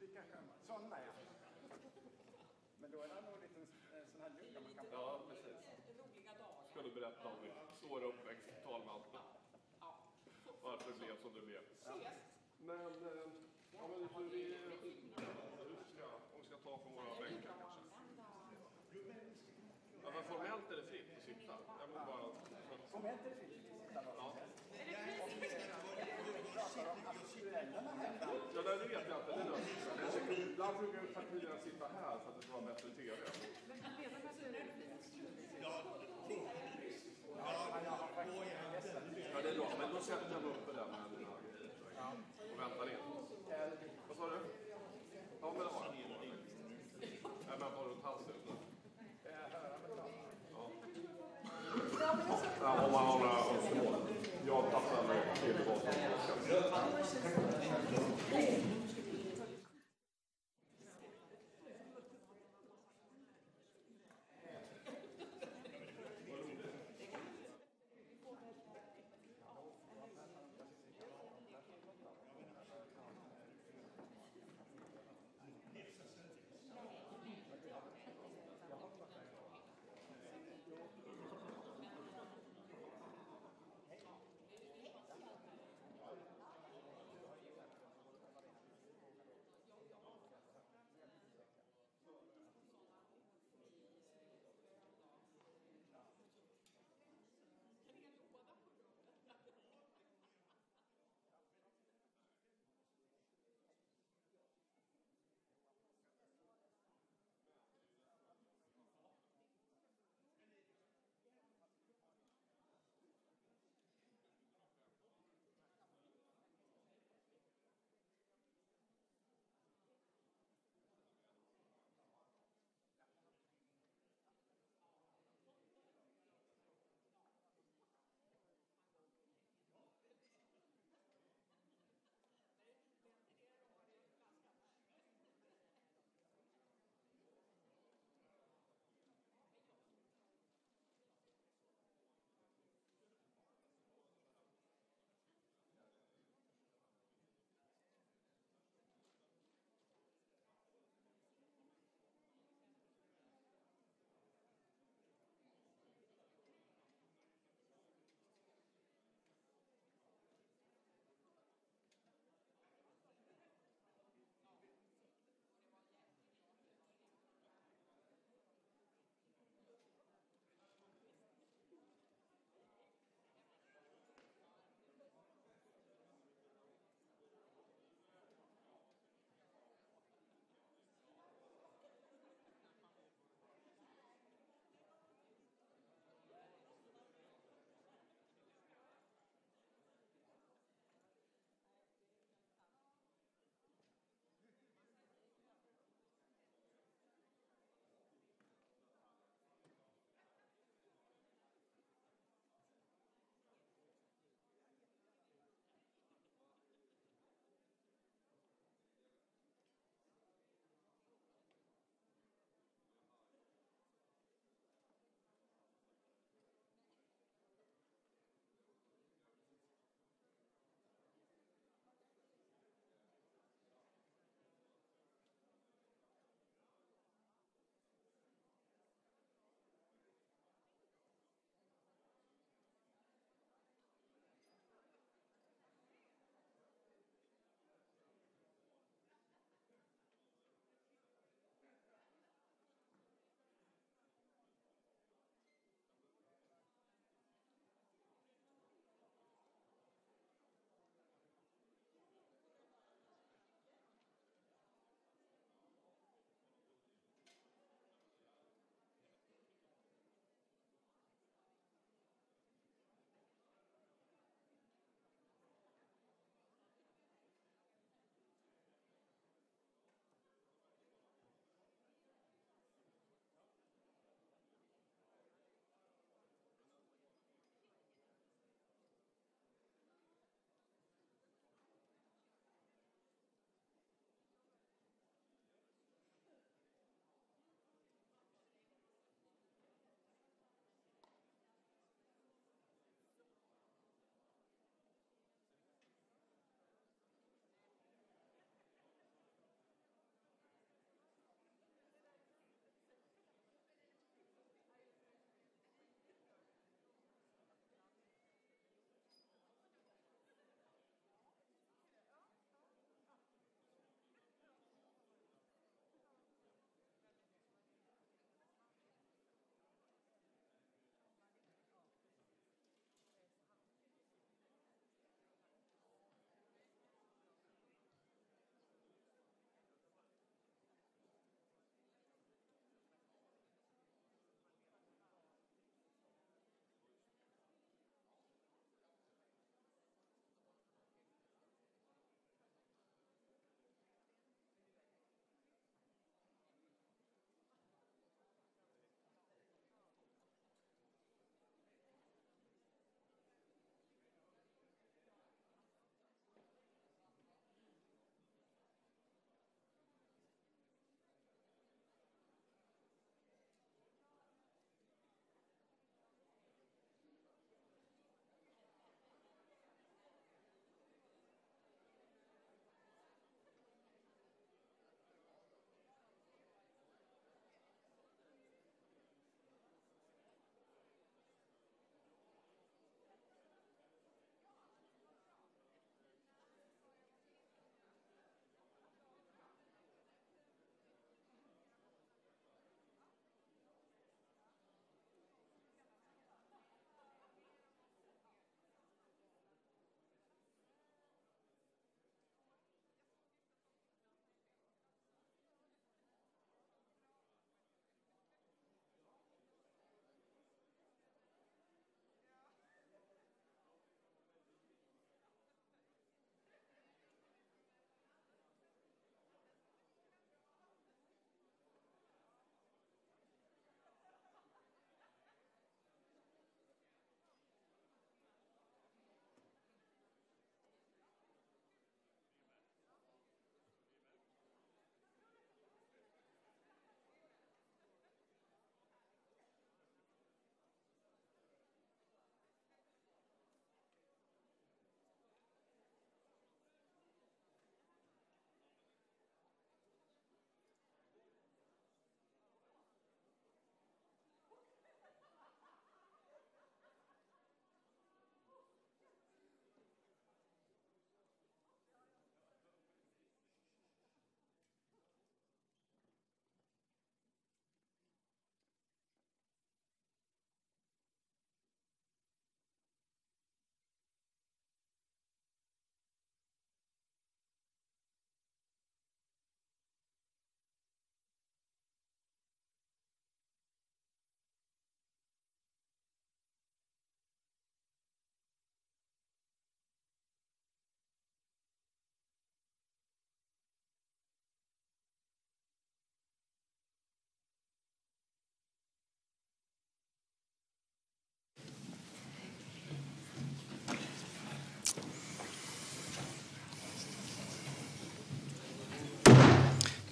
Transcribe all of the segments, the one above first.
Vilka skämt? Sådana ja. Men då är det nog lite sån här lucka man kan... Ja, precis. Roliga dagar. Ska du berätta om ditt svåra uppväxt, tal med allt. Varför det blev som det blev. Men, ja men hur om vi ska ta från våra bänkar kanske. Ja, men formellt är det fritt att sitta. Jag må bara... Formellt är det fritt att sitta. Ja. Pratar om aktuellerna här. Ja, det vet jag inte. Det är lösning. Ibland brukar partierna sitta här för att det ska vara bättre tv. Ja, det är bra. Men då sätter jag upp det där med dina grejer. Och väntar in. Vad sa du? Ja, men det har jag. Nej, men bara runt halsen. Ja, om man har några önskemål. Jag passar mig till vad som ska.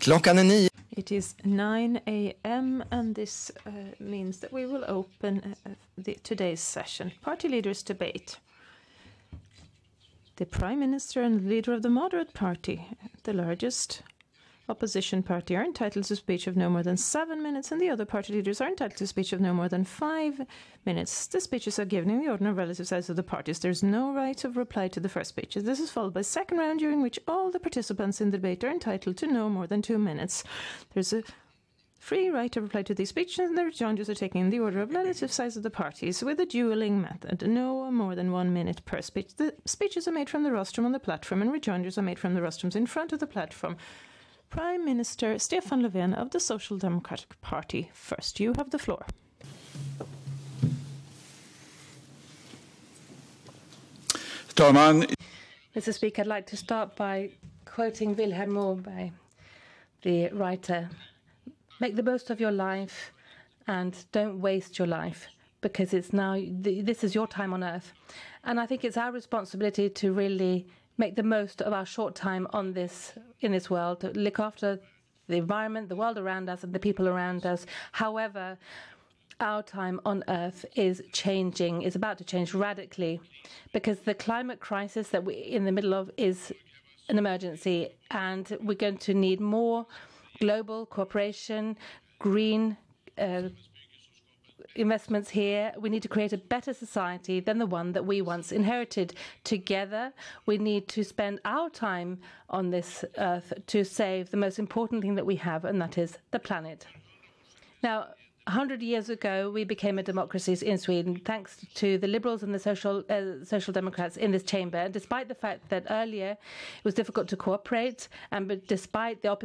Klockan är 9. It is 9 a.m. and this means that we will open today's session, Party Leaders Debate. The Prime Minister and the leader of the Moderate Party, the largest opposition party, are entitled to a speech of no more than 7 minutes, and the other party leaders are entitled to a speech of no more than 5 minutes. The speeches are given in the order of relative size of the parties. There is no right of reply to the first speeches. This is followed by a second round during which all the participants in the debate are entitled to no more than 2 minutes. There's a free right of reply to these speeches, and the rejoinders are taken in the order of relative size of the parties with a dueling method. No more than 1 minute per speech. The speeches are made from the rostrum on the platform, and rejoinders are made from the rostrums in front of the platform. Prime Minister Stefan Löfven of the Social Democratic Party first. You have the floor. Mr. Speaker, I'd like to start by quoting Vilhelm Moberg, the writer. Make the most of your life and don't waste your life, because it's now, this is your time on earth. And I think it's our responsibility to really make the most of our short time on in this world, to look after the environment, the world around us, and the people around us. However, our time on Earth is changing, is about to change radically, because the climate crisis that we're in the middle of is an emergency, and we're going to need more global cooperation, green investments here. We need to create a better society than the one that we once inherited. Together, we need to spend our time on this earth to save the most important thing that we have, and that is the planet. Now, 100 years ago, we became a democracy in Sweden, thanks to the Liberals and the Social Democrats in this chamber. And despite the fact that earlier it was difficult to cooperate, but despite the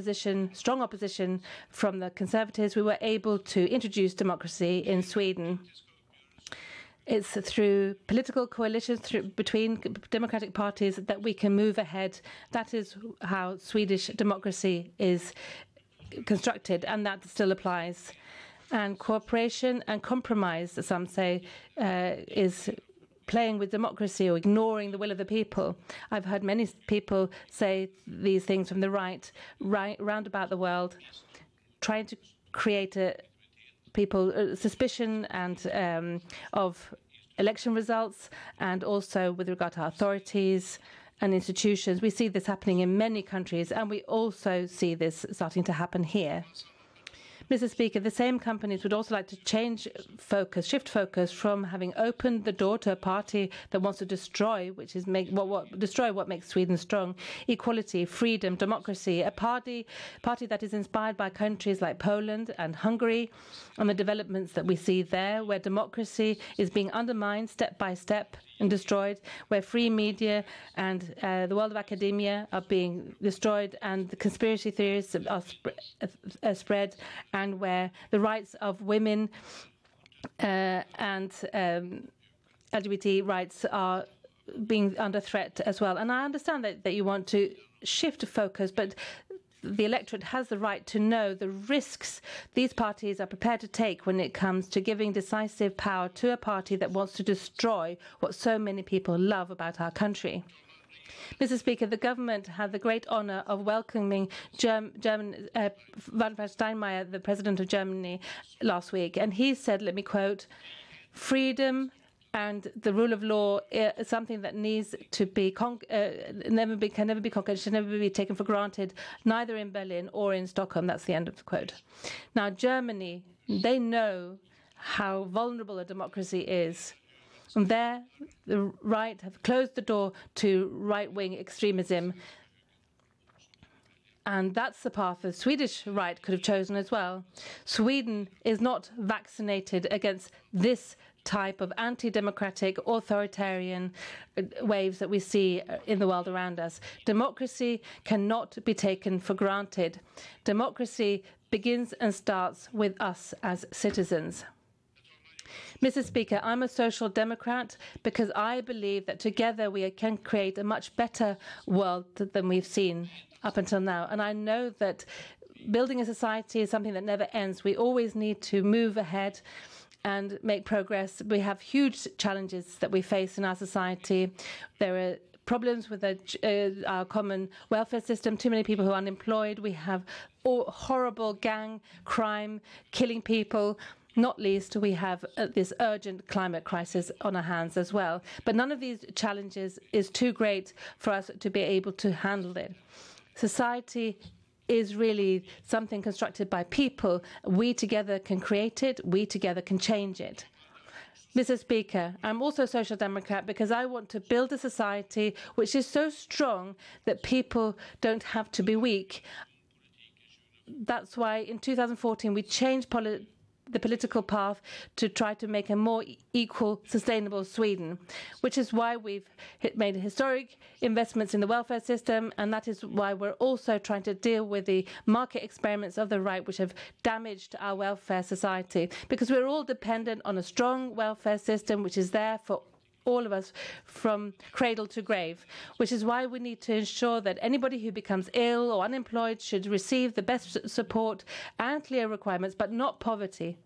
strong opposition from the Conservatives, we were able to introduce democracy in Sweden. It's through political coalitions between democratic parties that we can move ahead. That is how Swedish democracy is constructed, and that still applies. And cooperation and compromise, some say, is playing with democracy or ignoring the will of the people. I've heard many people say these things from the right round about the world, trying to create suspicion and of election results, and also with regard to authorities and institutions. We see this happening in many countries, and we also see this starting to happen here. Mr. Speaker, the same companies would also like to shift focus from having opened the door to a party that wants to destroy, destroy what makes Sweden strong, equality, freedom, democracy, a party that is inspired by countries like Poland and Hungary, and the developments that we see there, where democracy is being undermined step by step and destroyed, where free media and the world of academia are being destroyed, and the conspiracy theories are spread, and where the rights of women and LGBT rights are being under threat as well. And I understand that you want to shift focus, but the electorate has the right to know the risks these parties are prepared to take when it comes to giving decisive power to a party that wants to destroy what so many people love about our country. Mr. Speaker, the government had the great honour of welcoming Walter Steinmeier, the president of Germany, last week. And he said, let me quote, "Freedom and the rule of law is something that needs to be can never be conquered, should never be taken for granted, neither in Berlin or in Stockholm." That's the end of the quote. Now, Germany, they know how vulnerable a democracy is. And there, the right have closed the door to right-wing extremism. And that's the path the Swedish right could have chosen as well. Sweden is not vaccinated against this type of anti-democratic, authoritarian waves that we see in the world around us. Democracy cannot be taken for granted. Democracy begins and starts with us as citizens. Mr. Speaker, I'm a social democrat because I believe that together we can create a much better world than we've seen up until now. And I know that building a society is something that never ends. We always need to move ahead and make progress. We have huge challenges that we face in our society. There are problems with our common welfare system, too many people who are unemployed. We have horrible gang crime, killing people. Not least, we have this urgent climate crisis on our hands as well. But none of these challenges is too great for us to be able to handle it. Society is really something constructed by people. We together can create it. We together can change it. Mr. Speaker, I'm also a Social Democrat because I want to build a society which is so strong that people don't have to be weak. That's why in 2014 we changed the political path to try to make a more equal, sustainable Sweden, which is why we've made historic investments in the welfare system, and that is why we're also trying to deal with the market experiments of the right which have damaged our welfare society, because we're all dependent on a strong welfare system which is there for all of us from cradle to grave, which is why we need to ensure that anybody who becomes ill or unemployed should receive the best support and clear requirements, but not poverty.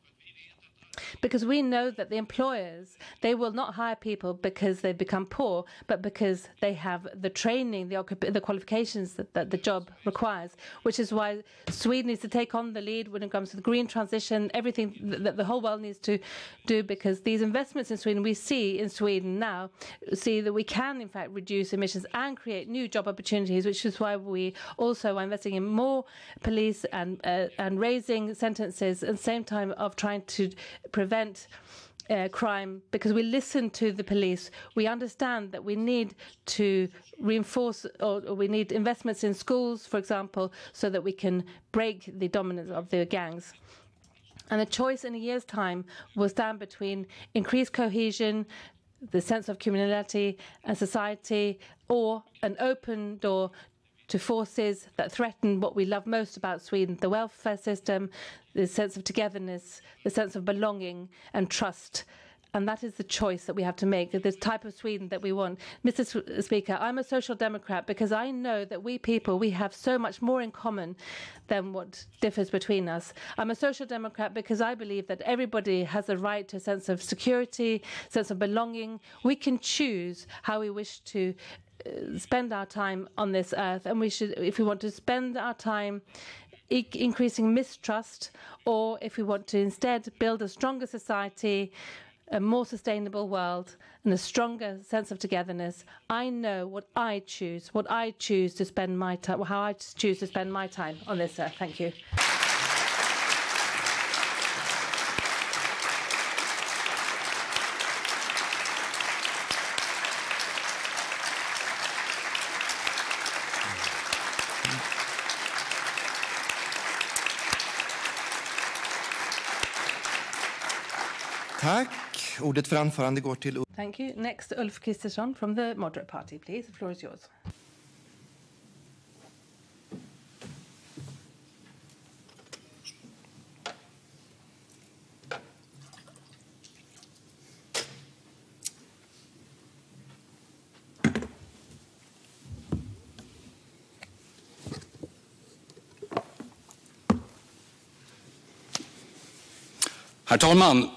Because we know that the employers, they will not hire people because they've become poor, but because they have the training, the qualifications that the job requires, which is why Sweden needs to take on the lead when it comes to the green transition, everything that the whole world needs to do, because these investments in Sweden, we see in Sweden now, see that we can, in fact, reduce emissions and create new job opportunities, which is why we also are investing in more police and raising sentences at the same time of trying to prevent crime, because we listen to the police. We understand that we need to reinforce, or we need investments in schools, for example, so that we can break the dominance of the gangs. And the choice in a year's time will stand between increased cohesion, the sense of communality and society, or an open door to forces that threaten what we love most about Sweden, the welfare system, the sense of togetherness, the sense of belonging and trust. And that is the choice that we have to make, this type of Sweden that we want. Mr. Speaker, I'm a Social Democrat because I know that we people, we have so much more in common than what differs between us. I'm a Social Democrat because I believe that everybody has a right to a sense of security, sense of belonging. We can choose how we wish to spend our time on this earth, and we should, if we want to spend our time increasing mistrust, or if we want to instead build a stronger society, a more sustainable world, and a stronger sense of togetherness, I know what I choose to spend my time, how I choose to spend my time on this earth. Thank you. Tack. Ordet för anförande går till... Thank you. Next, Ulf Kristersson from the Moderate Party, please. The floor is yours. Herr talman.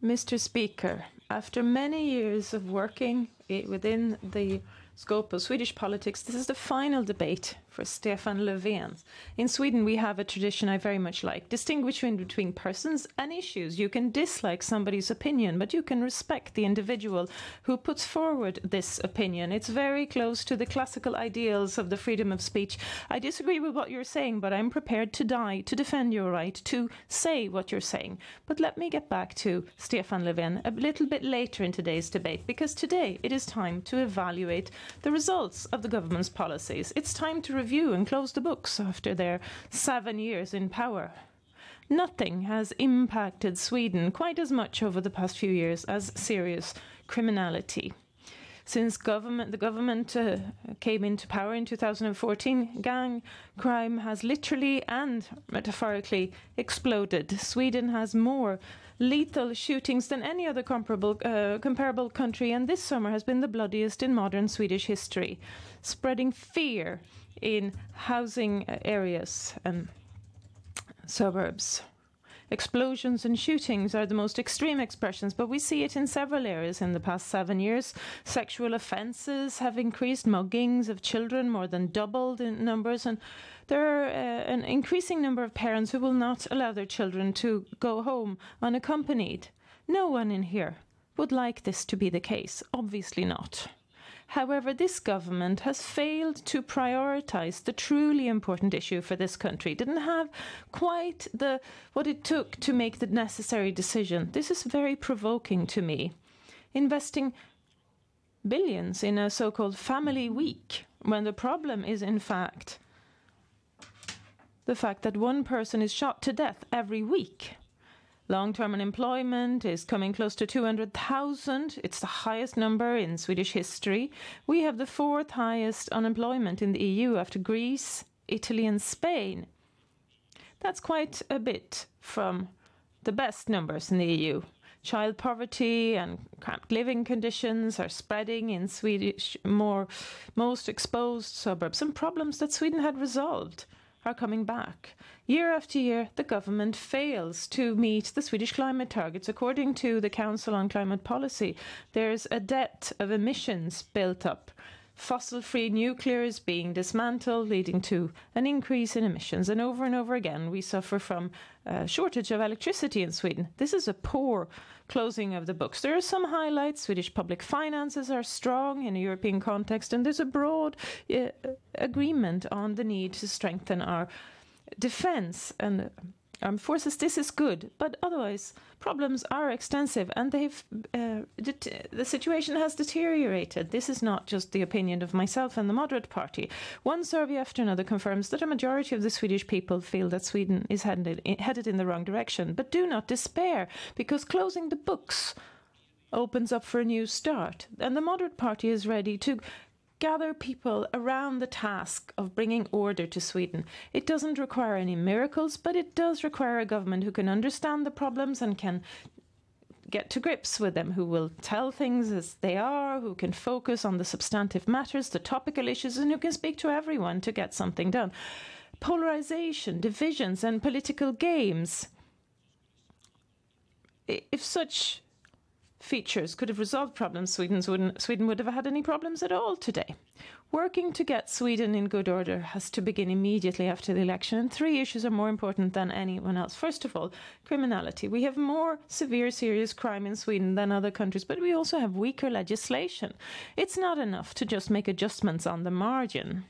Mr. Speaker, after many years of working within the scope of Swedish politics, this is the final debate for Stefan Löfven. In Sweden, we have a tradition I very much like, distinguishing between persons and issues. You can dislike somebody's opinion, but you can respect the individual who puts forward this opinion. It's very close to the classical ideals of the freedom of speech. I disagree with what you're saying, but I'm prepared to die to defend your right to say what you're saying. But let me get back to Stefan Löfven a little bit later in today's debate, because today it is time to evaluate the results of the government's policies. It's time to review and close the books after their 7 years in power. Nothing has impacted Sweden quite as much over the past few years as serious criminality. Since the government came into power in 2014, gang crime has literally and metaphorically exploded. Sweden has more lethal shootings than any other comparable country, and this summer has been the bloodiest in modern Swedish history, spreading fear in housing areas and suburbs. explosions and shootings are the most extreme expressions, but we see it in several areas in the past 7 years. Sexual offences have increased, muggings of children more than doubled in numbers, and there are an increasing number of parents who will not allow their children to go home unaccompanied. No one in here would like this to be the case, obviously not. However, this government has failed to prioritise the truly important issue for this country. Didn't have quite what it took to make the necessary decision. This is very provoking to me. Investing billions in a so-called family week, when the problem is in fact the fact that one person is shot to death every week. Long-term unemployment is coming close to 200,000. It's the highest number in Swedish history. We have the 4th highest unemployment in the EU after Greece, Italy and Spain. That's quite a bit from the best numbers in the EU. Child poverty and cramped living conditions are spreading in Swedish most exposed suburbs, and problems that Sweden had resolved are coming back. Year after year, the government fails to meet the Swedish climate targets. According to the Council on Climate Policy, there's a debt of emissions built up. Fossil-free nuclear is being dismantled, leading to an increase in emissions. And over again, we suffer from a shortage of electricity in Sweden. This is a poor closing of the books. There are some highlights. Swedish public finances are strong in a European context, and there's a broad agreement on the need to strengthen our defense and armed forces. This is good, but otherwise problems are extensive, and the situation has deteriorated. This is not just the opinion of myself and the Moderate Party. One survey after another confirms that a majority of the Swedish people feel that Sweden is headed in the wrong direction. But do not despair, because closing the books opens up for a new start, and the Moderate Party is ready to gather people around the task of bringing order to Sweden. It doesn't require any miracles, but it does require a government who can understand the problems and can get to grips with them, who will tell things as they are, who can focus on the substantive matters, the topical issues, and who can speak to everyone to get something done. Polarization, divisions, and political games. If such features could have resolved problems, Sweden would have had any problems at all today. Working to get Sweden in good order has to begin immediately after the election, and 3 issues are more important than anyone else. First of all, criminality. We have more severe, serious crime in Sweden than other countries, but we also have weaker legislation. It's not enough to just make adjustments on the margin.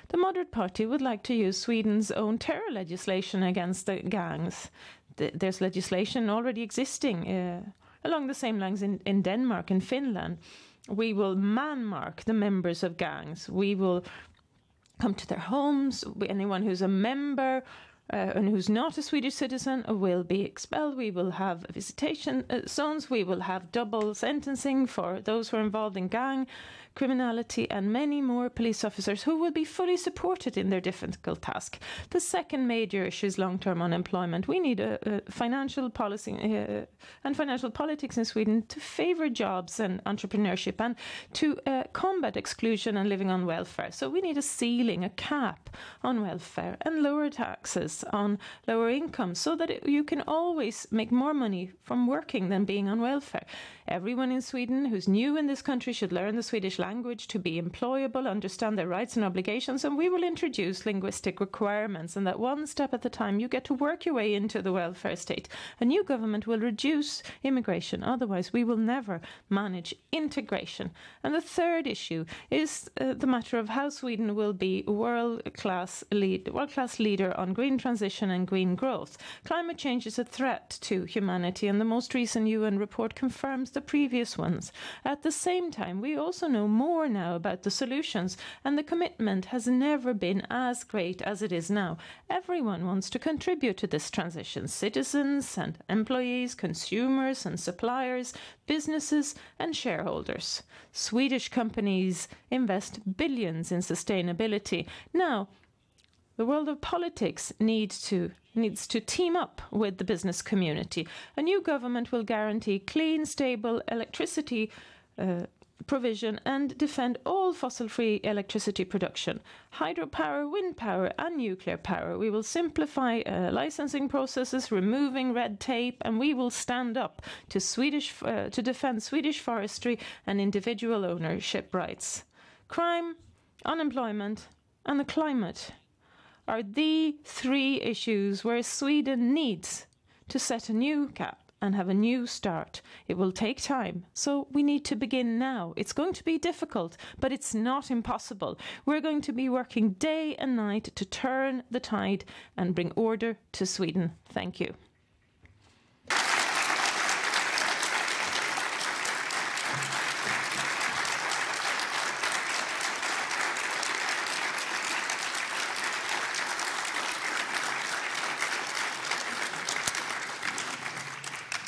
The Moderate Party would like to use Sweden's own terror legislation against the gangs. There's legislation already existing along the same lines in Denmark and Finland. We will man-mark the members of gangs. We will come to their homes. Anyone who's a member and who's not a Swedish citizen will be expelled. We will have visitation zones. We will have double sentencing for those who are involved in gang criminality, and many more police officers who will be fully supported in their difficult task. The second major issue is long-term unemployment. We need a financial policy and financial politics in Sweden to favour jobs and entrepreneurship, and to combat exclusion and living on welfare. So we need a ceiling, a cap on welfare, and lower taxes on lower incomes, so that you can always make more money from working than being on welfare. Everyone in Sweden who's new in this country should learn the Swedish language to be employable, understand their rights and obligations, and we will introduce linguistic requirements, and that one step at a time you get to work your way into the welfare state. A new government will reduce immigration, otherwise we will never manage integration. And the third issue is the matter of how Sweden will be world-class leader on green transition and green growth. Climate change is a threat to humanity, and the most recent UN report confirms the previous ones. At the same time, we also know more now about the solutions, and the commitment has never been as great as it is now. Everyone wants to contribute to this transition: citizens and employees, consumers and suppliers, businesses and shareholders. Swedish companies invest billions in sustainability. Now, the world of politics needs to team up with the business community. A new government will guarantee clean, stable electricity provision and defend all fossil-free electricity production, hydropower, wind power and nuclear power. We will simplify licensing processes, removing red tape, and we will stand up to defend Swedish forestry and individual ownership rights. Crime, unemployment and the climate are the three issues where Sweden needs to set a new cap and have a new start. It will take time, so we need to begin now. It's going to be difficult, but it's not impossible. We're going to be working day and night to turn the tide and bring order to Sweden. Thank you.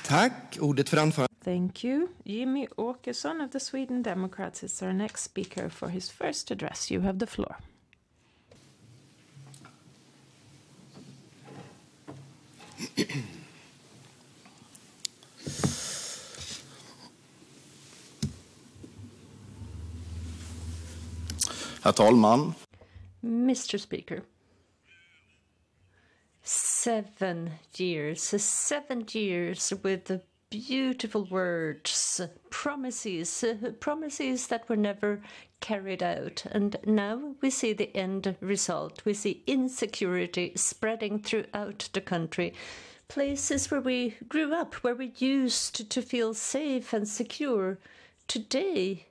Tack. Ordet för anförande. Thank you. Jimmy Åkesson of the Sweden Democrats is our next speaker for his first address. You have the floor. Herr talman. Mr. Speaker. 7 years with the beautiful words, promises that were never carried out. And now we see the end result. We see insecurity spreading throughout the country. Places where we grew up, where we used to feel safe and secure. Today,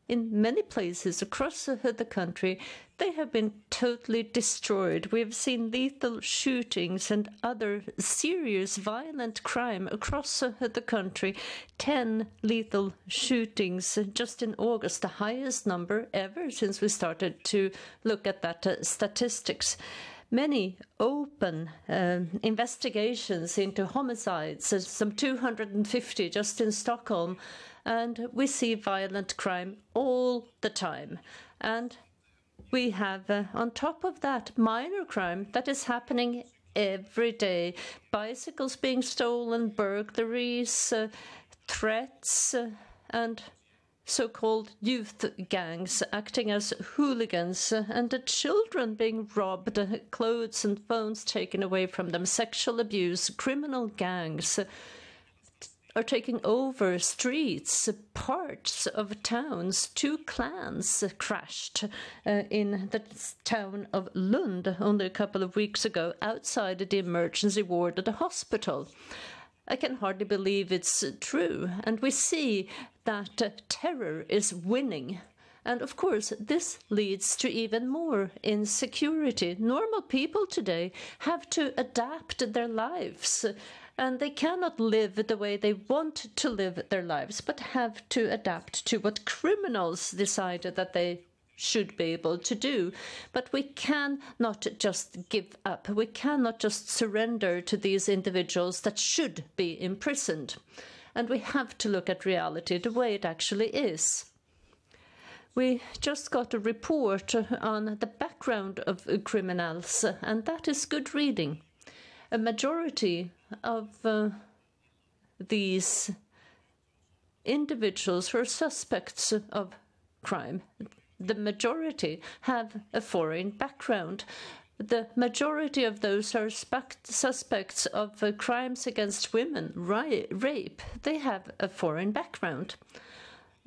in many places across the country, they have been totally destroyed. We have seen lethal shootings and other serious violent crime across the country. 10 lethal shootings just in August, the highest number ever since we started to look at that statistics. Many open investigations into homicides, some 250 just in Stockholm, and we see violent crime all the time. And we have, on top of that, minor crime that is happening every day. Bicycles being stolen, burglaries, threats, and so-called youth gangs acting as hooligans, and the children being robbed, clothes and phones taken away from them, sexual abuse, criminal gangs are taking over streets, parts of towns. 2 clans crashed in the town of Lund only a couple of weeks ago outside the emergency ward at the hospital. I can hardly believe it's true. And we see that terror is winning. And of course, this leads to even more insecurity. Normal people today have to adapt their lives. And they cannot live the way they want to live their lives, but have to adapt to what criminals decide that they should be able to do. But we cannot just give up. We cannot just surrender to these individuals that should be imprisoned. And we have to look at reality the way it actually is. We just got a report on the background of criminals, and that is good reading. A majority of these individuals who are suspects of crime, the majority have a foreign background. The majority of those are suspects of crimes against women, rape, they have a foreign background.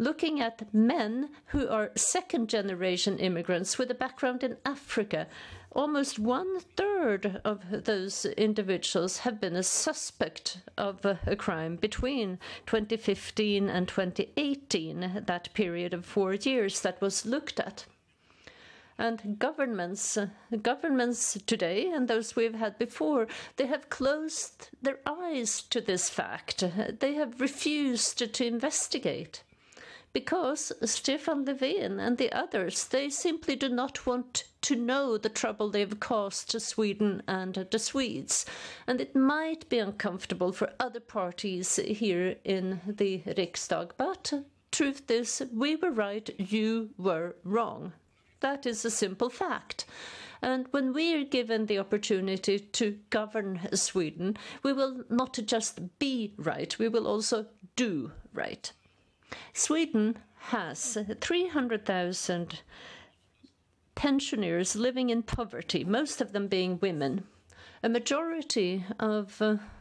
Looking at men who are second-generation immigrants with a background in Africa, almost 1/3 of those individuals have been a suspect of a crime between 2015 and 2018, that period of 4 years that was looked at. And governments today, and those we've had before, they have closed their eyes to this fact. They have refused to investigate. Because Stefan Löfven and the others, they simply do not want to know the trouble they've caused to Sweden and the Swedes. And it might be uncomfortable for other parties here in the Riksdag, but truth is, we were right, you were wrong. That is a simple fact. And when we are given the opportunity to govern Sweden, we will not just be right, we will also do right. Sweden has 300,000 pensioners living in poverty, most of them being women. A majority of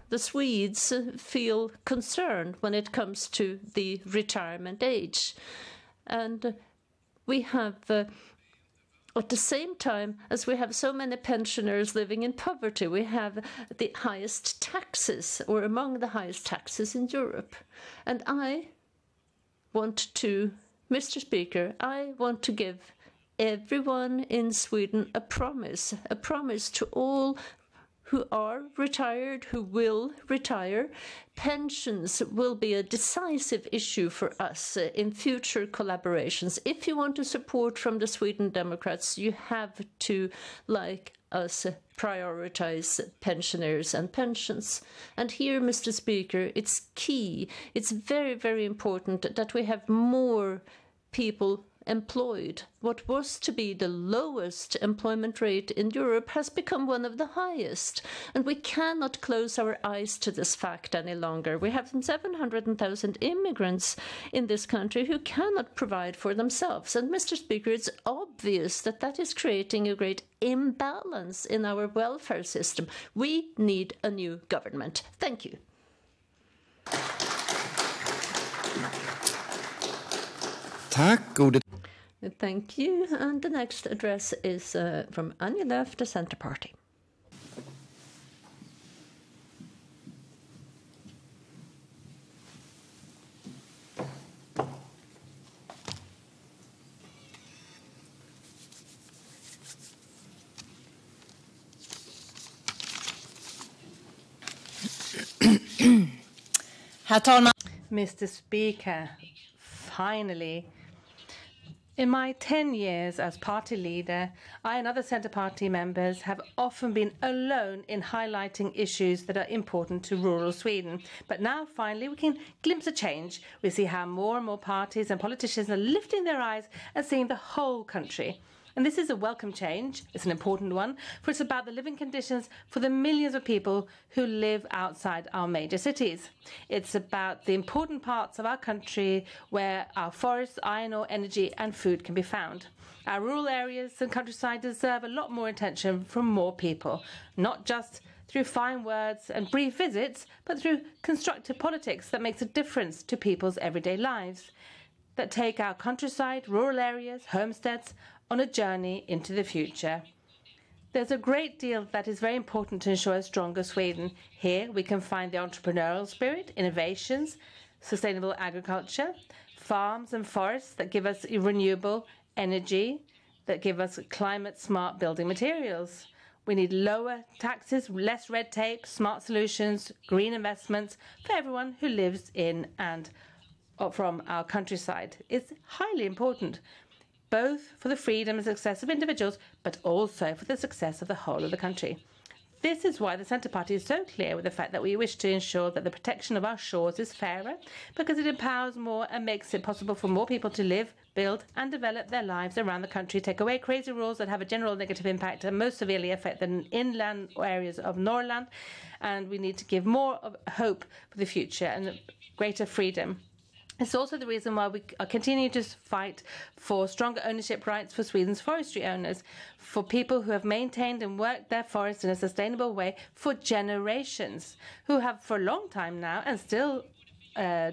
the Swedes feel concerned when it comes to the retirement age. And we have, at the same time as we have so many pensioners living in poverty, we have the highest taxes, or among the highest taxes in Europe. And I want to, Mr. Speaker, I want to give everyone in Sweden a promise to all who are retired, who will retire. Pensions will be a decisive issue for us in future collaborations. If you want to support from the Sweden Democrats, you have to, like us, prioritize pensioners and pensions. And here, Mr. Speaker, it's key. It's very, very important that we have more people employed. What was to be the lowest employment rate in Europe has become one of the highest, and we cannot close our eyes to this fact any longer. We have 700,000 immigrants in this country who cannot provide for themselves, and Mr. Speaker, it's obvious that that is creating a great imbalance in our welfare system. We need a new government. Thank you. Tack. Ordet. Thank you. And the next address is from Anja Löf, the Centre Party. Herr talman. Mr. Speaker, finally. In my 10 years as party leader, I and other Centre Party members have often been alone in highlighting issues that are important to rural Sweden. But now, finally, we can glimpse a change. We see how more and more parties and politicians are lifting their eyes and seeing the whole country. And this is a welcome change. It's an important one, for it's about the living conditions for the millions of people who live outside our major cities. It's about the important parts of our country where our forests, iron ore, energy and food can be found. Our rural areas and countryside deserve a lot more attention from more people, not just through fine words and brief visits, but through constructive politics that makes a difference to people's everyday lives, that take our countryside, rural areas, homesteads, on a journey into the future. There's a great deal that is very important to ensure a stronger Sweden. Here we can find the entrepreneurial spirit, innovations, sustainable agriculture, farms and forests that give us renewable energy, that give us climate-smart building materials. We need lower taxes, less red tape, smart solutions, green investments for everyone who lives in and from our countryside. It's highly important, both for the freedom and success of individuals, but also for the success of the whole of the country. This is why the Centre Party is so clear with the fact that we wish to ensure that the protection of our shores is fairer, because it empowers more and makes it possible for more people to live, build and develop their lives around the country, take away crazy rules that have a general negative impact and most severely affect the inland areas of Norrland. And we need to give more of hope for the future and greater freedom. It's also the reason why we continue to fight for stronger ownership rights for Sweden's forestry owners, for people who have maintained and worked their forests in a sustainable way for generations, who have for a long time now and still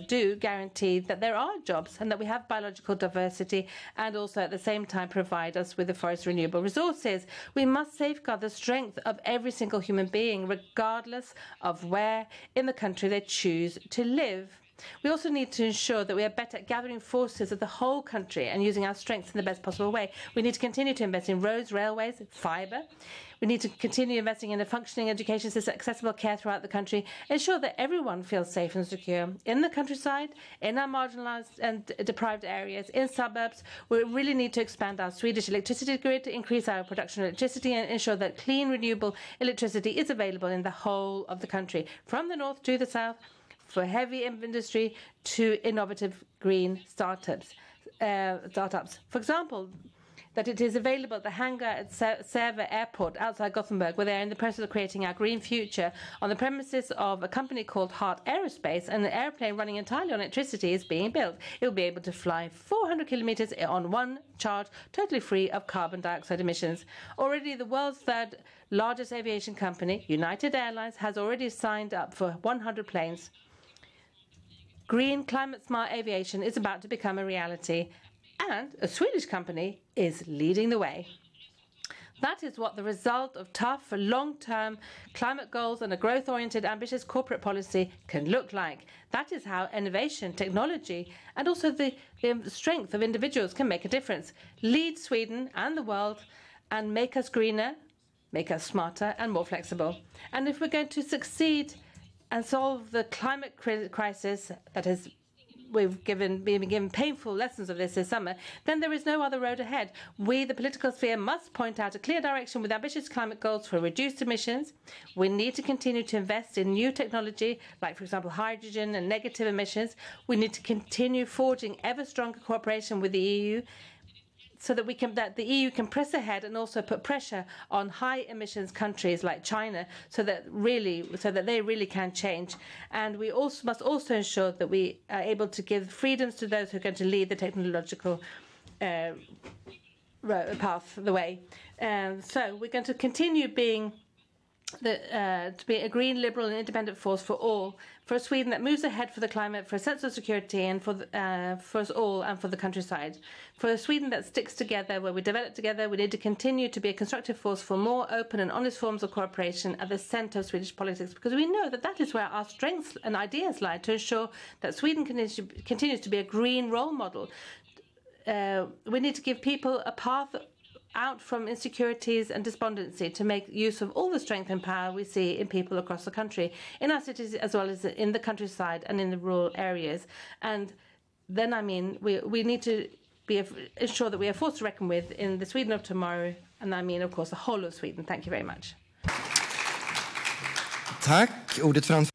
do guarantee that there are jobs and that we have biological diversity, and also at the same time provide us with the forest renewable resources. We must safeguard the strength of every single human being, regardless of where in the country they choose to live. We also need to ensure that we are better at gathering forces of the whole country and using our strengths in the best possible way. We need to continue to invest in roads, railways, fibre. We need to continue investing in a functioning education system, accessible care throughout the country, ensure that everyone feels safe and secure in the countryside, in our marginalised and deprived areas, in suburbs. We really need to expand our Swedish electricity grid to increase our production of electricity and ensure that clean, renewable electricity is available in the whole of the country, from the north to the south, for heavy industry to innovative green startups. For example, that it is available at the hangar at Säve Airport outside Gothenburg, where they are in the process of creating our green future on the premises of a company called Heart Aerospace, and an airplane running entirely on electricity is being built. It will be able to fly 400 kilometers on one charge, totally free of carbon dioxide emissions. Already the world's third largest aviation company, United Airlines, has already signed up for 100 planes. Green, climate-smart aviation is about to become a reality, and a Swedish company is leading the way. That is what the result of tough, long-term climate goals and a growth-oriented, ambitious corporate policy can look like. That is how innovation, technology, and also the strength of individuals can make a difference. Lead Sweden and the world and make us greener, make us smarter and more flexible. And if we're going to succeed and solve the climate crisis that has we've been given painful lessons of this summer, then there is no other road ahead. We, the political sphere, must point out a clear direction with ambitious climate goals for reduced emissions. We need to continue to invest in new technology, like, for example, hydrogen and negative emissions. We need to continue forging ever stronger cooperation with the EU, so that the EU can press ahead and also put pressure on high emissions countries like China, so that they really can change. And we also must also ensure that we are able to give freedoms to those who are going to lead the technological path, the way. So we're going to continue being to be a green, liberal and independent force for all, for a Sweden that moves ahead for the climate, for a sense of security and for us all and for the countryside. For a Sweden that sticks together, where we develop together, we need to continue to be a constructive force for more open and honest forms of cooperation at the centre of Swedish politics, because we know that that is where our strengths and ideas lie, to ensure that Sweden continues to be a green role model. We need to give people a path out from insecurities and despondency, to make use of all the strength and power we see in people across the country, in our cities as well as in the countryside and in the rural areas. And then, we need to ensure that we are forced to reckon with in the Sweden of tomorrow, and of course, the whole of Sweden. Thank you very much.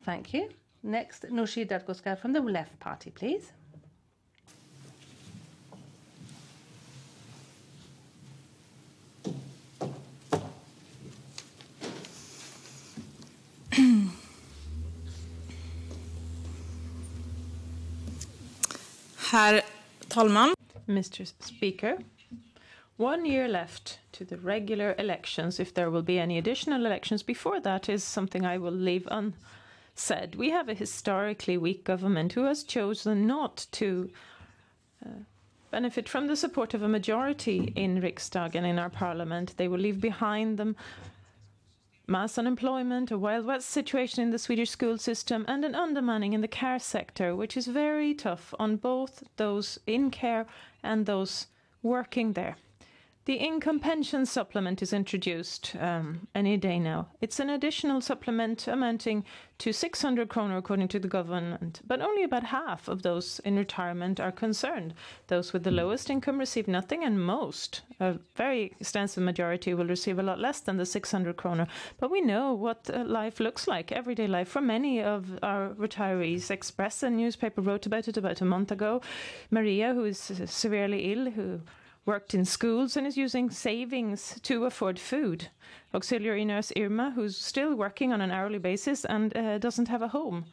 Thank you. Next, Nooshi Dadgostar from the Left Party, please. Herr talman. Mr. Speaker, 1 year left to the regular elections. If there will be any additional elections before that is something I will leave unsaid. We have a historically weak government who has chosen not to benefit from the support of a majority in Riksdagen, in our parliament. They will leave behind them mass unemployment, a Wild West situation in the Swedish school system, and an undermining in the care sector, which is very tough on both those in care and those working there. The income pension supplement is introduced any day now. It's an additional supplement amounting to 600 kronor according to the government, but only about half of those in retirement are concerned. Those with the lowest income receive nothing, and most, a very extensive majority, will receive a lot less than the 600 kronor. But we know what life looks like, everyday life, for many of our retirees. Expressen newspaper wrote about it about a month ago. Maria, who is severely ill, who worked in schools and is using savings to afford food. Auxiliary nurse Irma, who's still working on an hourly basis and doesn't have a home.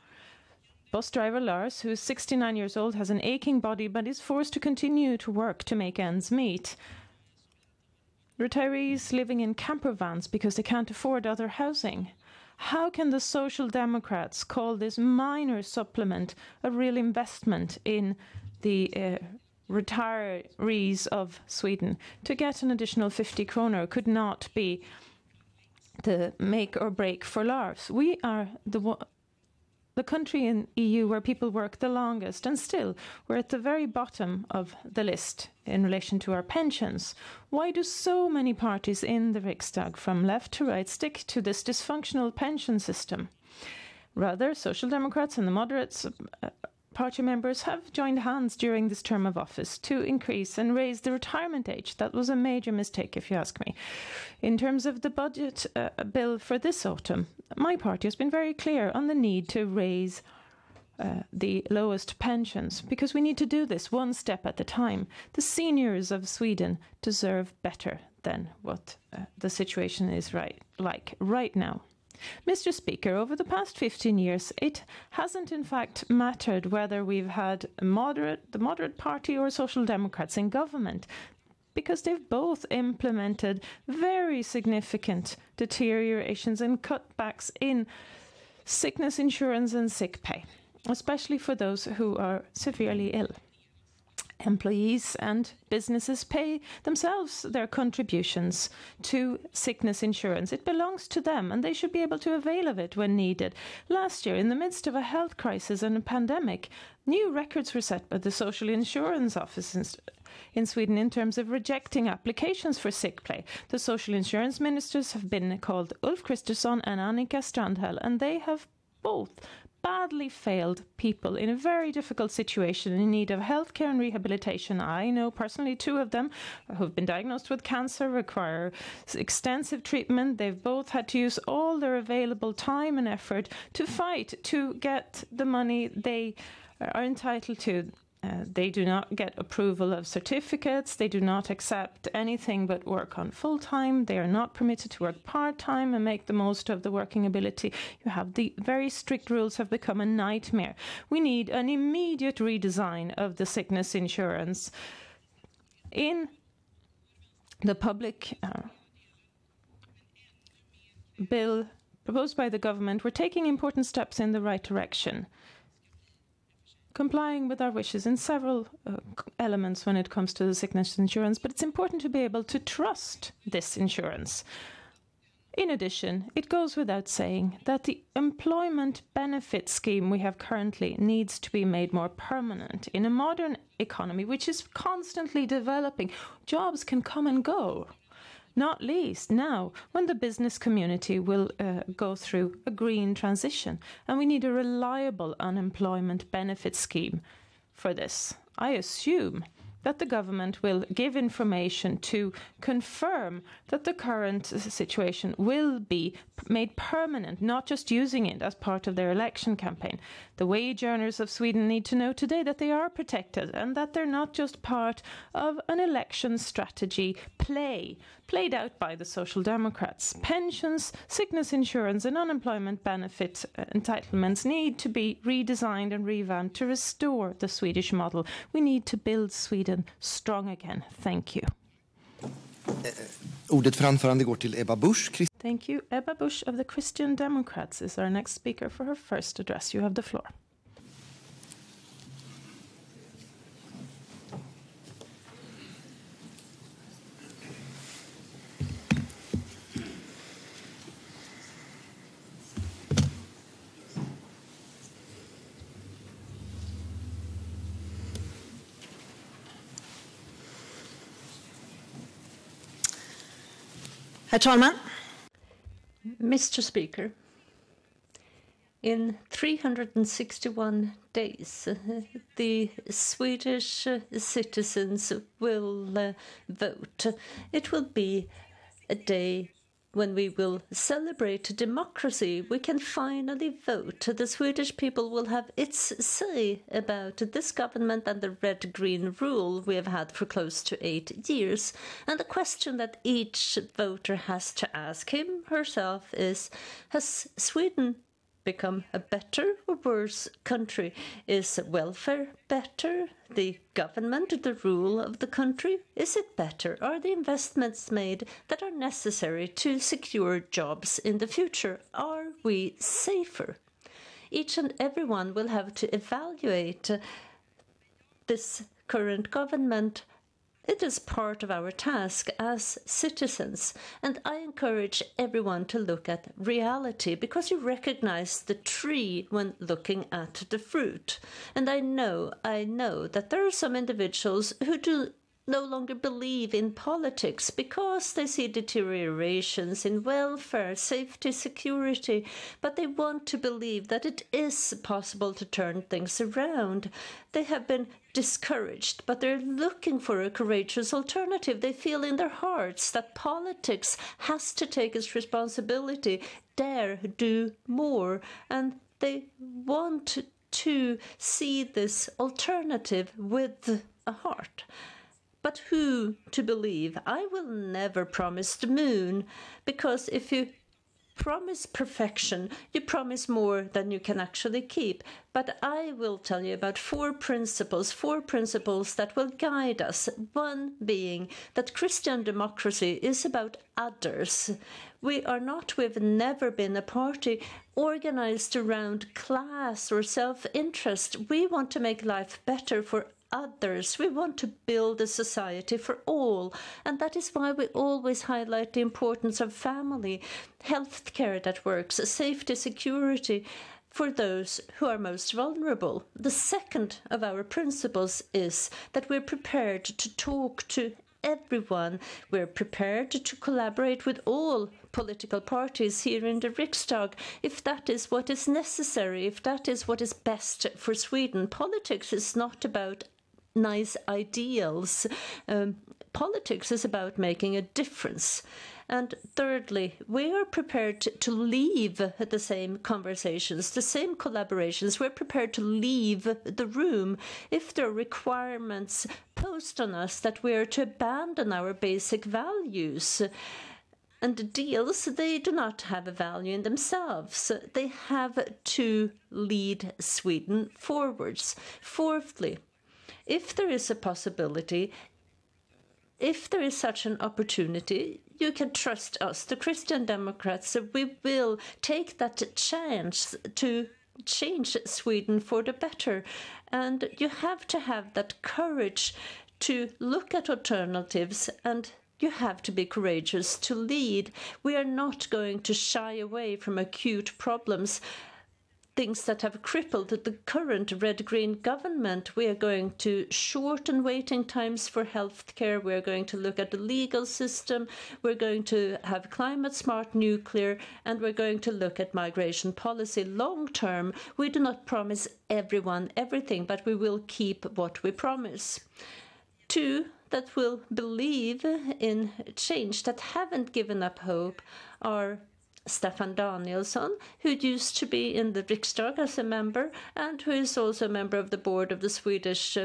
Bus driver Lars, who is 69 years old, has an aching body but is forced to continue to work to make ends meet. Retirees living in camper vans because they can't afford other housing. How can the Social Democrats call this minor supplement a real investment in the retirees of Sweden? To get an additional 50 kronor could not be the make or break for Lars. We are the country in EU where people work the longest, and still we're at the very bottom of the list in relation to our pensions. Why do so many parties in the Riksdag, from left to right, stick to this dysfunctional pension system? Rather, Social Democrats and the moderates party members have joined hands during this term of office to increase and raise the retirement age. That was a major mistake, if you ask me. In terms of the budget bill for this autumn, my party has been very clear on the need to raise the lowest pensions, because we need to do this one step at a time. The seniors of Sweden deserve better than what the situation is right now. Mr. Speaker, over the past 15 years, it hasn't in fact mattered whether we've had the moderate party or Social Democrats in government, because they've both implemented very significant deteriorations and cutbacks in sickness insurance and sick pay, especially for those who are severely ill. Employees and businesses pay themselves their contributions to sickness insurance. It belongs to them, and they should be able to avail of it when needed. Last year, in the midst of a health crisis and a pandemic, new records were set by the Social Insurance Office in Sweden in terms of rejecting applications for sick pay. The social insurance ministers have been called Ulf Kristersson and Annika Strandhäll, and they have both badly failed people in a very difficult situation in need of healthcare and rehabilitation. I know personally 2 of them who've been diagnosed with cancer, require extensive treatment. They've both had to use all their available time and effort to fight to get the money they are entitled to. They do not get approval of certificates. They do not accept anything but work on full-time. They are not permitted to work part-time and make the most of the working ability. You have the very strict rules have become a nightmare. We need an immediate redesign of the sickness insurance. In the public bill proposed by the government, we're taking important steps in the right direction, complying with our wishes in several elements when it comes to the sickness insurance, but it's important to be able to trust this insurance. In addition, it goes without saying that the employment benefit scheme we have currently needs to be made more permanent. In a modern economy, which is constantly developing, jobs can come and go. Not least now, when the business community will go through a green transition, and we need a reliable unemployment benefit scheme for this. I assume that the government will give information to confirm that the current situation will be made permanent, not just using it as part of their election campaign. The wage earners of Sweden need to know today that they are protected and that they're not just part of an election strategy played out by the Social Democrats. Pensions, sickness insurance and unemployment benefit entitlements need to be redesigned and revamped to restore the Swedish model. We need to build Sweden strong again. Thank you. Ordet för anförande går till Ebba Busch. Thank you. Ebba Busch of the Christian Democrats is our next speaker for her first address. You have the floor. Herr talman. Mr. Speaker, in 361 days, the Swedish citizens will vote. It will be a day when we will celebrate democracy. We can finally vote. The Swedish people will have its say about this government and the red-green rule we have had for close to 8 years. And the question that each voter has to ask him, herself, is, has Sweden become a better or worse country? Is welfare better? The government, the rule of the country, is it better? Are the investments made that are necessary to secure jobs in the future? Are we safer? Each and everyone will have to evaluate this current government. It is part of our task as citizens, and I encourage everyone to look at reality, because you recognize the tree when looking at the fruit. And I know that there are some individuals who do no longer believe in politics because they see deteriorations in welfare, safety, security, but they want to believe that it is possible to turn things around. They have been discouraged, but they're looking for a courageous alternative. They feel in their hearts that politics has to take its responsibility, dare do more, and they want to see this alternative with a heart. But who to believe? I will never promise the moon, because if you promise perfection, you promise more than you can actually keep. But I will tell you about four principles that will guide us. One being that Christian democracy is about others. We've never been a party organized around class or self-interest. We want to make life better for others. We want to build a society for all, and that is why we always highlight the importance of family, health care that works, safety, security for those who are most vulnerable. The second of our principles is that we're prepared to talk to everyone. We're prepared to collaborate with all political parties here in the Riksdag if that is what is necessary, if that is what is best for Sweden. Politics is not about nice ideals. Politics is about making a difference. And thirdly, we are prepared to leave the same conversations, the same collaborations. We're prepared to leave the room if there are requirements posed on us that we are to abandon our basic values. And the deals, they do not have a value in themselves. They have to lead Sweden forwards. Fourthly, if there is a possibility, if there is such an opportunity, you can trust us, the Christian Democrats. We will take that chance to change Sweden for the better. And you have to have that courage to look at alternatives, and you have to be courageous to lead. We are not going to shy away from acute problems, things that have crippled the current red-green government. We are going to shorten waiting times for healthcare. We are going to look at the legal system. We're going to have climate-smart nuclear, and we're going to look at migration policy long term. We do not promise everyone everything, but we will keep what we promise. Two that will believe in change, that haven't given up hope, are Staffan Danielsson, who used to be in the Riksdag as a member and who is also a member of the board of the Swedish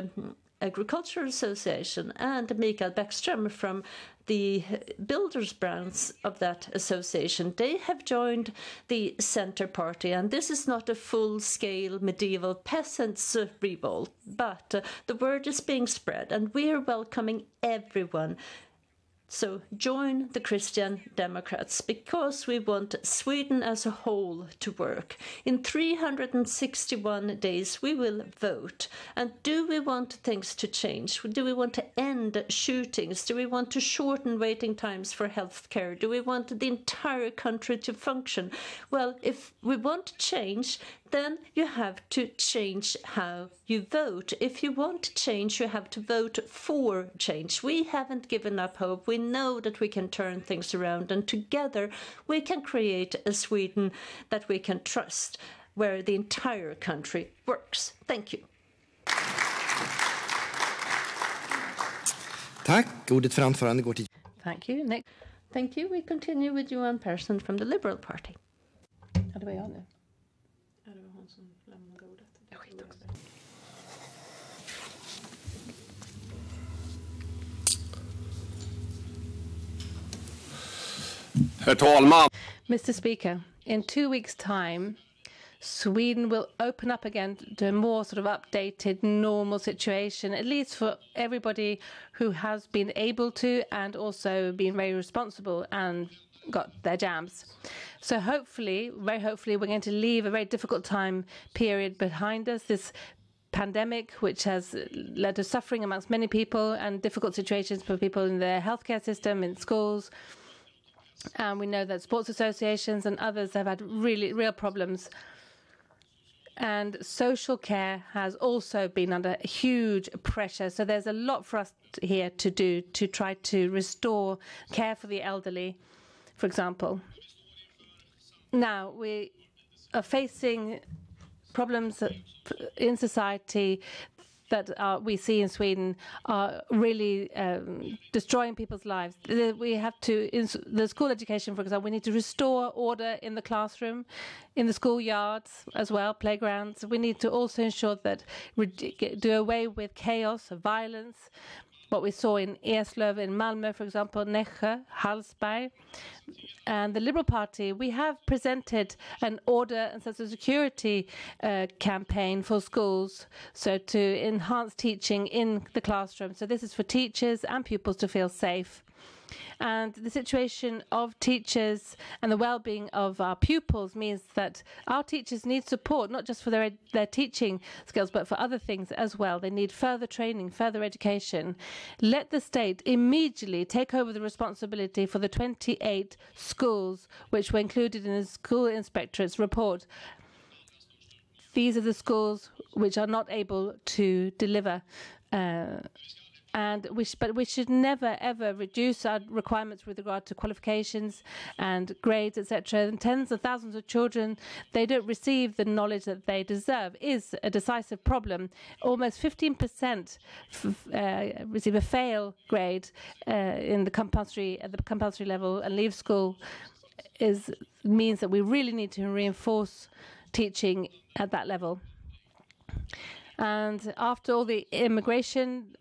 Agricultural Association, and Mikael Bäckström from the builders branch of that association. They have joined the Centre Party, and this is not a full-scale medieval peasants' revolt, but the word is being spread, and we are welcoming everyone. So join the Christian Democrats, because we want Sweden as a whole to work. In 361 days we will vote. And do we want things to change? Do we want to end shootings? Do we want to shorten waiting times for healthcare? Do we want the entire country to function? Well, if we want change, then you have to change how you vote. If you want change, you have to vote for change. We haven't given up hope. We know that we can turn things around, and together we can create a Sweden that we can trust, where the entire country works. Thank you. Tack. Ordet för anförande går till... Thank you. Next. Thank you. We continue with Johan Persson from the Liberal Party. Ja, det var jag nu. Herr talman! Mr. Speaker, in 2 weeks' time, Sweden will open up again to a more sort of updated, normal situation, at least for everybody who has been able to and also been very responsible and got their jabs. So hopefully, very hopefully, we're going to leave a very difficult time period behind us, this pandemic, which has led to suffering amongst many people and difficult situations for people in the healthcare system, in schools. And we know that sports associations and others have had really real problems. And social care has also been under huge pressure. So there's a lot for us here to do to try to restore care for the elderly, for example. Now, we are facing problems in society that we see in Sweden are really destroying people's lives. We have to, in the school education, for example, we need to restore order in the classroom, in the schoolyards as well, playgrounds. We need to also ensure that we do away with chaos, violence, what we saw in Eslöv, in Malmö, for example, Nässjö, Hallsberg. And the Liberal Party, we have presented an order and social security campaign for schools, so to enhance teaching in the classroom. So this is for teachers and pupils to feel safe. And the situation of teachers and the well-being of our pupils means that our teachers need support, not just for their teaching skills, but for other things as well. They need further training, further education. Let the state immediately take over the responsibility for the 28 schools which were included in the school inspectorate's report. These are the schools which are not able to deliver but we should never, ever reduce our requirements with regard to qualifications and grades, etc. And tens of thousands of children, they don't receive the knowledge that they deserve, is a decisive problem. Almost 15% receive a fail grade at the compulsory level, and leave school means that we really need to reinforce teaching at that level. And after all the immigration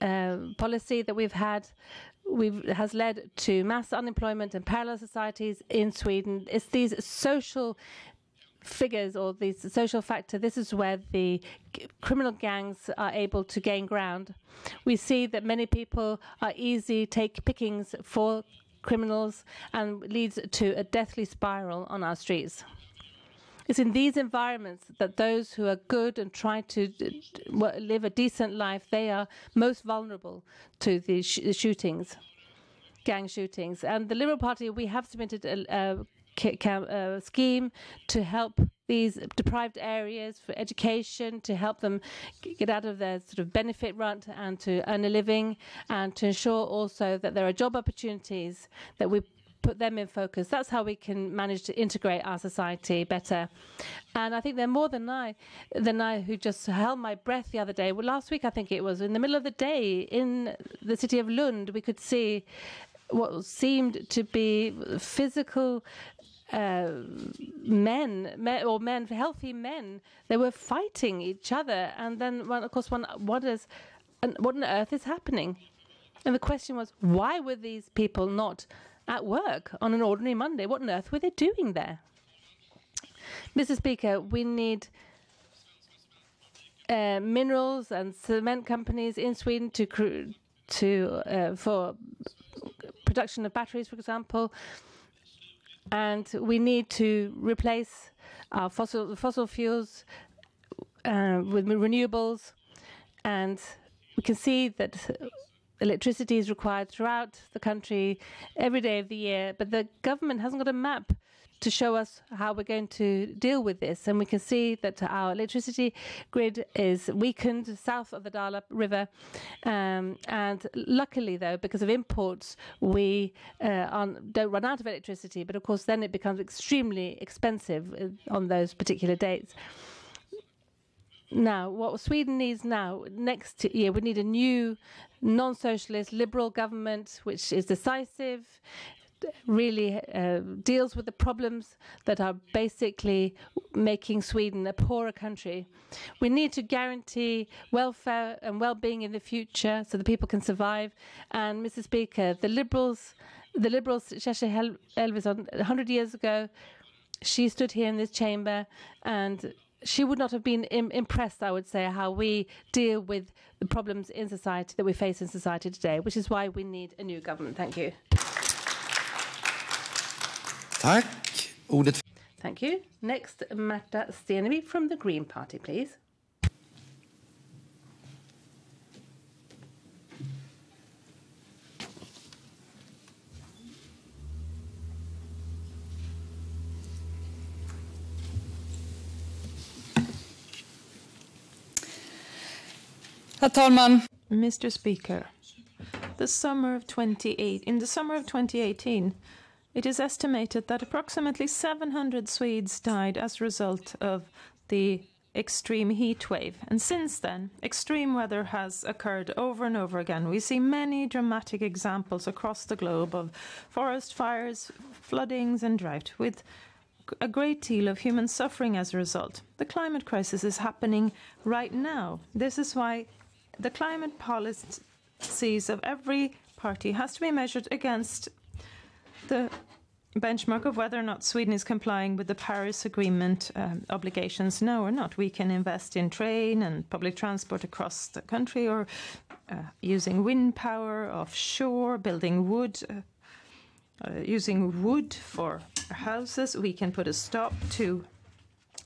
policy that we've had, has led to mass unemployment and parallel societies in Sweden. It's these social figures or these social factor. This is where the criminal gangs are able to gain ground. We see that many people are easy take pickings for criminals and leads to a deathly spiral on our streets. It's in these environments that those who are good and try to live a decent life, they are most vulnerable to the shootings, gang shootings. And the Liberal Party, we have submitted a scheme to help these deprived areas for education, to help them get out of their sort of benefit rut and to earn a living, and to ensure also that there are job opportunities, that we put them in focus. That's how we can manage to integrate our society better. And I think there are more than I who just held my breath the other day. Well, last week, I think it was, in the middle of the day in the city of Lund, we could see what seemed to be physical healthy men. They were fighting each other. And then, well, of course, what on earth is happening? And the question was, why were these people not at work on an ordinary Monday? What on earth were they doing there? Mr. Speaker, we need minerals and cement companies in Sweden for production of batteries, for example, and we need to replace our fossil fuels with renewables, and we can see that electricity is required throughout the country every day of the year, but the government hasn't got a map to show us how we're going to deal with this. And we can see that our electricity grid is weakened south of the Dala River. And luckily, though, because of imports, we don't run out of electricity. But of course, then it becomes extremely expensive on those particular dates. Now, what Sweden needs now, next year, we need a new non-socialist liberal government which is decisive, really deals with the problems that are basically making Sweden a poorer country. We need to guarantee welfare and well-being in the future so that people can survive. And, Mr. Speaker, the Liberals, Kerstin Helveson, 100 years ago, she stood here in this chamber and she would not have been impressed, I would say, how we deal with the problems in society that we face in society today, which is why we need a new government. Thank you. Tack. Ordet. Thank you. Next, Märta Stenevi from the Green Party, please. Herr talman. Mr. Speaker, in the summer of 2018, it is estimated that approximately 700 Swedes died as a result of the extreme heat wave. And since then, extreme weather has occurred over and over again. We see many dramatic examples across the globe of forest fires, floodings and drought, with a great deal of human suffering as a result. The climate crisis is happening right now. This is why the climate policies of every party has to be measured against the benchmark of whether or not Sweden is complying with the Paris Agreement obligations now or not. We can invest in train and public transport across the country, or using wind power offshore, building wood, using wood for houses. We can put a stop to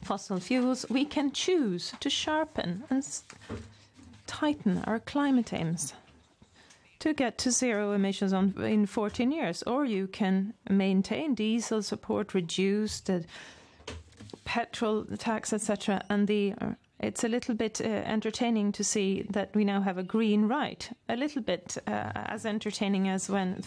fossil fuels. We can choose to sharpen and tighten our climate aims to get to zero emissions in 14 years, or you can maintain diesel support, reduce the petrol tax, etc. And it's a little bit entertaining to see that we now have a green right, a little bit as entertaining as when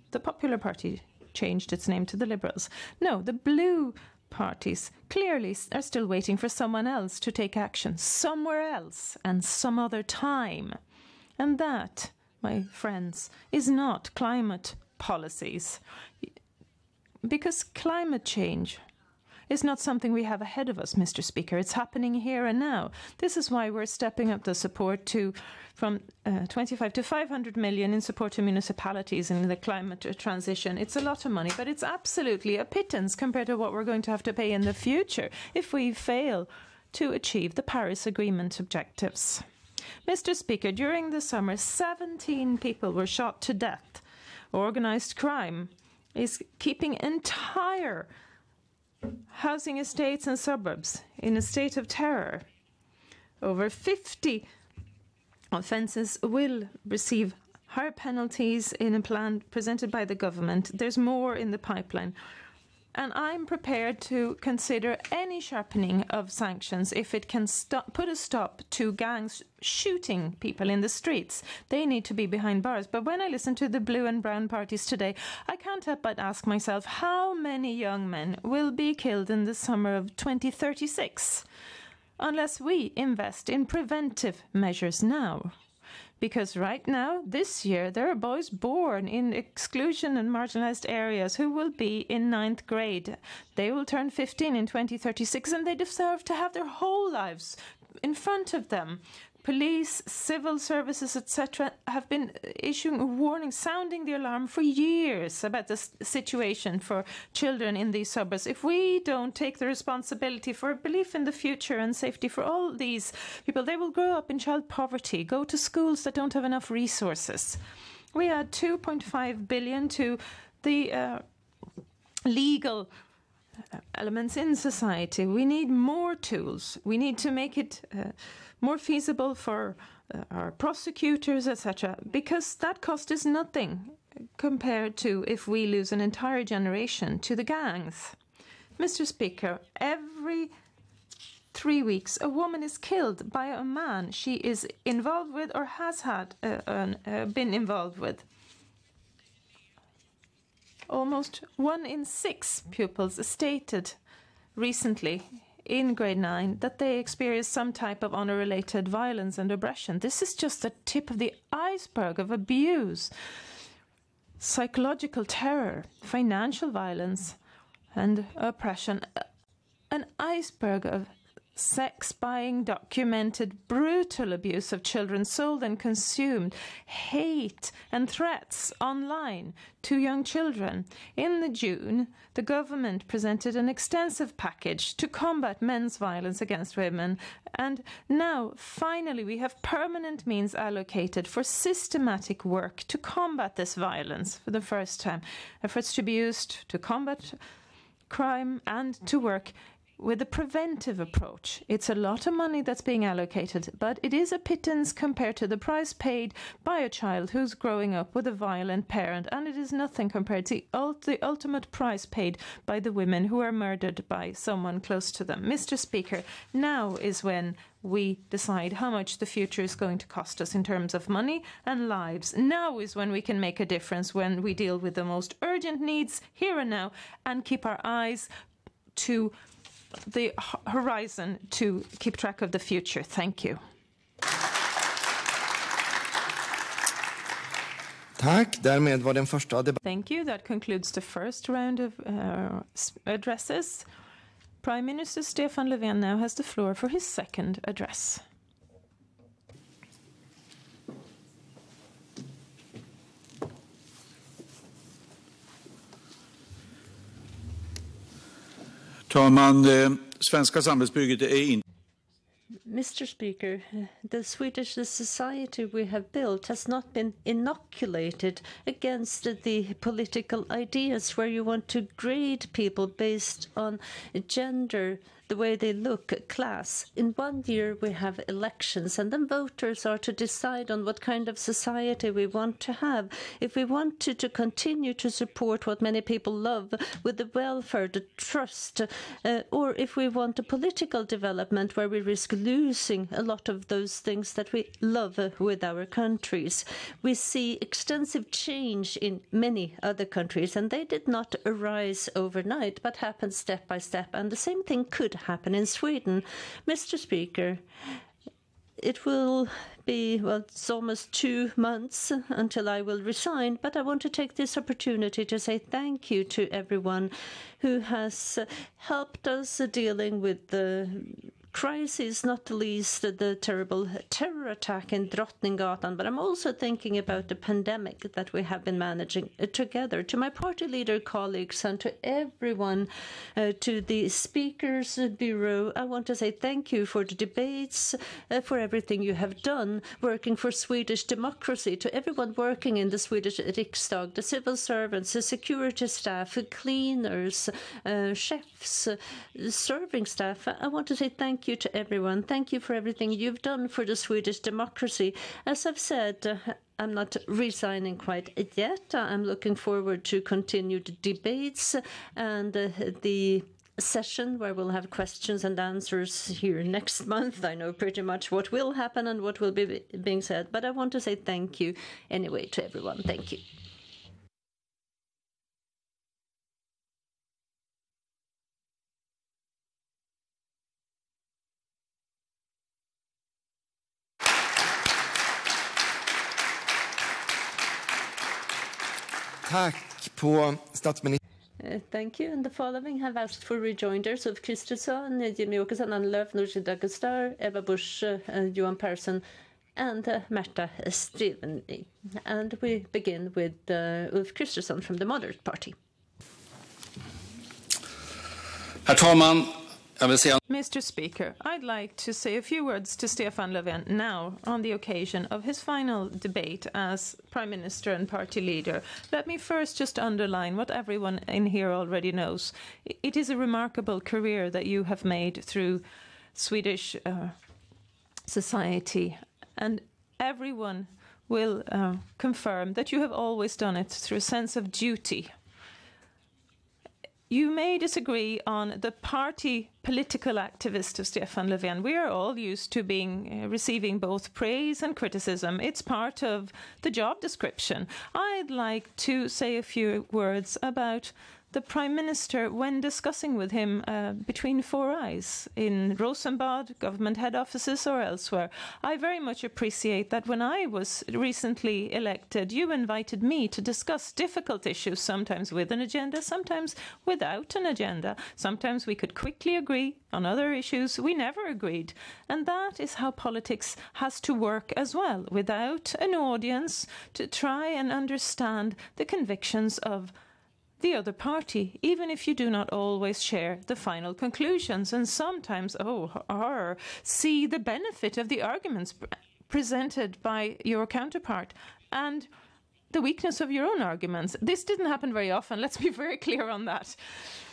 the Popular Party changed its name to the Liberals. No, the blue parties clearly are still waiting for someone else to take action somewhere else and some other time. And that, my friends, is not climate policies. Because climate change is not something we have ahead of us, Mr. Speaker. It's happening here and now. This is why we're stepping up the support from 25 to 500 million in support to municipalities in the climate transition. It's a lot of money, but it's absolutely a pittance compared to what we're going to have to pay in the future if we fail to achieve the Paris Agreement objectives. Mr. Speaker, during the summer, 17 people were shot to death. Organised crime is keeping entire housing estates and suburbs in a state of terror. Over 50 offences will receive higher penalties in a plan presented by the government. There's more in the pipeline. And I'm prepared to consider any sharpening of sanctions if it can put a stop to gangs shooting people in the streets. They need to be behind bars. But when I listen to the blue and brown parties today, I can't help but ask myself, how many young men will be killed in the summer of 2036 unless we invest in preventive measures now? Because right now, this year, there are boys born in exclusion and marginalized areas who will be in 9th grade. They will turn 15 in 2036, and they deserve to have their whole lives in front of them. Police, civil services, etc. have been issuing a warning, sounding the alarm for years about the situation for children in these suburbs. If we don't take the responsibility for belief in the future and safety for all these people, they will grow up in child poverty, go to schools that don't have enough resources. We add 2.5 billion to the legal elements in society. We need more tools. We need to make it more feasible for our prosecutors, etc., because that cost is nothing compared to if we lose an entire generation to the gangs. Mr. Speaker, every 3 weeks a woman is killed by a man she is involved with or has had been involved with. Almost 1 in 6 pupils stated recently in grade 9 that they experienced some type of honor-related violence and oppression. This is just the tip of the iceberg of abuse, psychological terror, financial violence and oppression. An iceberg of sex buying, documented brutal abuse of children sold and consumed, hate and threats online to young children. In June, the government presented an extensive package to combat men's violence against women. And now, finally, we have permanent means allocated for systematic work to combat this violence for the first time. Efforts to be used to combat crime and to work with a preventive approach. It's a lot of money that's being allocated, but it is a pittance compared to the price paid by a child who's growing up with a violent parent, and it is nothing compared to the ultimate price paid by the women who are murdered by someone close to them. Mr. Speaker, now is when we decide how much the future is going to cost us in terms of money and lives. Now is when we can make a difference, when we deal with the most urgent needs here and now and keep our eyes to the horizon to keep track of the future. Thank you. Tack. Därmed var den första debatten. Thank you. That concludes the first round of addresses. Prime Minister Stefan Löfven now has the floor for his second address. Talman, svenska samhällsbygget är inte. Mr. Speaker, the Swedish society we have built has not been inoculated against the political ideas where you want to grade people based on gender, the way they look, class. In 1 year we have elections, and then voters are to decide on what kind of society we want to have. If we want to continue to support what many people love with the welfare, the trust, or if we want a political development where we risk losing a lot of those things that we love with our countries. We see extensive change in many other countries, and they did not arise overnight, but happened step by step, and the same thing could happen in Sweden. Mr. Speaker, it will be, well, it's almost 2 months until I will resign, but I want to take this opportunity to say thank you to everyone who has helped us dealing with the crisis, not the least the terrible terror attack in Drottninggatan, but I'm also thinking about the pandemic that we have been managing together. To my party leader colleagues and to everyone, to the Speaker's Bureau, I want to say thank you for the debates, for everything you have done, working for Swedish democracy, to everyone working in the Swedish Riksdag, the civil servants, the security staff, cleaners, chefs, serving staff. I want to say thank you to everyone. Thank you for everything you've done for the Swedish democracy. As I've said, I'm not resigning quite yet. I'm looking forward to continued debates and the session where we'll have questions and answers here next month. I know pretty much what will happen and what will be being said, but I want to say thank you anyway to everyone. Thank you. Tack på statsminister. Thank you. And the following have asked for rejoinders of Kristersson, Jimmy Åkesson, Ann Lööf, Nooshi Dadgostar, Ebba Busch, Johan Persson, and Märta Stenevi. And we begin with Ulf Kristersson from the Moderate Party. Herr talman, Mr. Speaker, I'd like to say a few words to Stefan Löfven now on the occasion of his final debate as Prime Minister and Party Leader. Let me first just underline what everyone in here already knows. It is a remarkable career that you have made through Swedish society, and everyone will confirm that you have always done it through a sense of duty. You may disagree on the party political activist of Stefan Löfven. We are all used to receiving both praise and criticism. It's part of the job description. I'd like to say a few words about the Prime Minister when discussing with him between four eyes in Rosenbad, government head offices or elsewhere. I very much appreciate that when I was recently elected, you invited me to discuss difficult issues, sometimes with an agenda, sometimes without an agenda. Sometimes we could quickly agree on other issues. We never agreed. And that is how politics has to work as well, without an audience, to try and understand the convictions of the other party, even if you do not always share the final conclusions, and sometimes, see the benefit of the arguments presented by your counterpart and the weakness of your own arguments. This didn't happen very often, let's be very clear on that,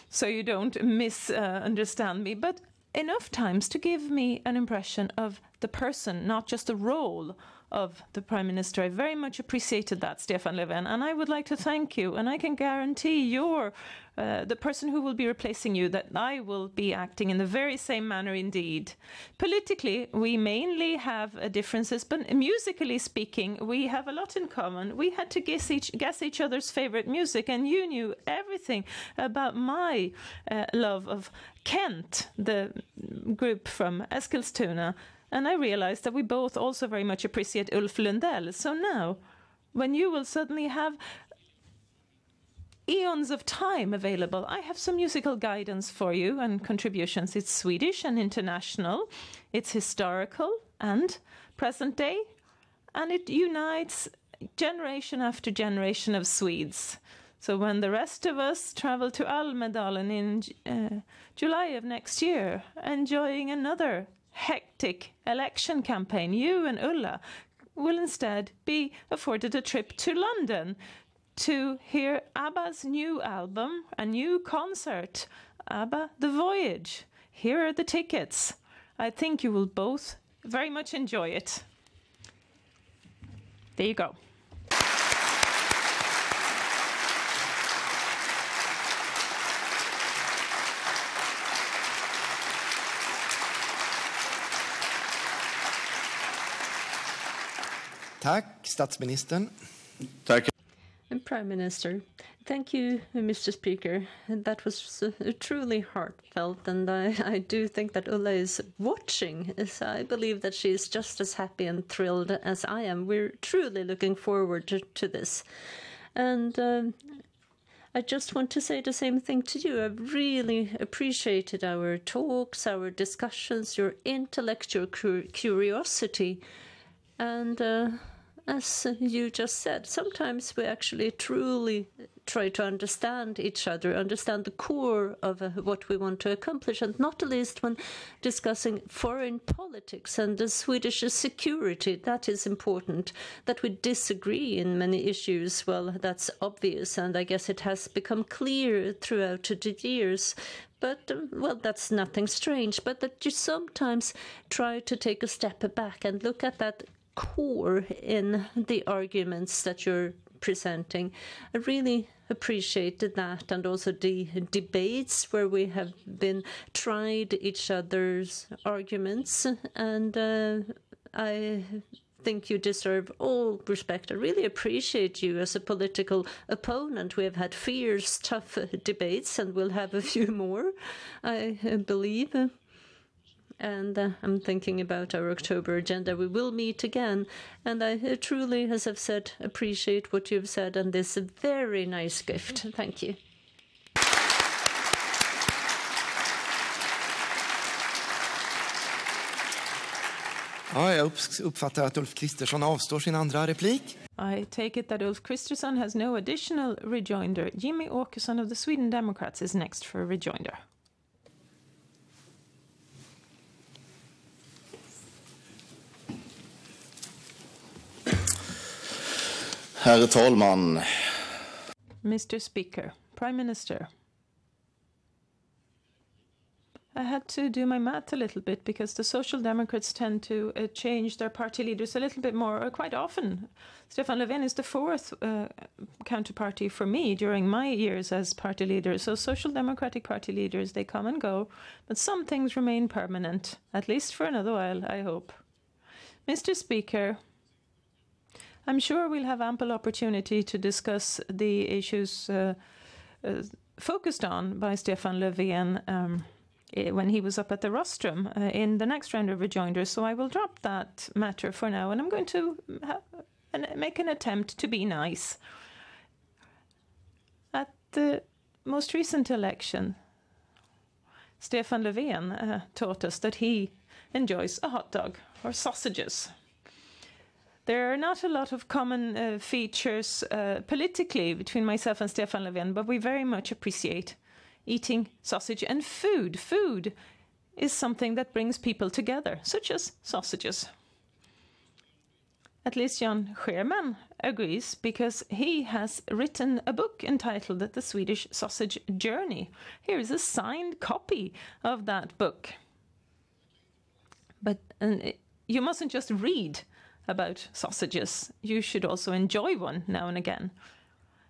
so you don't misunderstand me, but enough times to give me an impression of the person, not just the role of the Prime Minister. I very much appreciated that, Stefan Löfven, and I would like to thank you, and I can guarantee you're the person who will be replacing you, that I will be acting in the very same manner indeed. Politically, we mainly have differences, but musically speaking, we have a lot in common. We had to guess each other's favorite music, and you knew everything about my love of Kent, the group from Eskilstuna, and I realized that we both also very much appreciate Ulf Lundell. So now, when you will suddenly have eons of time available, I have some musical guidance for you and contributions. It's Swedish and international, it's historical and present day, and it unites generation after generation of Swedes. So when the rest of us travel to Almedalen in July of next year, enjoying another hectic election campaign, you and Ulla will instead be afforded a trip to London to hear ABBA's new album, a new concert, ABBA The Voyage. Here are the tickets. I think you will both very much enjoy it. There you go. Tack, statsministern. Tack. Prime Minister, thank you, Mr. Speaker. That was truly heartfelt, and I do think that Ulla is watching. So I believe that she is just as happy and thrilled as I am. We're truly looking forward to this. And I just want to say the same thing to you. I've really appreciated our talks, our discussions, your intellectual curiosity, and as you just said, sometimes we actually truly try to understand each other, understand the core of what we want to accomplish, and not least when discussing foreign politics and the Swedish security. That is important. That we disagree in many issues, well, that's obvious, and I guess it has become clear throughout the years. But, well, that's nothing strange, but that you sometimes try to take a step back and look at that core in the arguments that you're presenting. I really appreciated that, and also the debates where we have been tried each other's arguments, and I think you deserve all respect. I really appreciate you as a political opponent. We have had fierce, tough debates, and we'll have a few more, I believe. And I'm thinking about our October agenda. We will meet again. And I truly, as I've said, appreciate what you've said and this very nice gift. Thank you. Ja, jag uppfattar att Ulf Kristersson avstår sin andra replik. I take it that Ulf Kristersson has no additional rejoinder. Jimmy Åkesson of the Sweden Democrats is next for a rejoinder. Herr talman. Mr. Speaker, Prime Minister. I had to do my math a little bit because the Social Democrats tend to change their party leaders a little bit more, quite often. Stefan Löfven is the fourth counterparty for me during my years as party leader. So Social Democratic party leaders, they come and go, but some things remain permanent, at least for another while, I hope. Mr. Speaker, I'm sure we'll have ample opportunity to discuss the issues focused on by Stefan Löfven when he was up at the rostrum in the next round of rejoinders. So I will drop that matter for now, and I'm going to make an attempt to be nice. At the most recent election, Stefan Löfven taught us that he enjoys a hot dog or sausages. There are not a lot of common features politically between myself and Stefan Löfven, but we very much appreciate eating sausage and food. Food is something that brings people together, such as sausages. At least Jan Scherman agrees, because he has written a book entitled The Swedish Sausage Journey. Here is a signed copy of that book. But you mustn't just read about sausages. You should also enjoy one now and again.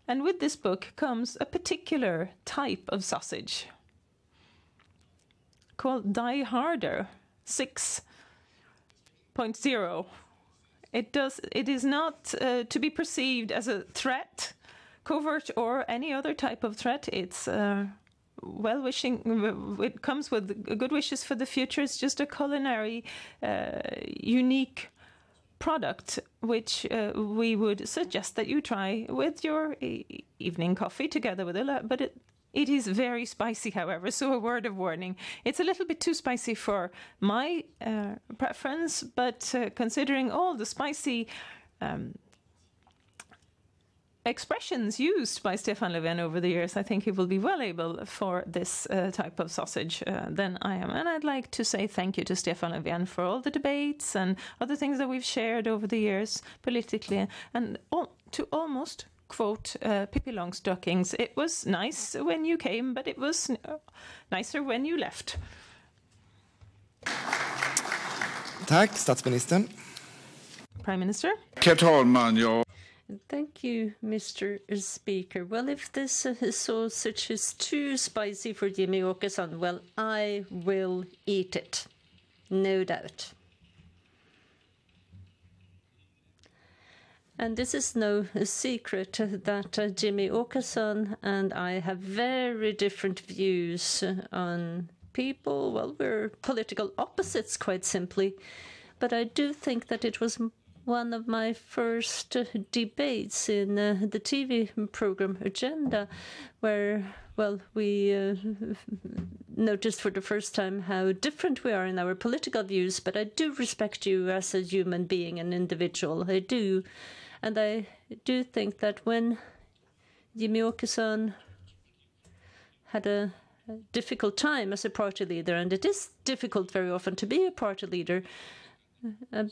And with this book comes a particular type of sausage called Die Harder 6.0. It is not to be perceived as a threat, covert or any other type of threat. It's well-wishing. It comes with good wishes for the future. It's just a culinary, unique product which we would suggest that you try with your evening coffee together with but it is very spicy, however, so a word of warning. It's a little bit too spicy for my preference, but considering all the spicy expressions used by Stefan Löfven over the years, I think he will be well able for this type of sausage than I am. And I'd like to say thank you to Stefan Löfven for all the debates and other things that we've shared over the years politically, and to almost quote Pippi Longstockings, it was nice when you came, but it was nicer when you left. Tack, statsministern. Prime Minister. Herr talman, Thank you, Mr. Speaker. Well, if this sausage is too spicy for Jimmy Åkesson, well, I will eat it. No doubt. And this is no secret that Jimmy Åkesson and I have very different views on people. Well, we're political opposites, quite simply. But I do think that it was one of my first debates in the TV program Agenda, where, well, we noticed for the first time how different we are in our political views. But I do respect you as a human being, an individual. I do. And I do think that when Jimmy Åkesson had a difficult time as a party leader, and it is difficult very often to be a party leader,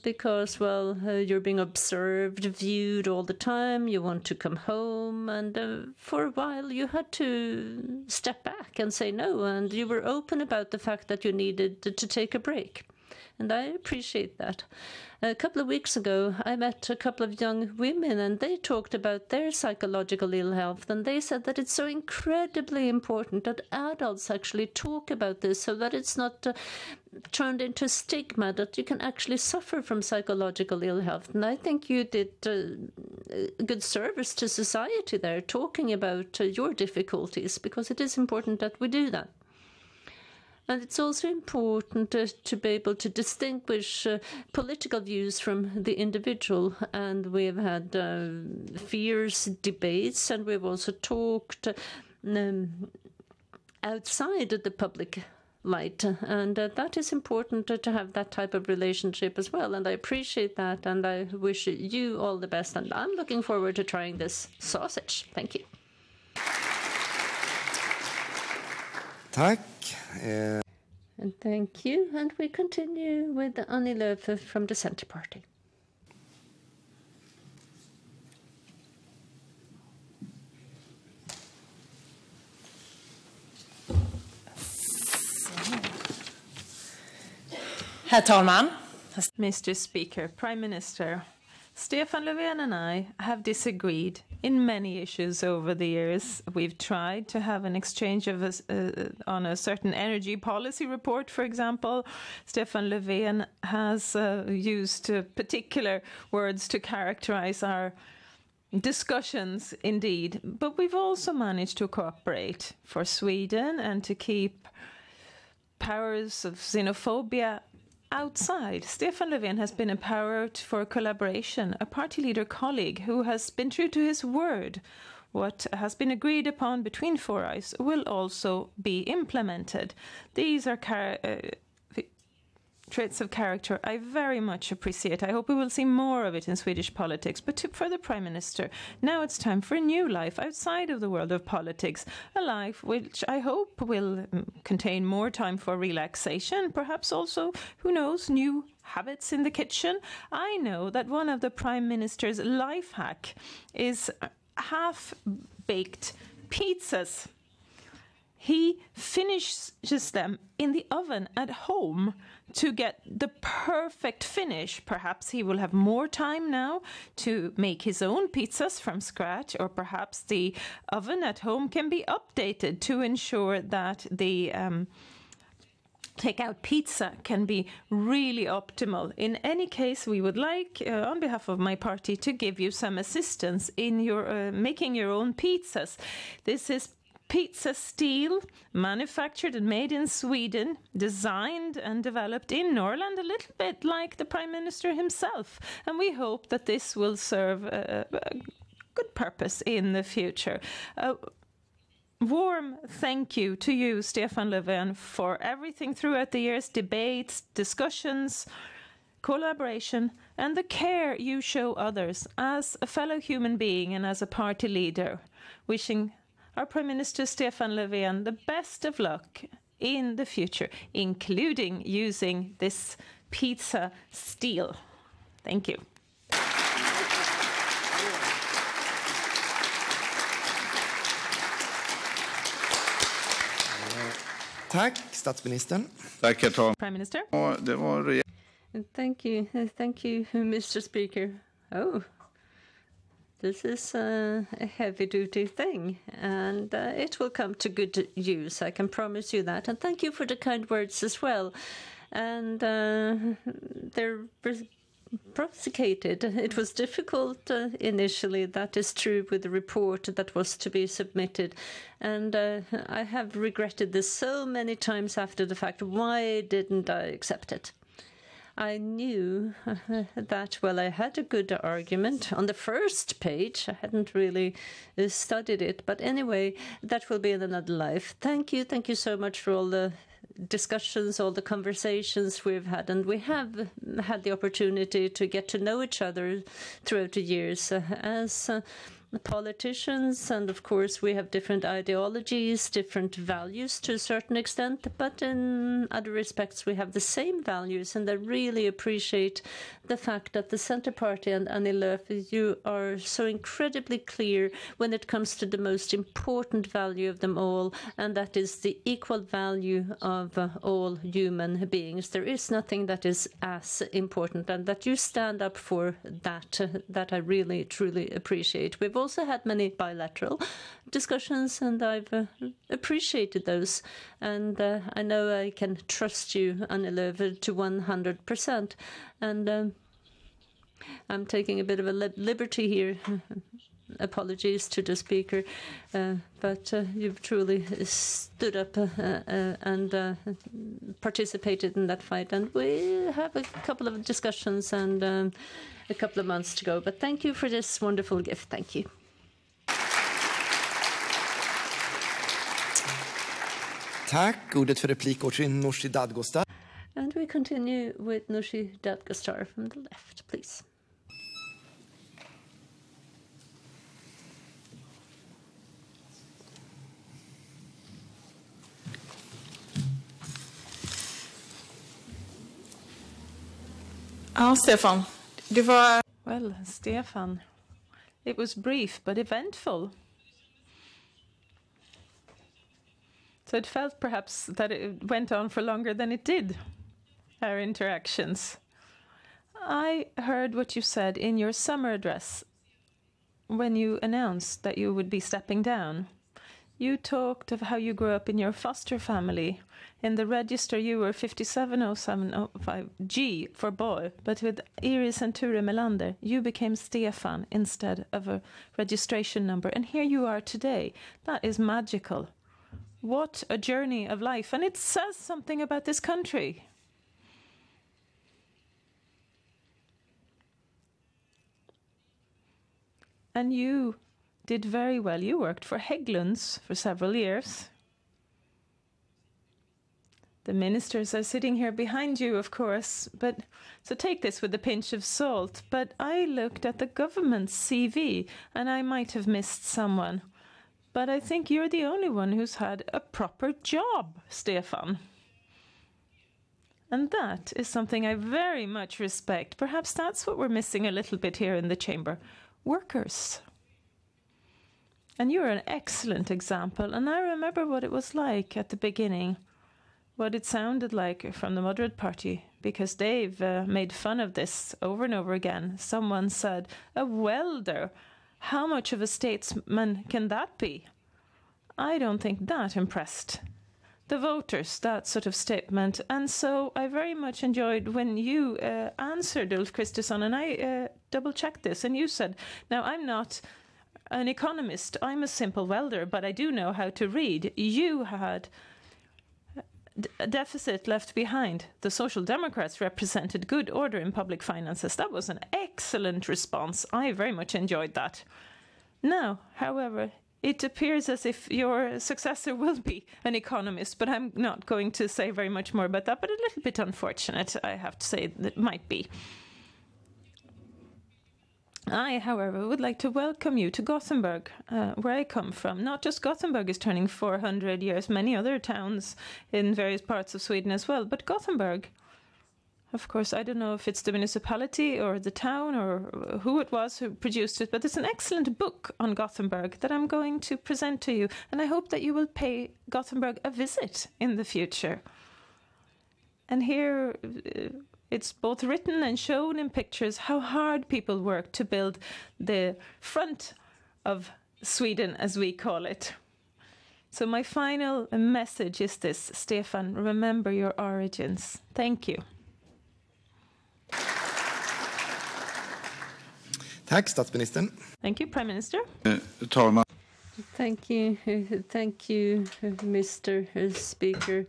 because, well, you're being observed, viewed all the time, you want to come home, and for a while you had to step back and say no, and you were open about the fact that you needed to take a break. And I appreciate that. A couple of weeks ago, I met a couple of young women, and they talked about their psychological ill health, and they said that it's so incredibly important that adults actually talk about this so that it's not turned into stigma, that you can actually suffer from psychological ill health. And I think you did a good service to society there, talking about your difficulties, because it is important that we do that. And it's also important to be able to distinguish political views from the individual. And we've had fierce debates, and we've also talked outside of the public light. And that is important to have that type of relationship as well. And I appreciate that, and I wish you all the best. And I'm looking forward to trying this sausage. Thank you. Tack. And thank you. And we continue with Annie Lööf from the Centre Party. Herr talman. Mr. Speaker, Prime Minister, Stefan Löfven and I have disagreed in many issues over the years. We've tried to have an exchange of on a certain energy policy report, for example. Stefan Löfven has used particular words to characterize our discussions, indeed. But we've also managed to cooperate for Sweden and to keep powers of xenophobia outside. Stefan Löfven has been empowered for collaboration, a party leader colleague who has been true to his word. What has been agreed upon between four eyes will also be implemented. These are traits of character I very much appreciate. I hope we will see more of it in Swedish politics. But for the Prime Minister, now it's time for a new life outside of the world of politics, a life which I hope will contain more time for relaxation, perhaps also, who knows, new habits in the kitchen. I know that one of the Prime Minister's life hack is half-baked pizzas. he finishes them in the oven at home to get the perfect finish. Perhaps he will have more time now to make his own pizzas from scratch, or perhaps the oven at home can be updated to ensure that the takeout pizza can be really optimal. In any case, we would like, on behalf of my party, to give you some assistance in your making your own pizzas. This is pizza steel, manufactured and made in Sweden, designed and developed in Norrland, a little bit like the Prime Minister himself. And we hope that this will serve a good purpose in the future. Warm thank you to you, Stefan Löfven, for everything throughout the years, debates, discussions, collaboration, and the care you show others as a fellow human being and as a party leader. Wishing our Prime Minister Stefan Löfven the best of luck in the future, including using this pizza steel. Thank you. Tack, statsministern. Tack, herr talman. Prime Minister. Ja, det var Thank you, Mr. Speaker. Oh, this is a heavy-duty thing, and it will come to good use. I can promise you that. And thank you for the kind words as well. And they're prosecuted. It was difficult initially, that is true, with the report that was to be submitted. And I have regretted this so many times after the fact. Why didn't I accept it? I knew that, well, I had a good argument on the first page. I hadn't really studied it. But anyway, that will be in another life. Thank you so much for all the discussions, all the conversations we've had, and we have had the opportunity to get to know each other throughout the years as politicians, and of course we have different ideologies, different values to a certain extent, but in other respects we have the same values, and I really appreciate the fact that the Centre Party and Annie Lööf, you are so incredibly clear when it comes to the most important value of them all, and that is the equal value of all human beings. There is nothing that is as important, and that you stand up for that I really, truly appreciate. We've also had many bilateral discussions, and I've appreciated those. And I know I can trust you, Annie Lööf, to 100%. And I'm taking a bit of a liberty here. Apologies to the speaker, but you've truly stood up and participated in that fight. And we have a couple of discussions and a couple of months to go. But thank you for this wonderful gift. Thank you. Tack. Ordet för replik går till Nooshi Dadgostar. And we continue with Nooshi Dadgostar from the left, please. Ja, Stefan. Det var... Well, Stefan, it was brief but eventful. So it felt perhaps that it went on for longer than it did, our interactions. I heard what you said in your summer address when you announced that you would be stepping down. You talked of how you grew up in your foster family. In the register, you were 570705G for boy, but with Iris and Ture Melander, you became Stefan instead of a registration number. And here you are today. That is magical. What a journey of life. And it says something about this country. And you did very well. You worked for Hägglunds for several years. The ministers are sitting here behind you, of course, but so take this with a pinch of salt. But I looked at the government's CV, and I might have missed someone. But I think you're the only one who's had a proper job, Stefan. And that is something I very much respect. Perhaps that's what we're missing a little bit here in the chamber. Workers. And you're an excellent example. And I remember what it was like at the beginning, what it sounded like from the Moderate Party, because they've made fun of this over and over again. Someone said, a welder, how much of a statesman can that be? I don't think that impressed the voters, that sort of statement. And so I very much enjoyed when you answered, Ulf Kristersson, and I double-checked this, and you said, now, I'm not an economist, I'm a simple welder, but I do know how to read. You had a deficit left behind. The Social Democrats represented good order in public finances. That was an excellent response. I very much enjoyed that. Now, however, it appears as if your successor will be an economist, but I'm not going to say very much more about that, but a little bit unfortunate, I have to say, that might be. I, however, would like to welcome you to Gothenburg, where I come from. Not just Gothenburg is turning 400 years, many other towns in various parts of Sweden as well, but Gothenburg, of course, I don't know if it's the municipality or the town or who it was who produced it, but there's an excellent book on Gothenburg that I'm going to present to you, and I hope that you will pay Gothenburg a visit in the future. And here it's both written and shown in pictures how hard people work to build the front of Sweden, as we call it. So my final message is this, Stefan, remember your origins. Thank you. Tack, statsministern. Thank you, Prime Minister. Talman. Thank you, Mr. Speaker.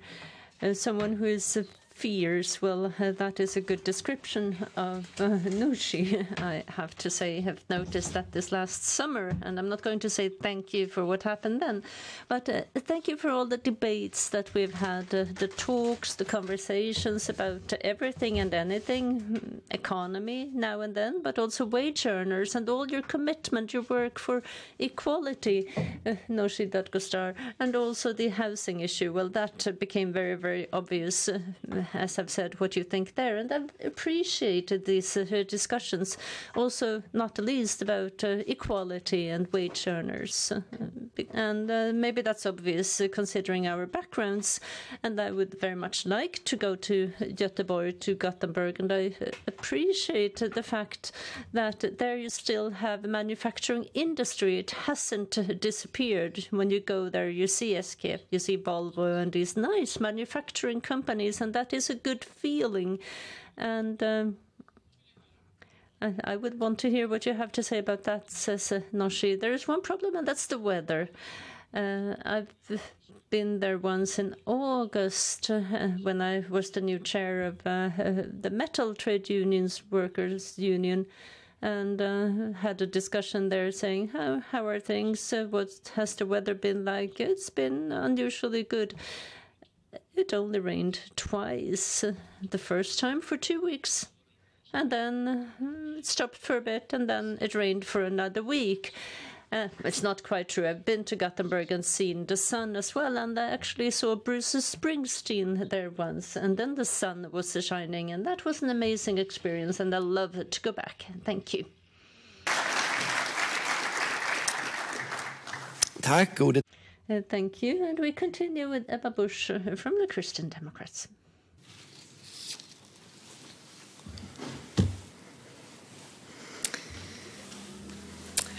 Someone who is fierce, well, that is a good description of Nooshi, I have to say. I have noticed that this last summer, and I'm not going to say thank you for what happened then, but thank you for all the debates that we've had, the talks, the conversations about everything and anything, economy now and then, but also wage earners and all your commitment, your work for equality, Nooshi Dadgostar, and also the housing issue. Well, that became very, very obvious, as I've said, what you think there. And I've appreciated these discussions, also not the least about equality and wage earners. And maybe that's obvious considering our backgrounds. And I would very much like to go to Göteborg, to Gothenburg, and I appreciate the fact that there you still have a manufacturing industry. It hasn't disappeared. When you go there, you see SKF, you see Volvo, and these nice manufacturing companies, and that is a good feeling. And I would want to hear what you have to say about that, says Nooshi. There is one problem, and that's the weather. I've been there once in August when I was the new chair of the metal trade unions, workers union, and had a discussion there saying, how are things? What has the weather been like? It's been unusually good. It only rained twice. The first time for 2 weeks. And then it stopped for a bit, and then it rained for another week. It's not quite true. I've been to Gothenburg and seen the sun as well, and I actually saw Bruce Springsteen there once, and then the sun was shining, and that was an amazing experience, and I love to go back. Thank you. Tack, ordet. Thank you, and we continue with Ebba Busch from the Christian Democrats.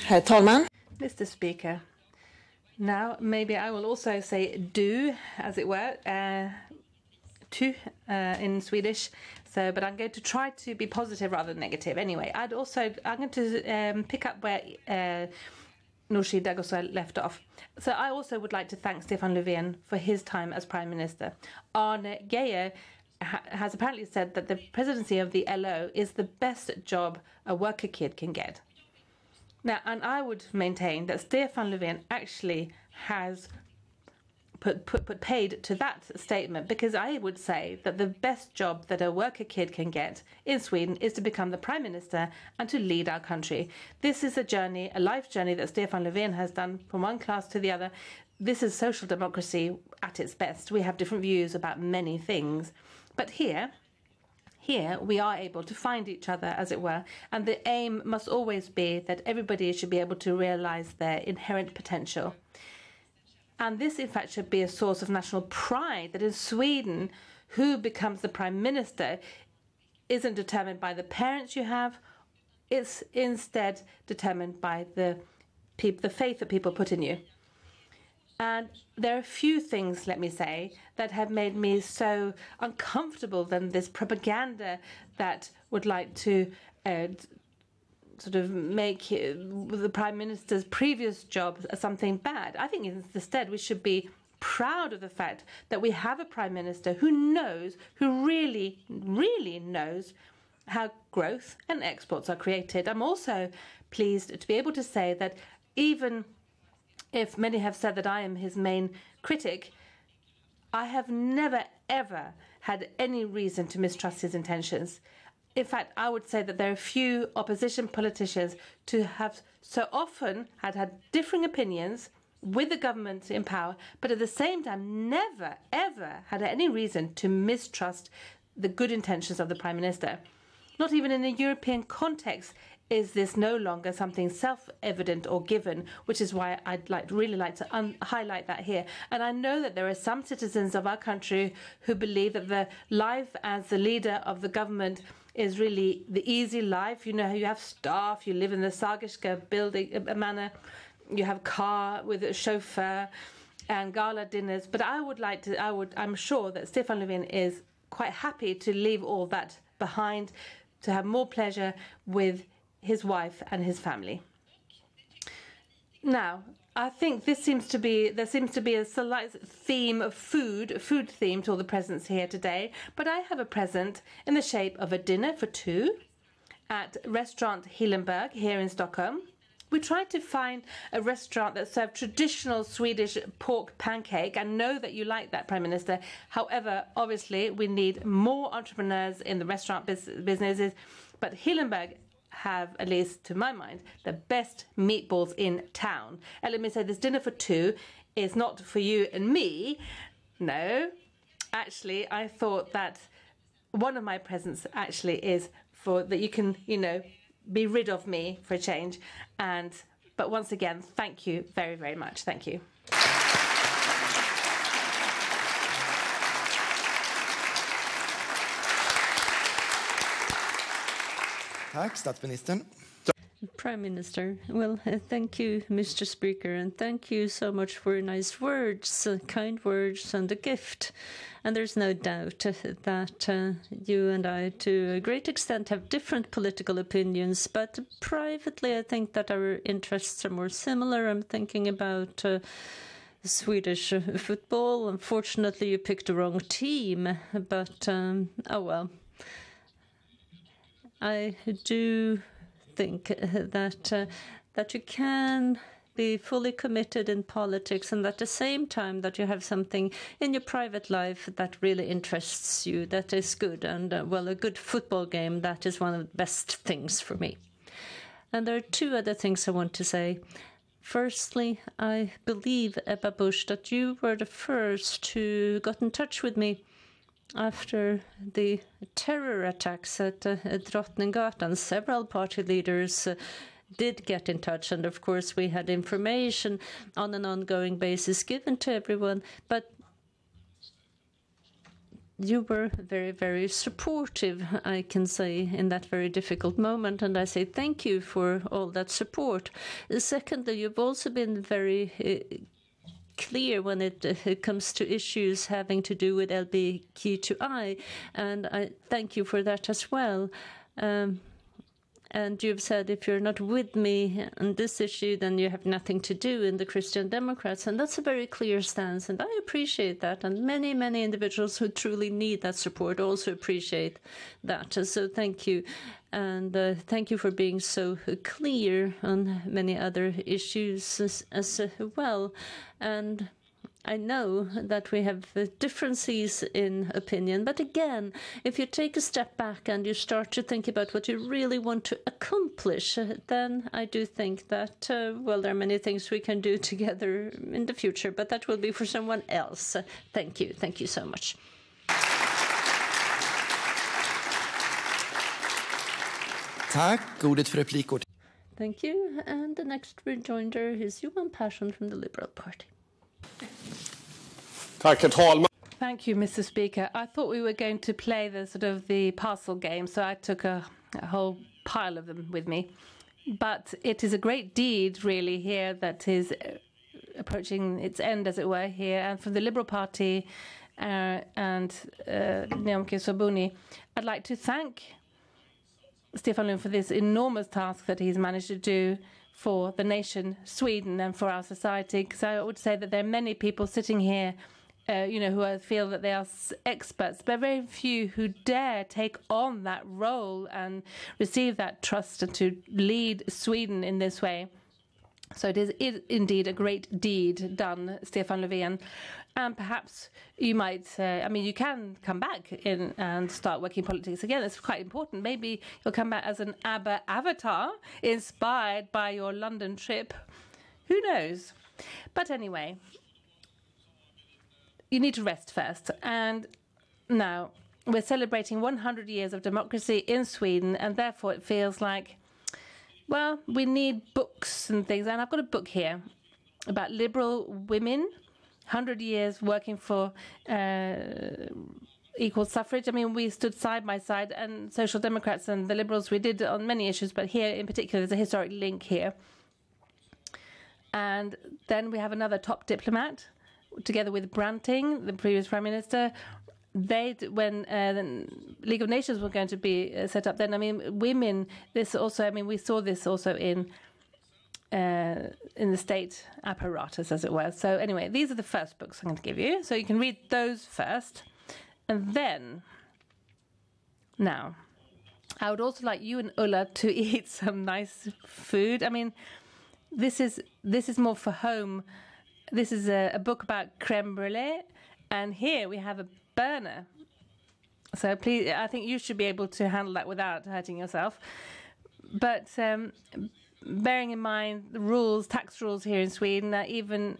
Herr talman. Mr. Speaker, now maybe I will also say du, as it were, tu in Swedish. So, but I'm going to try to be positive rather than negative. Anyway, I'm going to pick up where Nooshi Dadgostar left off. So I also would like to thank Stefan Löfven for his time as Prime Minister. Arne Geijer has apparently said that the presidency of the LO is the best job a worker kid can get. Now, and I would maintain that Stefan Löfven actually has put paid to that statement, because I would say that the best job that a worker kid can get in Sweden is to become the Prime Minister and to lead our country. This is a journey, a life journey that Stefan Löfven has done from one class to the other. This is social democracy at its best. We have different views about many things. But here, here we are able to find each other, as it were, and the aim must always be that everybody should be able to realize their inherent potential. And this, in fact, should be a source of national pride, that in Sweden, who becomes the prime minister isn't determined by the parents you have, it's instead determined by the faith that people put in you. And there are a few things, let me say, that have made me so uncomfortable than this propaganda that would like to sort of make the Prime Minister's previous job something bad. I think instead we should be proud of the fact that we have a Prime Minister who really, really knows how growth and exports are created. I'm also pleased to be able to say that even if many have said that I am his main critic, I have never, ever had any reason to mistrust his intentions. In fact, I would say that there are few opposition politicians to have so often had differing opinions with the government in power, but at the same time never, ever had any reason to mistrust the good intentions of the Prime Minister. Not even in a European context is this no longer something self-evident or given, which is why I'd really like to highlight that here. And I know that there are some citizens of our country who believe that the life as the leader of the government is really the easy life. You know, you have staff, you live in the Sagerska building manor, you have car with a chauffeur and gala dinners. But I'm sure that Stefan Löfven is quite happy to leave all that behind, to have more pleasure with his wife and his family. Now, I think there seems to be a slight theme of food theme to all the presents here today. But I have a present in the shape of a dinner for two at restaurant Hillenberg here in Stockholm. We tried to find a restaurant that served traditional Swedish pork pancake. I know that you like that, Prime Minister. However, obviously, we need more entrepreneurs in the restaurant businesses. But Hillenberg have, at least to my mind, the best meatballs in town. And let me say, this dinner for two is not for you and me. No, actually, I thought that one of my presents actually is for that you can, be rid of me for a change. But once again, thank you very, very much. Thank you. Tack, statsministern. Prime Minister, well, thank you, Mr. Speaker, and thank you so much for nice words, kind words, and a gift. And there's no doubt that you and I, to a great extent, have different political opinions, but privately I think that our interests are more similar. I'm thinking about Swedish football. Unfortunately, you picked the wrong team, but oh well. I do think that you can be fully committed in politics, and at the same time that you have something in your private life that really interests you, that is good. And well, a good football game, that is one of the best things for me. And there are two other things I want to say. Firstly, I believe, Ebba Busch, that you were the first who got in touch with me after the terror attacks at Drottninggatan. Several party leaders did get in touch, and of course we had information on an ongoing basis given to everyone, but you were very, very supportive, I can say, in that very difficult moment, and I say thank you for all that support. Secondly, you've also been very clear when it comes to issues having to do with LGBTQI, and I thank you for that as well. And you've said if you're not with me on this issue, then you have nothing to do in the Christian Democrats, and that's a very clear stance, and I appreciate that, and many, many individuals who truly need that support also appreciate that. So thank you. And thank you for being so clear on many other issues as well. And I know that we have differences in opinion, but again, if you take a step back and you start to think about what you really want to accomplish, then I do think that, well, there are many things we can do together in the future, but that will be for someone else. Thank you. Thank you so much. Tack. Ordet för replikord. Thank you. And the next rejoinder is Johan Persson from the Liberal Party. Tack, herr talman. Thank you, Mr. Speaker. I thought we were going to play the parcel game, so I took a whole pile of them with me. But it is a great deed, really, here that is approaching its end, as it were, here. And from the Liberal Party and Nyamko Sabuni, I'd like to thank Stefan Löfven for this enormous task that he's managed to do for the nation Sweden and for our society. Because I would say that there are many people sitting here who feel that they are experts, but very few who dare take on that role and receive that trust and to lead Sweden in this way. So it is indeed a great deed done, Stefan Löfven. And perhaps you might say, you can come back in and start working politics again. It's quite important. Maybe you'll come back as an ABBA avatar inspired by your London trip. Who knows? But anyway, you need to rest first. And now we're celebrating 100 years of democracy in Sweden, and therefore it feels like, well, we need books and things. And I've got a book here about liberal women, 100 years working for equal suffrage. We stood side by side, and Social Democrats and the Liberals, we did on many issues, but here in particular, there's a historic link here. And then we have another top diplomat, together with Branting, the previous Prime Minister. When the League of Nations were going to be set up, then women. This also, we saw this also in the state apparatus, as it were. So anyway, these are the first books I'm going to give you, so you can read those first, and then now I would also like you and Ulla to eat some nice food. This is more for home. This is a book about creme brulee, and here we have a burner. So please, I think you should be able to handle that without hurting yourself. But bearing in mind the rules, tax rules here in Sweden, even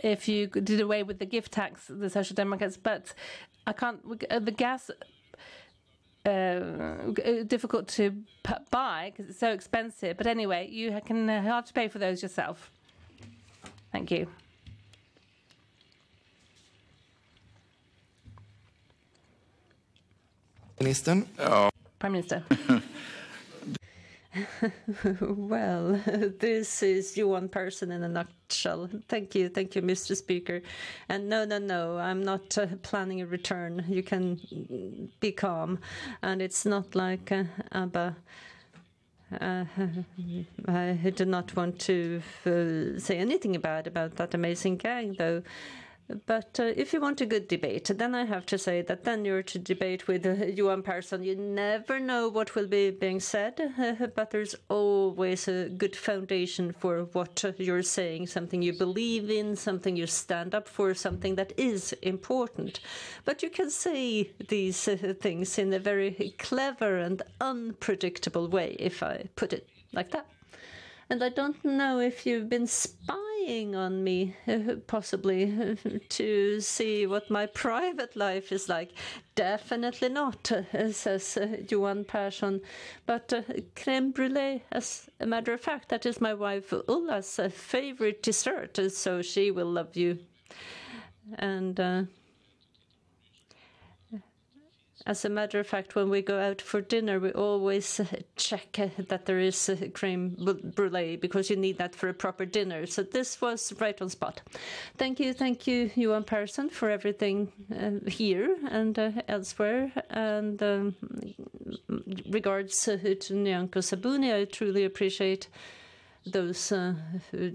if you did away with the gift tax, the Social Democrats, but I can't. The gas difficult to buy because it's so expensive. But anyway, you can have to pay for those yourself. Thank you. Ministern. Ja. Prime Minister. Well, this is Johan Persson in a nutshell. Thank you, Mr. Speaker. And no, I'm not planning a return. You can be calm. And it's not like ABBA. I do not want to say anything about that amazing gang, though. But if you want a good debate, then I have to say that then you're to debate with Johan Persson. You never know what will be being said, but there's always a good foundation for what you're saying, something you believe in, something you stand up for, something that is important. But you can say these things in a very clever and unpredictable way, if I put it like that. And I don't know if you've been spying on me, possibly, to see what my private life is like. Definitely not, says Johan Persson. But crème brûlée, as a matter of fact, that is my wife Ulla's favorite dessert, so she will love you. And as a matter of fact, when we go out for dinner, we always check that there is creme brulee, because you need that for a proper dinner. So this was right on spot. Thank you, Johan Persson, for everything here and elsewhere. And regards to Nyamko Sabuni, I truly appreciate those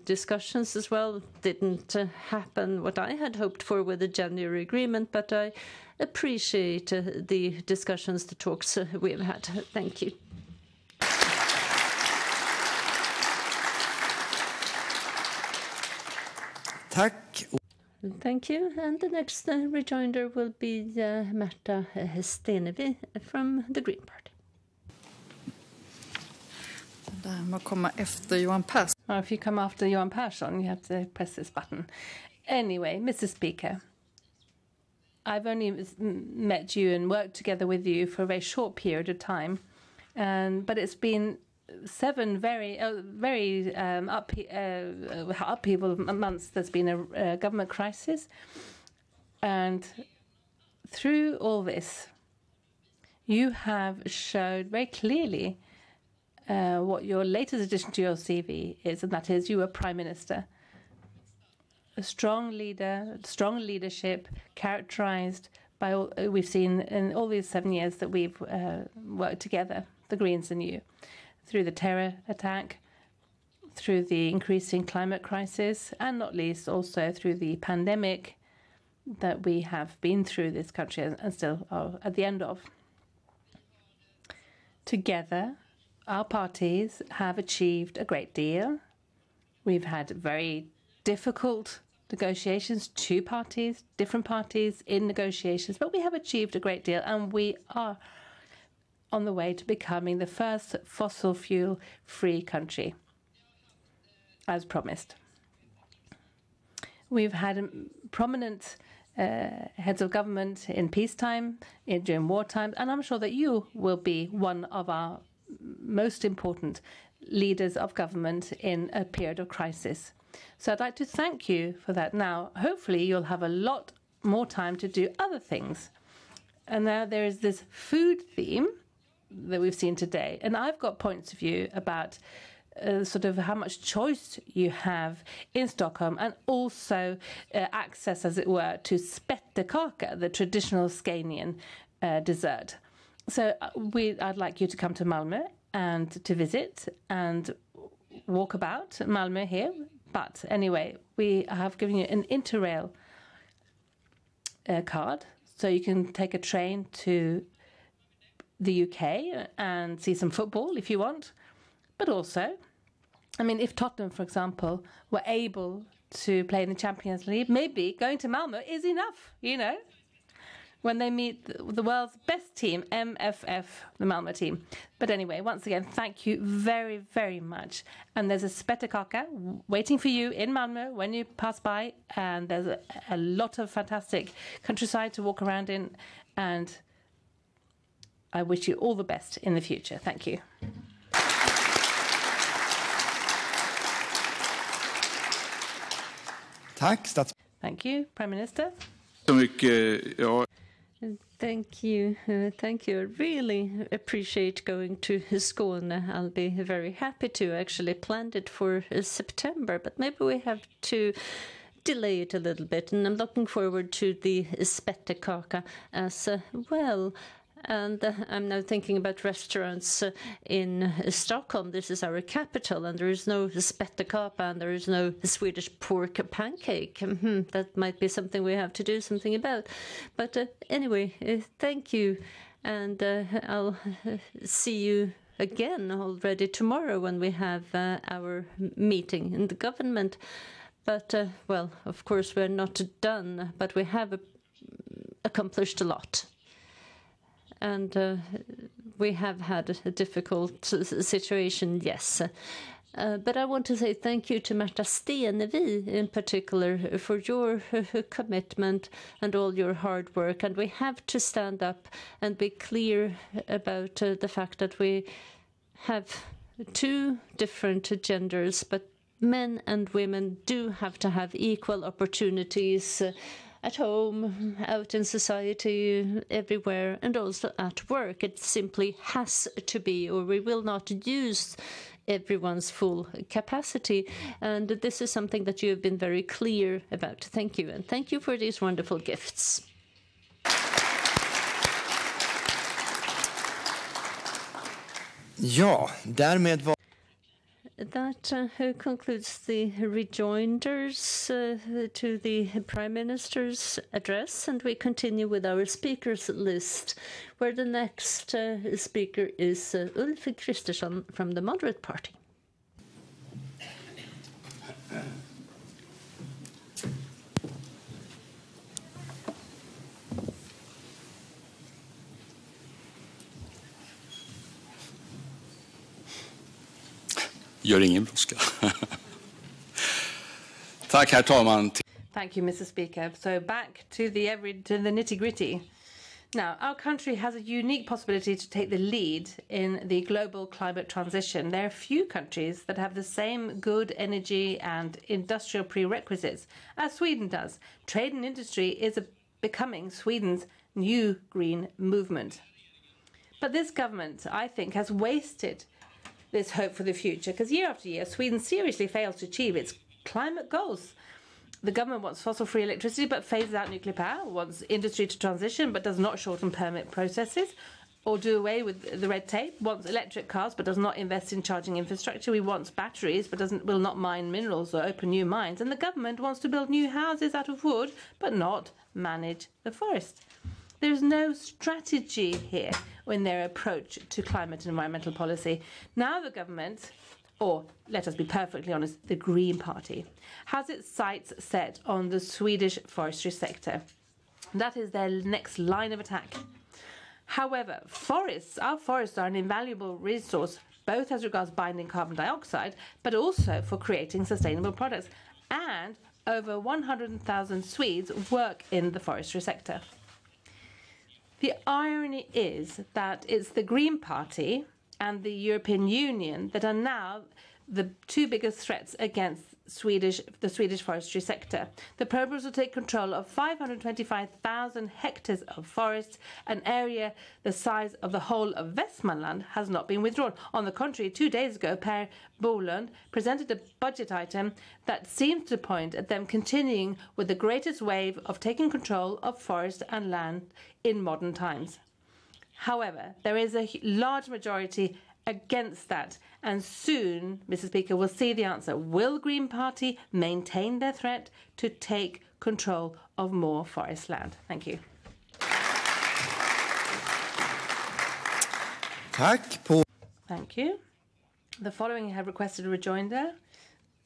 discussions as well. Didn't happen what I had hoped for with the January agreement, but I appreciate the discussions, the talks we've had. Thank you. Tack. Thank you. And the next rejoinder will be Märta Stenevi from the Green Party. If you come after Johan Persson, you have to press this button. Anyway, Mr. Speaker, I've only met you and worked together with you for a very short period of time. but it's been 7 very upheaval months. There's been a government crisis, and through all this, you have showed very clearly what your latest addition to your CV is, and that is you were Prime Minister. A strong leader, strong leadership, characterized by all we've seen in all these 7 years that we've worked together, the Greens and you, through the terror attack, through the increasing climate crisis, and not least also through the pandemic that we have been through this country and still are at the end of. Together, our parties have achieved a great deal. We've had very difficult negotiations, 2 parties, different parties in negotiations, but we have achieved a great deal, and we are on the way to becoming the first fossil fuel-free country, as promised. We've had prominent heads of government in peacetime, during wartime, and I'm sure that you will be one of our most important leaders of government in a period of crisis. So I'd like to thank you for that. Now, hopefully you'll have a lot more time to do other things. And now there is this food theme that we've seen today. And I've got points of view about sort of how much choice you have in Stockholm, and also access, as it were, to spettekaka, the traditional Scanian dessert. So I'd like you to come to Malmö and to visit and walk about Malmö here. But anyway, we have given you an Interrail card, so you can take a train to the UK and see some football if you want. But also, I mean, if Tottenham, for example, were able to play in the Champions League, maybe going to Malmö is enough, you know, when they meet the world's best team, MFF, the Malmö team. But anyway, once again, thank you very, very much. And there's a spettekaka waiting for you in Malmö when you pass by, and there's a lot of fantastic countryside to walk around in, and I wish you all the best in the future. Thank you. Thank you, Prime Minister. Thank you. Thank you. I really appreciate going to Skåne. I'll be very happy to. Actually planned it for September, but maybe we have to delay it a little bit. And I'm looking forward to the spettekaka as well. And I'm now thinking about restaurants in Stockholm. This is our capital, and there is no spettekaka, and there is no Swedish pork pancake. That might be something we have to do something about. But anyway, thank you, and I'll see you again already tomorrow when we have our meeting in the government. But, well, of course, we're not done, but we have accomplished a lot. And we have had a difficult situation, yes. But I want to say thank you to Märta Stenevi in particular for your commitment and all your hard work. And we have to stand up and be clear about the fact that we have 2 different genders, but men and women do have to have equal opportunities at home, out in society, everywhere, and also at work. It simply has to be, or we will not use everyone's full capacity. And this is something that you have been very clear about. Thank you, and thank you for these wonderful gifts. Ja, därmed var... That concludes the rejoinders to the Prime Minister's address, and we continue with our speakers list, where the next speaker is Ulf Kristersson from the Moderate Party. Gör ingen brådska. Tack, herr talman. Thank you, Mr. Speaker. So back to the nitty-gritty. Now, our country has a unique possibility to take the lead in the global climate transition. There are few countries that have the same good energy and industrial prerequisites as Sweden does. Trade and industry is becoming Sweden's new green movement. But this government, I think, has wasted this hope for the future, because year after year, Sweden seriously fails to achieve its climate goals. The government wants fossil-free electricity but phases out nuclear power, wants industry to transition but does not shorten permit processes or do away with the red tape, wants electric cars but does not invest in charging infrastructure. We want batteries but will not mine minerals or open new mines. And the government wants to build new houses out of wood but not manage the forest. There's no strategy here in their approach to climate and environmental policy. Now the government, or let us be perfectly honest, the Green Party, has its sights set on the Swedish forestry sector. That is their next line of attack. However, our forests are an invaluable resource, both as regards binding carbon dioxide, but also for creating sustainable products. And over 100,000 Swedes work in the forestry sector. The irony is that it's the Green Party and the European Union that are now the two biggest threats against the Swedish forestry sector. The proposal to take control of 525,000 hectares of forest, an area the size of the whole of Västmanland, has not been withdrawn. On the contrary, 2 days ago, Per Bolund presented a budget item that seems to point at them continuing with the greatest wave of taking control of forest and land in modern times. However, there is a large majority against that, and soon, Mr. Speaker, we'll see the answer. Will Green Party maintain their threat to take control of more forest land? Thank you. Thank you. The following have requested a rejoinder: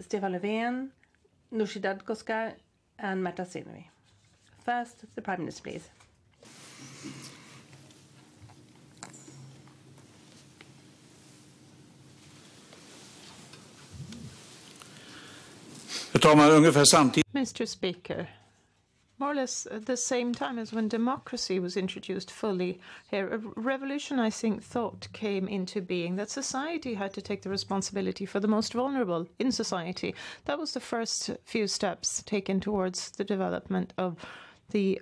Stefan Löfven, Nooshi Dadgostar and Märta Stenevi. First, the Prime Minister, please. Mr. Speaker, more or less at the same time as when democracy was introduced fully here, a revolutionizing thought came into being that society had to take the responsibility for the most vulnerable in society. That was the first few steps taken towards the development of the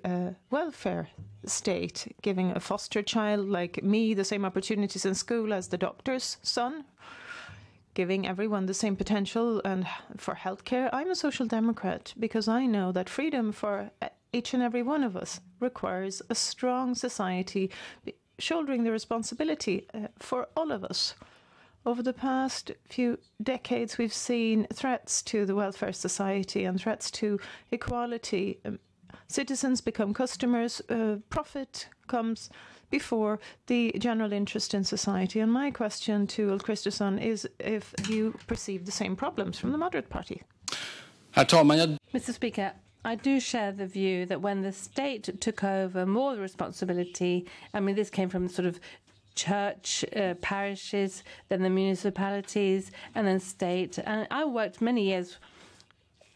welfare state, giving a foster child like me the same opportunities in school as the doctor's son, giving everyone the same potential and for healthcare. I'm a social democrat because I know that freedom for each and every one of us requires a strong society shouldering the responsibility for all of us. Over the past few decades, we've seen threats to the welfare society and threats to equality. Citizens become customers, profit comes before the general interest in society. And my question to Ulf Kristersson is if you perceive the same problems from the Moderate Party. Mr. Speaker, I do share the view that when the state took over more responsibility, I mean, this came from sort of church, parishes, then the municipalities, and then state. And I worked many years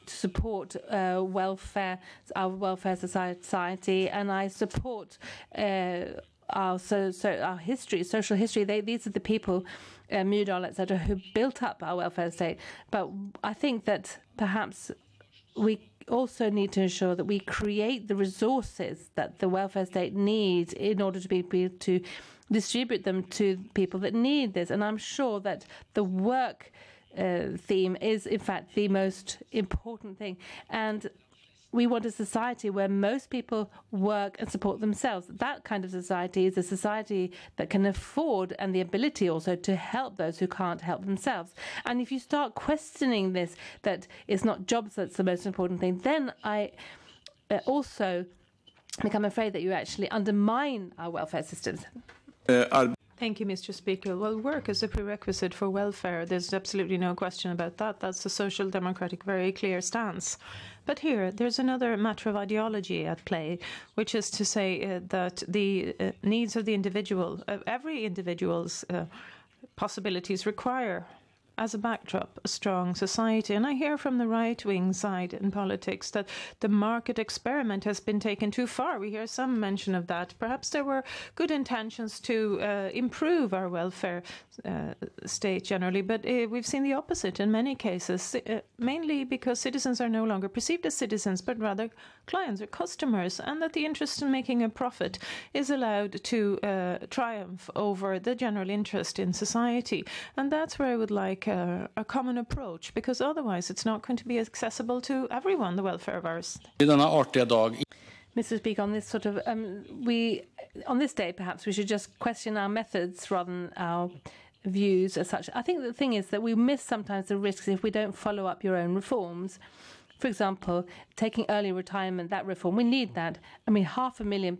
to support welfare, our welfare society, and I support our history, social history. These are the people, Myrdal, etc., who built up our welfare state. But I think that perhaps we also need to ensure that we create the resources that the welfare state needs in order to be able to distribute them to people that need this. And I'm sure that the work theme is, in fact, the most important thing. And we want a society where most people work and support themselves. That kind of society is a society that can afford and the ability also to help those who can't help themselves. And if you start questioning this, that it's not jobs that's the most important thing, then I also become afraid that you actually undermine our welfare systems. Thank you, Mr. Speaker. Well, work is a prerequisite for welfare. There's absolutely no question about that. That's the Social Democratic very clear stance. But here, there's another matter of ideology at play, which is to say that the needs of the individual, every individual's possibilities require as a backdrop, a strong society. And I hear from the right-wing side in politics that the market experiment has been taken too far. We hear some mention of that. Perhaps there were good intentions to improve our welfare state generally, but we've seen the opposite in many cases, mainly because citizens are no longer perceived as citizens, but rather clients or customers, and that the interest in making a profit is allowed to triumph over the general interest in society. And that's where I would like a common approach, because otherwise it's not going to be accessible to everyone, the welfare of ours. Mr. Speaker, on this sort of, on this day, perhaps we should just question our methods rather than our views as such. I think the thing is that we miss sometimes the risks if we don't follow up your own reforms. For example, taking early retirement, that reform, we need that. I mean, 500,000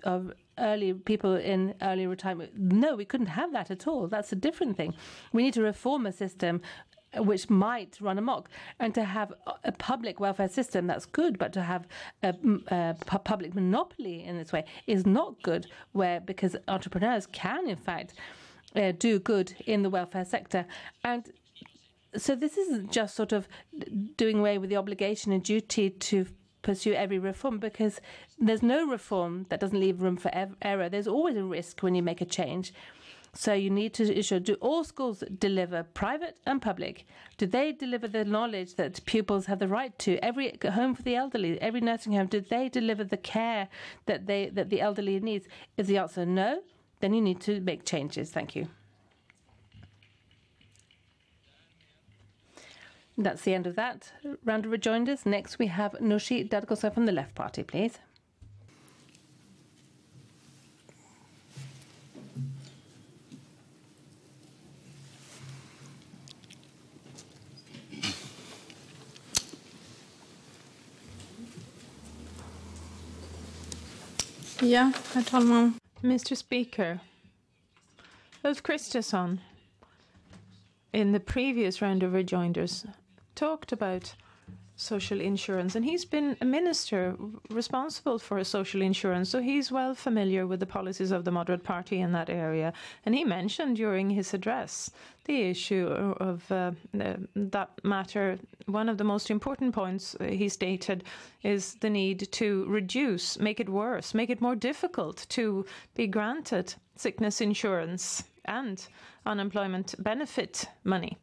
of early people in early retirement. No, we couldn't have that at all. That's a different thing. We need to reform a system which might run amok, and to have a public welfare system, that's good, but to have a public monopoly in this way is not good, because entrepreneurs can in fact do good in the welfare sector. And so this isn't just sort of doing away with the obligation and duty to pursue every reform, because there's no reform that doesn't leave room for error. There's always a risk when you make a change. So you need to ensure, do all schools deliver, private and public? Do they deliver the knowledge that pupils have the right to? Every home for the elderly, every nursing home, do they deliver the care that the elderly needs? Is the answer no? Then you need to make changes. Thank you. That's the end of that round of rejoinders. Next we have Nooshi Dadgosar from the Left Party, please. Ja, herr talman. Mr. Speaker, Ulf Kristersson, in the previous round of rejoinders, talked about social insurance, and he's been a minister responsible for social insurance, so he's well familiar with the policies of the Moderate Party in that area. And he mentioned during his address the issue of that matter. One of the most important points he stated is the need to reduce, make it worse, make it more difficult to be granted sickness insurance and unemployment benefit money.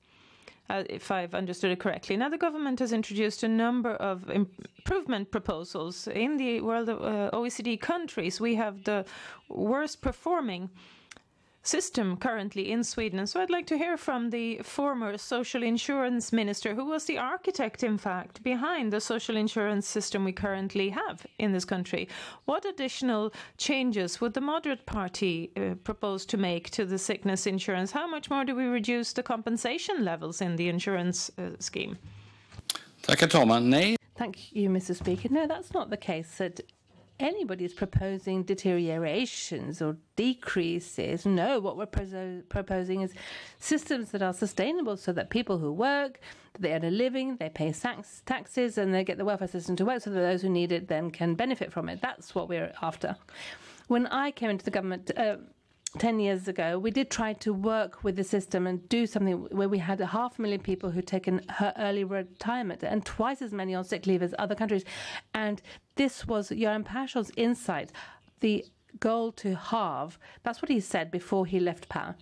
If I've understood it correctly. Now, the government has introduced a number of improvement proposals. In the world of OECD countries, we have the worst performing system currently in Sweden. And so I'd like to hear from the former social insurance minister, who was the architect, in fact, behind the social insurance system we currently have in this country. What additional changes would the Moderate Party propose to make to the sickness insurance? How much more do we reduce the compensation levels in the insurance scheme? Thank you, Mr. Speaker. No, that's not the case. Anybody is proposing deteriorations or decreases. No, what we're proposing is systems that are sustainable, so that people who work, they earn a living, they pay taxes, and they get the welfare system to work so that those who need it then can benefit from it. That's what we're after. When I came into the government 10 years ago, we did try to work with the system and do something where we had 500,000 people who'd taken early retirement and twice as many on sick leave as other countries. And this was Göran Persson's insight, the goal to halve. That's what he said before he left power.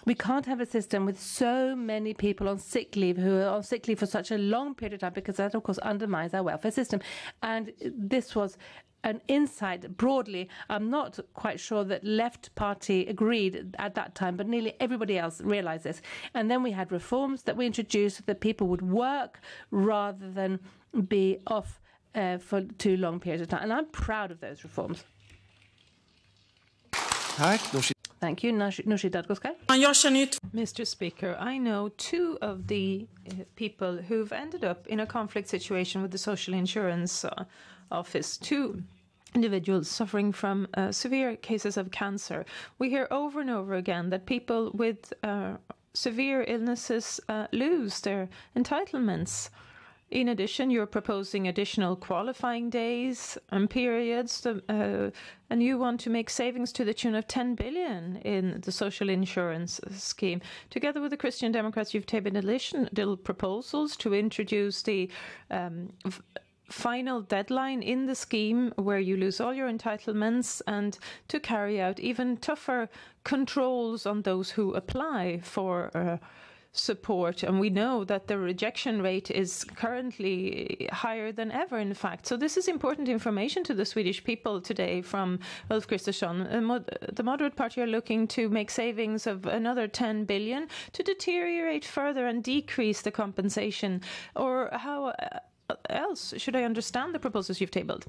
We can't have a system with so many people on sick leave who are on sick leave for such a long period of time, because that, of course, undermines our welfare system. And this was an insight broadly. I'm not quite sure that Left Party agreed at that time, but nearly everybody else realized this. And then we had reforms that we introduced so that people would work rather than be off for too long periods of time. And I'm proud of those reforms. Thank you. Nooshi Dadgosar. Mr. Speaker, I know two of the people who've ended up in a conflict situation with the Social Insurance Office, two individuals suffering from severe cases of cancer. We hear over and over again that people with severe illnesses lose their entitlements In addition, you're proposing additional qualifying days and periods, and you want to make savings to the tune of 10 billion in the social insurance scheme. Together with the Christian Democrats, you've tabled additional proposals to introduce the final deadline in the scheme where you lose all your entitlements and to carry out even tougher controls on those who apply for support. And we know that the rejection rate is currently higher than ever, in fact. So this is important information to the Swedish people today from Ulf Kristersson. The Moderate Party are looking to make savings of another 10 billion to deteriorate further and decrease the compensation. Or how else should I understand the proposals you've tabled?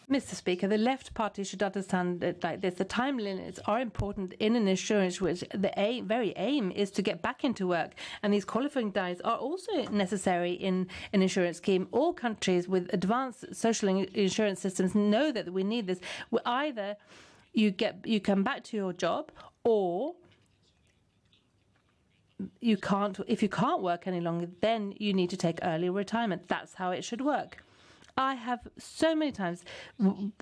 Mr. Speaker, the Left Party should understand it like this. The time limits are important in an insurance which the very aim is to get back into work. And these qualifying days are also necessary in an insurance scheme. All countries with advanced social insurance systems know that we need this. Either you come back to your job, or you can't. If you can't work any longer, then you need to take early retirement. That's how it should work. I have so many times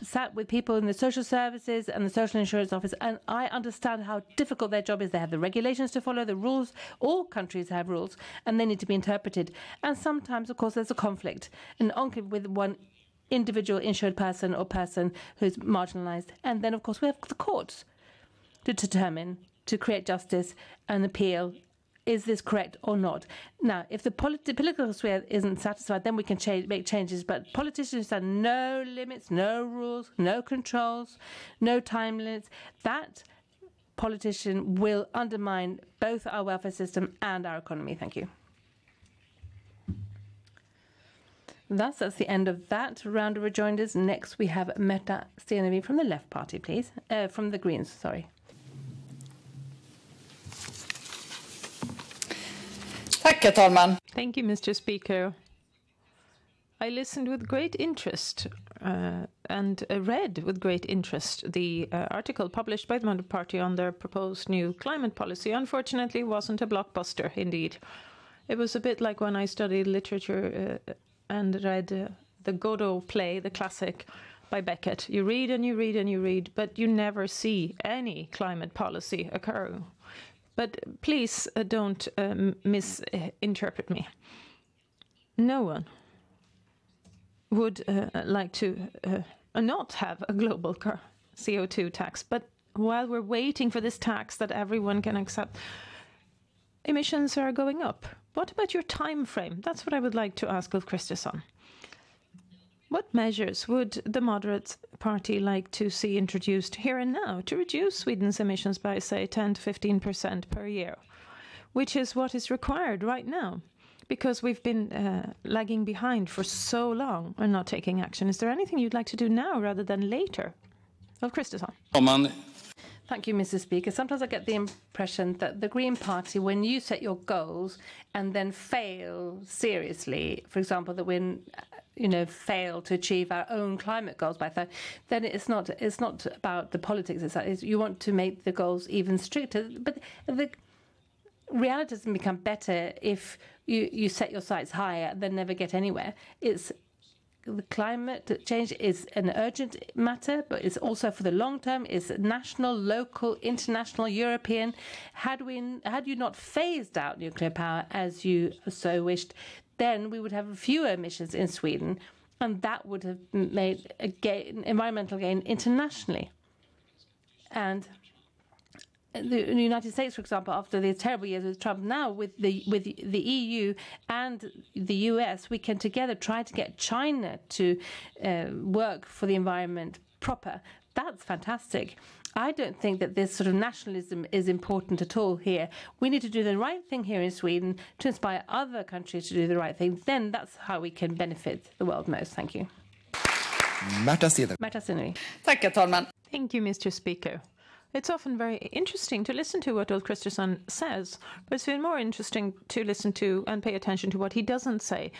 sat with people in the social services and the social insurance office, and I understand how difficult their job is. They have the regulations to follow, the rules. All countries have rules, and they need to be interpreted. And sometimes, of course, there's a conflict with one individual insured person or person who's marginalised. And then, of course, we have the courts to determine, to create justice and appeal. Is this correct or not? Now, if the political sphere isn't satisfied, then we can make changes. But politicians have no limits, no rules, no controls, no time limits. That politician will undermine both our welfare system and our economy. Thank you. That's the end of that round of rejoinders. Next, we have Märta Stenevi from the Left Party, please. From the Greens, sorry. Thank you, Mr. Speaker. I listened with great interest and read with great interest the article published by the Moderate Party on their proposed new climate policy. Unfortunately, it wasn't a blockbuster, indeed. It was a bit like when I studied literature and read the Godot play, the classic by Beckett. You read and you read and you read, but you never see any climate policy occur. But please don't misinterpret me. No one would like to not have a global CO2 tax. But while we're waiting for this tax that everyone can accept, emissions are going up. What about your time frame? That's what I would like to ask Ulf Kristersson. What measures would the Moderate Party like to see introduced here and now to reduce Sweden's emissions by, say, 10 to 15% per year, which is what is required right now, because we've been lagging behind for so long and not taking action? Is there anything you'd like to do now rather than later? Ulf Kristersson. Thank you, Mr. Speaker. Sometimes I get the impression that the Green Party, when you set your goals and then fail seriously, for example, that when fail to achieve our own climate goals by that, then it's not about the politics. It's you want to make the goals even stricter. But the reality doesn't become better if you set your sights higher and then never get anywhere. The climate change is an urgent matter, but it's also for the long term. It's national, local, international, European. Had you not phased out nuclear power as you so wished, then we would have fewer emissions in Sweden, and that would have made environmental gain internationally. And the United States, for example, after the terrible years with Trump, now with the EU and the US, we can together try to get China to work for the environment proper. That's fantastic. I don't think that this sort of nationalism is important at all here. We need to do the right thing here in Sweden to inspire other countries to do the right thing. Then that's how we can benefit the world most. Thank you. Märta Stenevi. Thank you, Mr. Speaker. It's often very interesting to listen to what Ulf Kristersson says, but it's even more interesting to listen to and pay attention to what he doesn't say.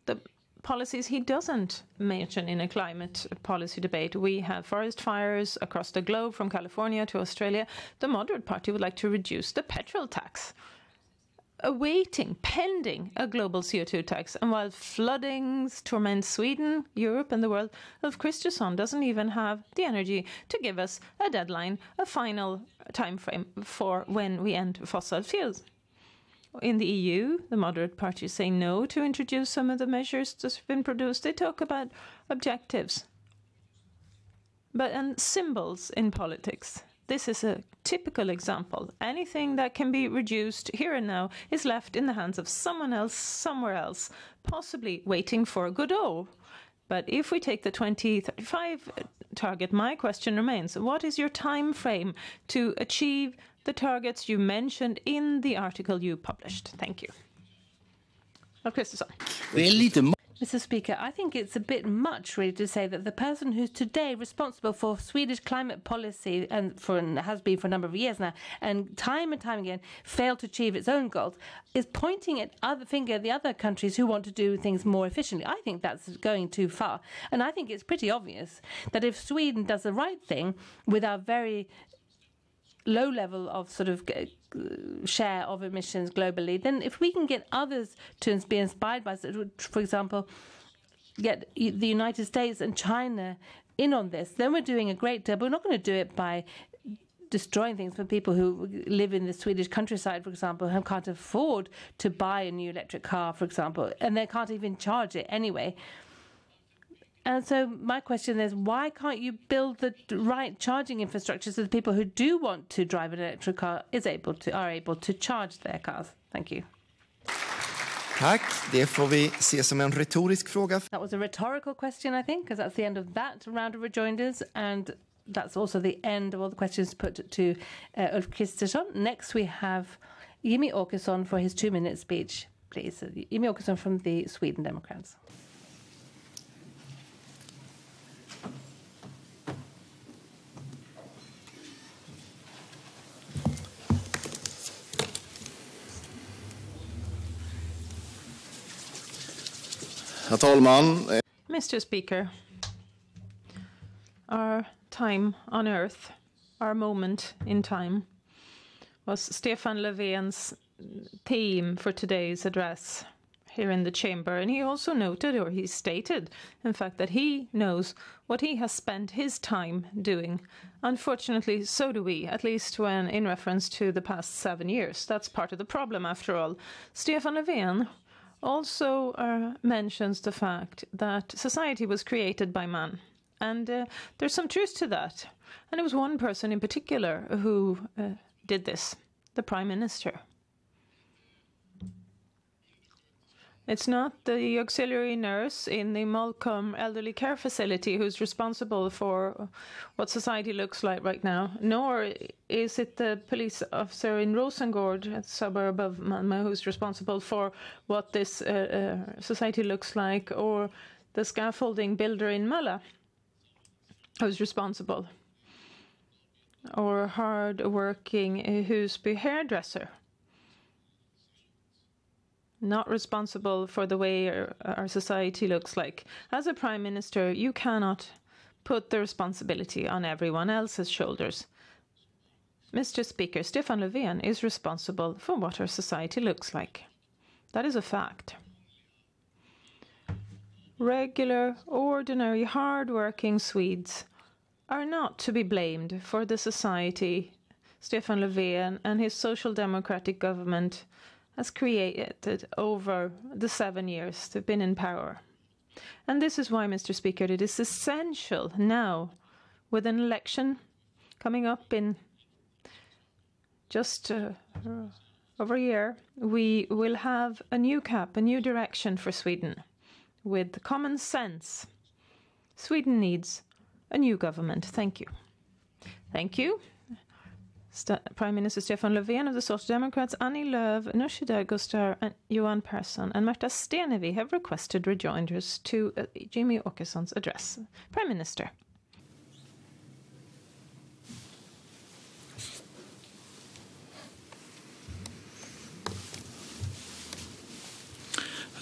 The policies he doesn't mention in a climate policy debate. We have forest fires across the globe, from California to Australia. The Moderate Party would like to reduce the petrol tax. awaiting, pending a global CO2 tax. And while floodings torment Sweden, Europe and the world, Ulf Kristersson doesn't even have the energy to give us a deadline, a final time frame for when we end fossil fuels. In the EU, the moderate parties say no to introduce some of the measures that have been produced. They talk about objectives and symbols in politics. This is a typical example. Anything that can be reduced here and now is left in the hands of someone else, somewhere else, possibly waiting for Godot. But if we take the 2035 target, my question remains, what is your time frame to achieve the targets you mentioned in the article you published? Thank you. Mr. Speaker, I think it's a bit much really to say that the person who's today responsible for Swedish climate policy and has been for a number of years now, and time again failed to achieve its own goals, is pointing at the other countries who want to do things more efficiently. I think that's going too far. And I think it's pretty obvious that if Sweden does the right thing with our very low level of sort of share of emissions globally, then if we can get others to be inspired by, for example, get the United States and China in on this, then we're doing a great deal. But we're not going to do it by destroying things for people who live in the Swedish countryside, for example, who can't afford to buy a new electric car, for example, and they can't even charge it anyway. And so my question is, why can't you build the right charging infrastructure so that people who do want to drive an electric car are able to charge their cars? Thank you. Tack. Det får vi se som en retorisk fråga. That was a rhetorical question, I think, because that's the end of that round of rejoinders, and that's also the end of all the questions put to Ulf Kristersson. Next we have Jimmie Åkesson for his 2-minute speech, please. Jimmie Åkesson from the Sweden Democrats. Herr talman. Mr. Speaker, our time on earth, our moment in time, was Stefan Löfven's theme for today's address here in the chamber. And he also noted, or he stated, in fact, that he knows what he has spent his time doing. Unfortunately, so do we, at least when in reference to the past 7 years. That's part of the problem, after all. Stefan Löfven also mentions the fact that society was created by man. And there's some truth to that. And it was one person in particular who did this, the Prime Minister. It's not the auxiliary nurse in the Malcolm Elderly Care Facility who's responsible for what society looks like right now, nor is it the police officer in Rosengård, a suburb of Malmö, who's responsible for what this society looks like, or the scaffolding builder in Mölle who's responsible, or hard-working Husby hairdresser. Not responsible for the way our society looks like. As a Prime Minister, you cannot put the responsibility on everyone else's shoulders. Mr. Speaker, Stefan Löfven is responsible for what our society looks like. That is a fact. Regular, ordinary, hard-working Swedes are not to be blamed for the society Stefan Löfven and his social democratic government has created over the 7 years they've been in power. And this is why, Mr. Speaker, it is essential now, with an election coming up in just over a year, we will have a new cap, a new direction for Sweden, with common sense. Sweden needs a new government. Thank you. Thank you. Prime Minister Stefan Löfven of the Social Democrats, Annie Lööf, Nooshi Dadgostar, and Johan Persson and Märta Stenevi have requested rejoinders to Jimmie Åkesson's address. Prime Minister.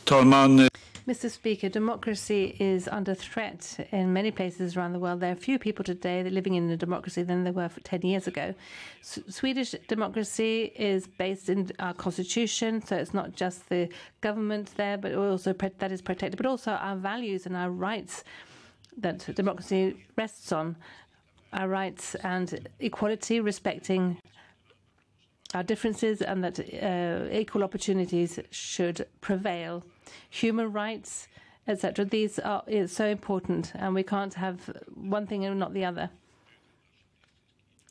Mr. Mr. Speaker, democracy is under threat in many places around the world. There are few people today living in a democracy than there were 10 years ago. Swedish democracy is based in our constitution, so it's not just the government there, but also that is protected, but also our values and our rights that democracy rests on. Our rights and equality, respecting our differences, and that equal opportunities should prevail. Human rights, etc. These are so important, and we can't have one thing and not the other.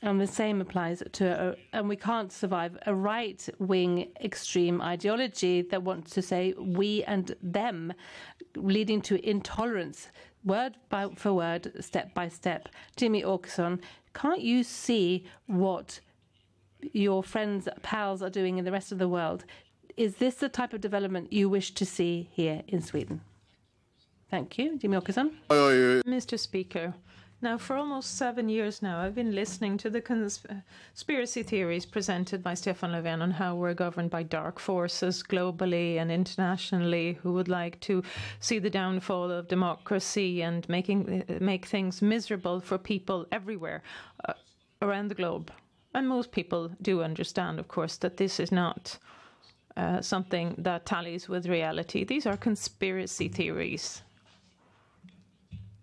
And the same applies to, and we can't survive a right-wing extreme ideology that wants to say we and them, leading to intolerance, word for word, step by step. Jimmy Åkesson, can't you see what your friends, pals are doing in the rest of the world? Is this the type of development you wish to see here in Sweden? Thank you. Jimmy Åkesson. Mr. Speaker, now for almost 7 years now, I've been listening to the conspiracy theories presented by Stefan Löfven on how we're governed by dark forces globally and internationally who would like to see the downfall of democracy and make things miserable for people everywhere around the globe. And most people do understand, of course, that this is not something that tallies with reality. These are conspiracy theories.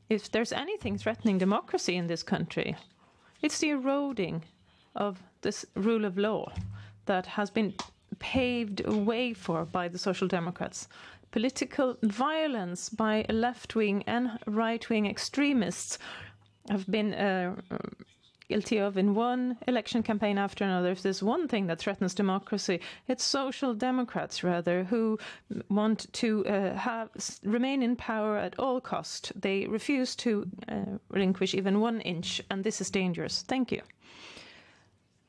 If there's anything threatening democracy in this country, it's the eroding of this rule of law that has been paved a way for by the Social Democrats. Political violence by left-wing and right-wing extremists have been guilty of in one election campaign after another. If there's one thing that threatens democracy, it's Social Democrats, rather, who want to remain in power at all cost. They refuse to relinquish even 1 inch, and this is dangerous. Thank you.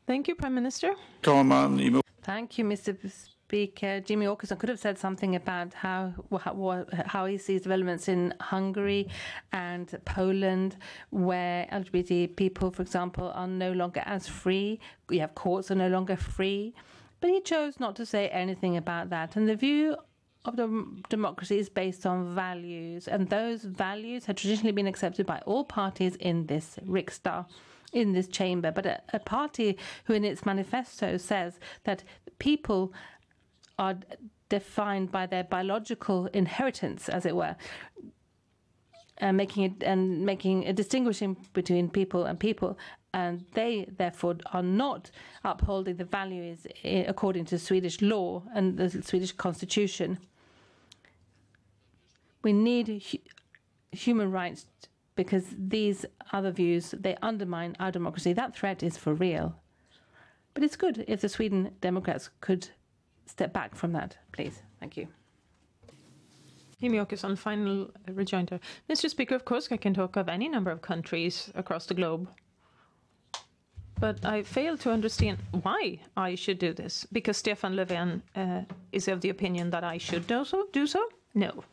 Thank you, Prime Minister. Thank you, Mr. Speaker. Jimmy Åkesson could have said something about how he sees developments in Hungary and Poland, where LGBT people, for example, are no longer as free. We have courts are no longer free. But he chose not to say anything about that. And the view of democracy is based on values, and those values have traditionally been accepted by all parties in this Riksdagen, in this chamber. But a party who in its manifesto says that people are defined by their biological inheritance, as it were, making a distinguishing between people, and they therefore are not upholding the values according to Swedish law and the Swedish constitution. We need human rights because these other views, they undermine our democracy. That threat is for real. But it's good if the Sweden Democrats could step back from that, please. Thank you. Jimmy Åkesson, final rejoinder. Mr. Speaker, of course I can talk of any number of countries across the globe. But I fail to understand why I should do this. Because Stefan Löfven is of the opinion that I should do so? No.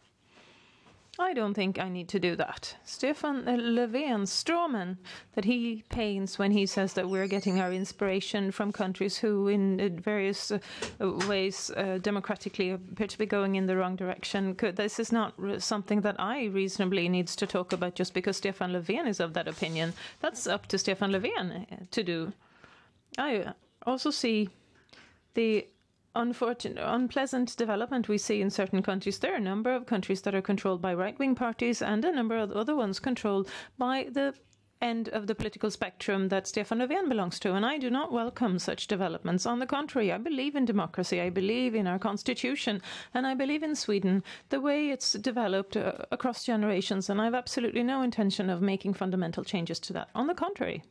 I don't think I need to do that. Stefan Löfven's strawman that he paints when he says that we're getting our inspiration from countries who in various ways democratically appear to be going in the wrong direction. This is not something that I reasonably needs to talk about just because Stefan Löfven is of that opinion. That's up to Stefan Löfven to do. I also see the unpleasant development we see in certain countries. There are a number of countries that are controlled by right-wing parties and a number of other ones controlled by the end of the political spectrum that Stefan Löfven belongs to, and I do not welcome such developments. On the contrary, I believe in democracy, I believe in our constitution, and I believe in Sweden, the way it's developed across generations, and I have absolutely no intention of making fundamental changes to that. On the contrary.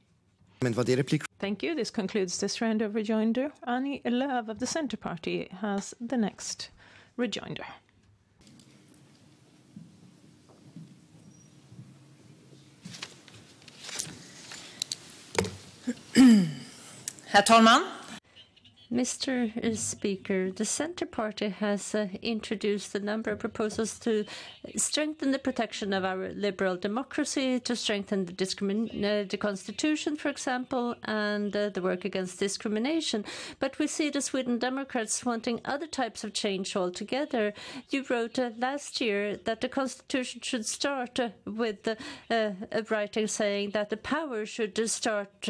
Thank you. This concludes this round of rejoinder. Annie Lööf of the Centre Party has the next rejoinder. Herr talman. Mr. Speaker, the Centre Party has introduced a number of proposals to strengthen the protection of our liberal democracy, to strengthen the Constitution, for example, and the work against discrimination. But we see the Sweden Democrats wanting other types of change altogether. You wrote last year that the Constitution should start with a writing saying that the power should start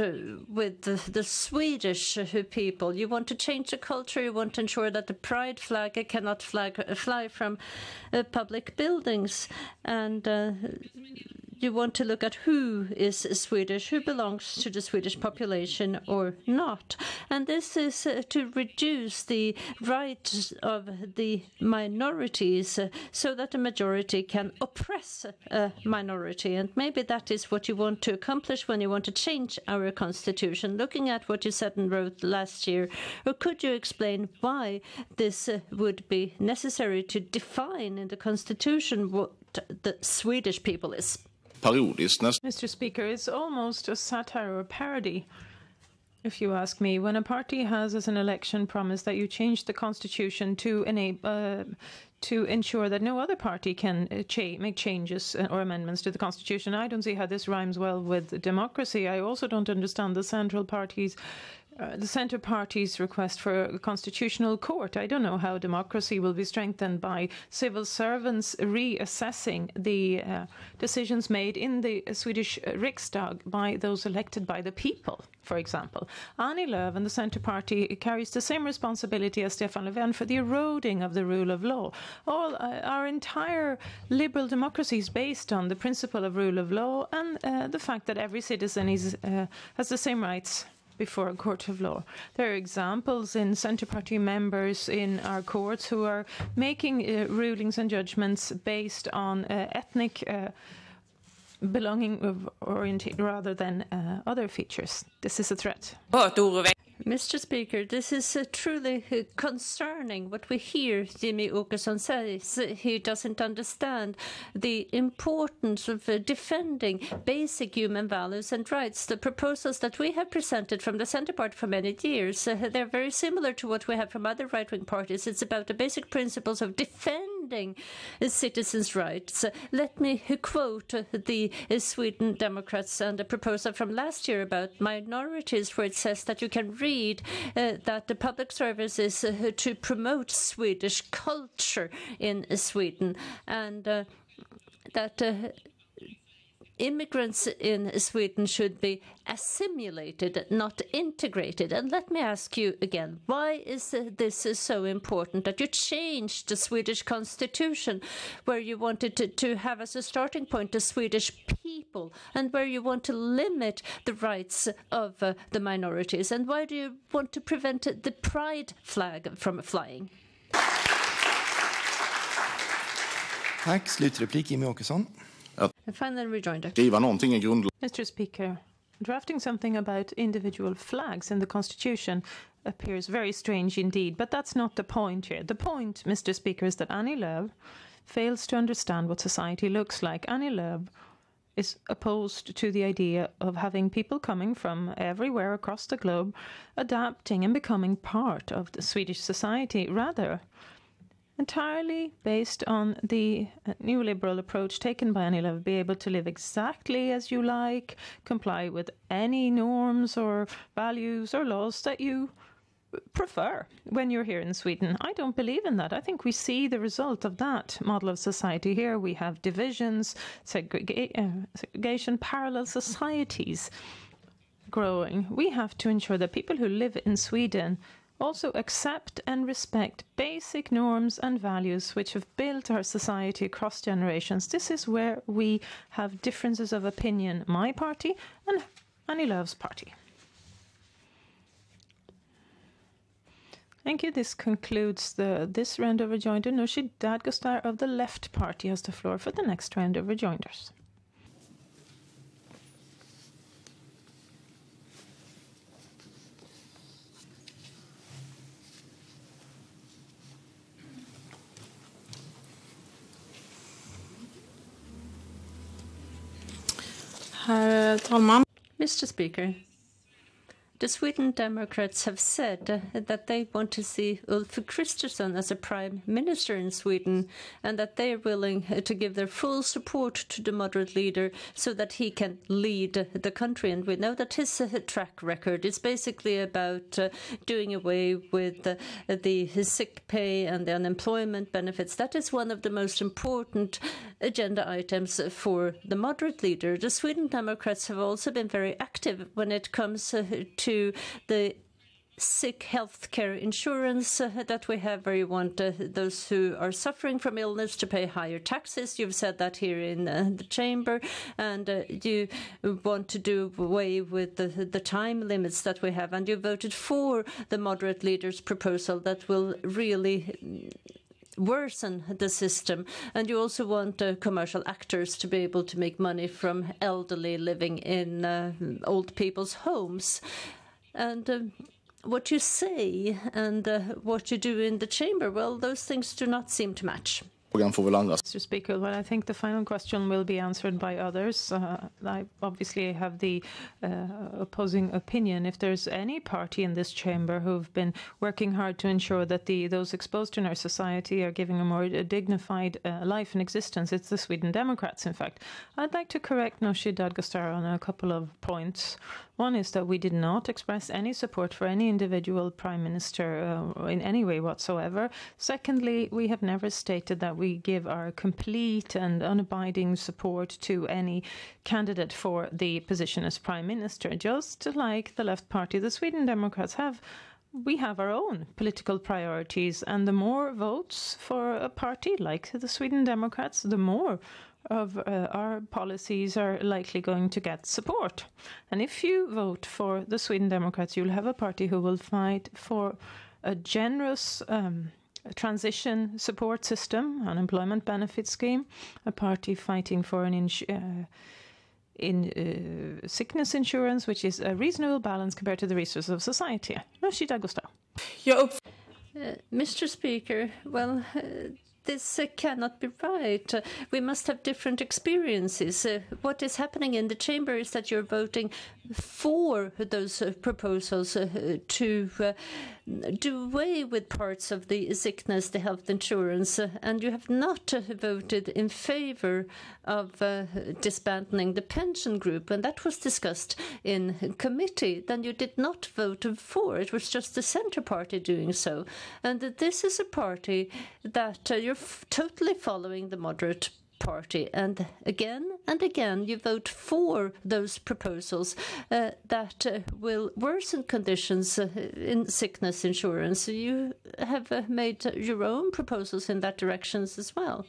with the Swedish people. You want to change the culture. You want to ensure that the pride flag cannot fly from public buildings, and you want to look at who is Swedish, who belongs to the Swedish population or not. And this is to reduce the rights of the minorities so that the majority can oppress a minority. And maybe that is what you want to accomplish when you want to change our constitution. Looking at what you said and wrote last year, or could you explain why this would be necessary to define in the constitution what the Swedish people is? Mr. Speaker, it's almost a satire or parody, if you ask me. When a party has as an election promise that you change the constitution to ensure that no other party can make changes or amendments to the constitution, I don't see how this rhymes well with democracy. I also don't understand the Centre Party's request for a constitutional court. I don't know how democracy will be strengthened by civil servants reassessing the decisions made in the Swedish Riksdag by those elected by the people, for example. Annie Lööf and the Centre Party carries the same responsibility as Stefan Löfven for the eroding of the rule of law. Our entire liberal democracy is based on the principle of rule of law and the fact that every citizen has the same rights before a court of law. There are examples in Centre Party members in our courts who are making rulings and judgments based on ethnic belonging oriented rather than other features. This is a threat. Mr. Speaker, this is truly concerning what we hear Jimmy Åkesson says. He doesn't understand the importance of defending basic human values and rights. The proposals that we have presented from the Centre Party for many years, they're very similar to what we have from other right-wing parties. It's about the basic principles of defending citizens' rights. Let me quote the Sweden Democrats and a proposal from last year about minorities, where it says that you can read that the public service is to promote Swedish culture in Sweden, and that immigrants in Sweden should be assimilated, not integrated. And let me ask you again, why is this so important that you changed the Swedish constitution, where you wanted to have as a starting point the Swedish people, and where you want to limit the rights of the minorities? And why do you want to prevent the pride flag from flying? Tack. Slutreplik, Jimmy Åkesson. Final rejoinder. Mr. Speaker, drafting something about individual flags in the Constitution appears very strange indeed, but that's not the point here. The point, Mr. Speaker, is that Annie Lööf fails to understand what society looks like. Annie Lööf is opposed to the idea of having people coming from everywhere across the globe adapting and becoming part of the Swedish society, rather entirely based on the neoliberal approach taken by Annie Lööf, be able to live exactly as you like, comply with any norms or values or laws that you prefer when you're here in Sweden. I don't believe in that. I think we see the result of that model of society here. We have divisions, segregation, parallel societies growing. We have to ensure that people who live in Sweden also accept and respect basic norms and values which have built our society across generations. This is where we have differences of opinion, my party and Annie Lööf's party. Thank you. This concludes this round of rejoinder. Nooshi Dadgostar of the Left Party has the floor for the next round of rejoinders. Herr talman. Mr. Speaker, The Sweden Democrats have said that they want to see Ulf Kristersson as a prime minister in Sweden, and that they are willing to give their full support to the moderate leader so that he can lead the country. And we know that his track record is basically about doing away with the sick pay and the unemployment benefits. That is one of the most important agenda items for the moderate leader. The Sweden Democrats have also been very active when it comes to the sick health care insurance that we have, where you want those who are suffering from illness to pay higher taxes. You've said that here in the chamber, and you want to do away with the time limits that we have, and you voted for the moderate leader's proposal that will really worsen the system. And you also want commercial actors to be able to make money from elderly living in old people's homes. And what you say and what you do in the chamber, well, those things do not seem to match. Mr. Speaker, well, I think the final question will be answered by others. I obviously have the opposing opinion. If there's any party in this chamber who've been working hard to ensure that those exposed in our society are given a more dignified life and existence, it's the Sweden Democrats, in fact. I'd like to correct Nooshi Dadgostar on a couple of points. One is that we did not express any support for any individual prime minister in any way whatsoever. Secondly, we have never stated that we give our complete and unabiding support to any candidate for the position as prime minister. Just like the left party, the Sweden Democrats we have our own political priorities, and the more votes for a party like the Sweden Democrats, the more of our policies are likely going to get support. And if you vote for the Sweden Democrats, you'll have a party who will fight for a generous transition support system, unemployment benefit scheme, a party fighting for an sickness insurance, which is a reasonable balance compared to the resources of society. Nooshi Dadgostar. Mr. Speaker, well, this cannot be right. We must have different experiences. What is happening in the chamber is that you're voting for those proposals to do away with parts of the sickness, the health insurance, and you have not voted in favor of disbanding the pension group, and that was discussed in committee. Then you did not vote for. It was just the Centre Party doing so. And this is a party that you're totally following the moderate party, and again you vote for those proposals that will worsen conditions in sickness insurance. You have made your own proposals in that direction as well,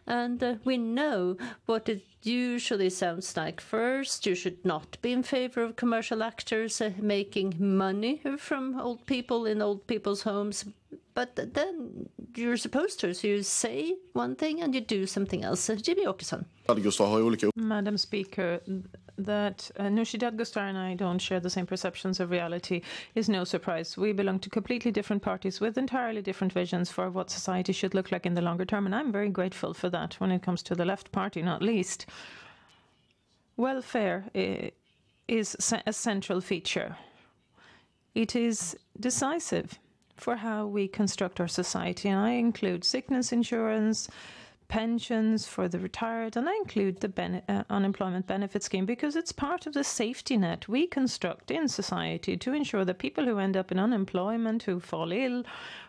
and we know what it usually sounds like. First, you should not be in favor of commercial actors making money from old people in old people's homes. But then you're supposed to. So you say one thing and you do something else. Jimmy Åkesson. Madam Speaker, that Nooshi Dadgostar and I don't share the same perceptions of reality is no surprise. We belong to completely different parties with entirely different visions for what society should look like in the longer term. And I'm very grateful for that when it comes to the left party, not least. Welfare is a central feature. It is decisive for how we construct our society, and I include sickness insurance, pensions for the retired, and I include the unemployment benefit scheme because it's part of the safety net we construct in society to ensure that people who end up in unemployment, who fall ill,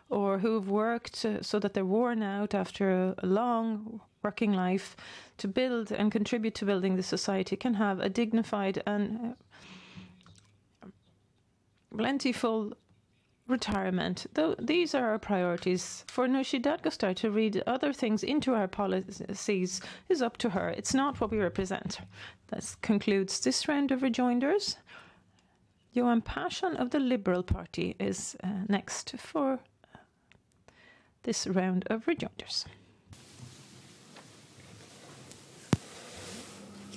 or who've worked so that they're worn out after a long working life to build and contribute to building the society can have a dignified and plentiful retirement. Though these are our priorities. For Nooshi Dadgostar to read other things into our policies is up to her. It's not what we represent. That concludes this round of rejoinders. Johan Persson of the Liberal Party is next for this round of rejoinders.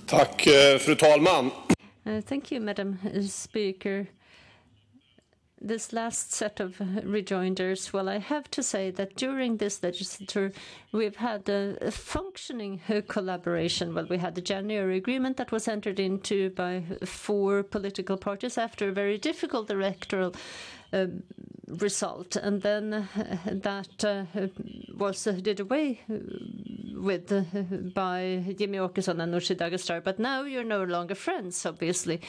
Tack, fru talman. Thank you, Madam Speaker. this last set of rejoinders, well, I have to say that during this legislature, we've had a functioning collaboration. Well, we had the January agreement that was entered into by 4 political parties after a very difficult electoral result, and then that was did away with by Jimmy Åkesson and Nooshi Dadgostar. But now you're no longer friends, obviously.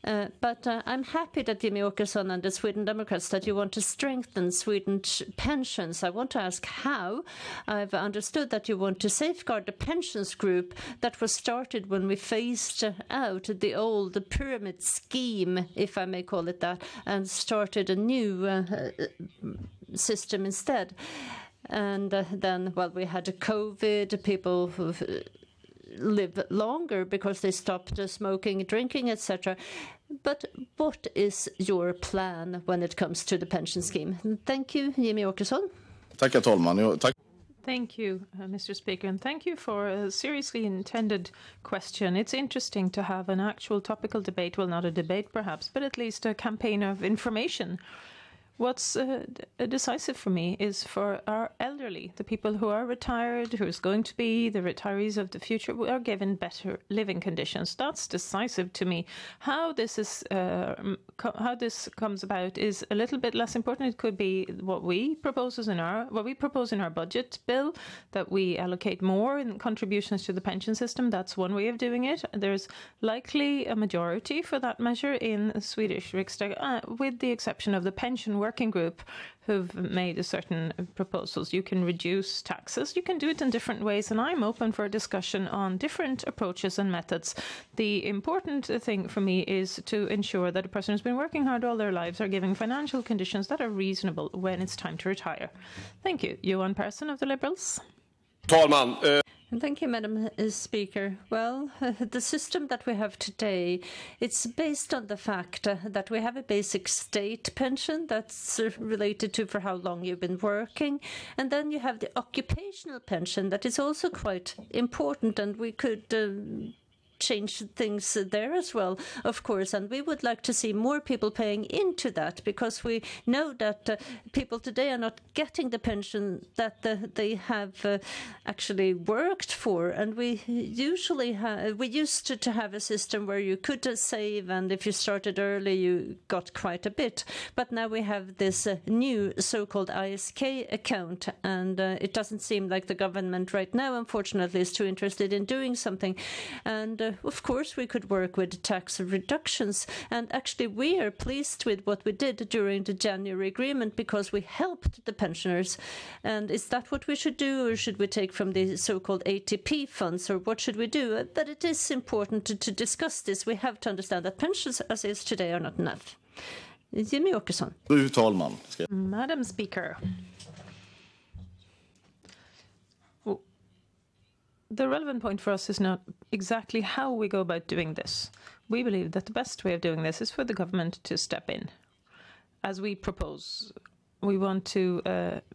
But I'm happy that Jimmy Åkesson and the Sweden Democrats, that you want to strengthen Sweden's pensions. I want to ask how. I've understood that you want to safeguard the pensions group that was started when we phased out the old pyramid scheme, if I may call it that, and started a new system instead. And then, well, we had COVID, people who live longer because they stopped smoking, drinking, etc. But what is your plan when it comes to the pension scheme? Thank you, Jimmy Åkesson. Tack, herr talman. Thank you, Mr. Speaker, and thank you for a seriously intended question. It's interesting to have an actual topical debate, well, not a debate perhaps, but at least a campaign of information. What's decisive for me is for our elderly, the people who are retired, who's going to be the retirees of the future, who are given better living conditions. That's decisive to me. How this is, how this comes about is a little bit less important. It could be what we propose in our budget bill, that we allocate more in contributions to the pension system. That's one way of doing it. There's likely a majority for that measure in the Swedish Riksdagen, with the exception of the pension working group, who've made certain proposals. You can reduce taxes. You can do it in different ways, and I'm open for a discussion on different approaches and methods. The important thing for me is to ensure that a person who's been working hard all their lives are given financial conditions that are reasonable when it's time to retire. Thank you. Johan Persson of the Liberals. Talman. Thank you, Madam Speaker. Well, the system that we have today, it's based on the fact that we have a basic state pension that's related to for how long you've been working. And then you have the occupational pension that is also quite important, and we could change things there as well, of course, and we would like to see more people paying into that, because we know that people today are not getting the pension that they have actually worked for, and we usually used to have a system where you could save, and if you started early you got quite a bit, but now we have this new so-called ISK account, and it doesn't seem like the government right now, unfortunately, is too interested in doing something. And of course, we could work with tax reductions. And actually, we are pleased with what we did during the January agreement, because we helped the pensioners. And is that what we should do, or should we take from the so-called ATP funds, or what should we do? But it is important to discuss this. We have to understand that pensions as is today are not enough. Jimmy Åkesson. Fru talman. Madam Speaker. The relevant point for us is not exactly how we go about doing this. We believe that the best way of doing this is for the government to step in. As we propose, we want to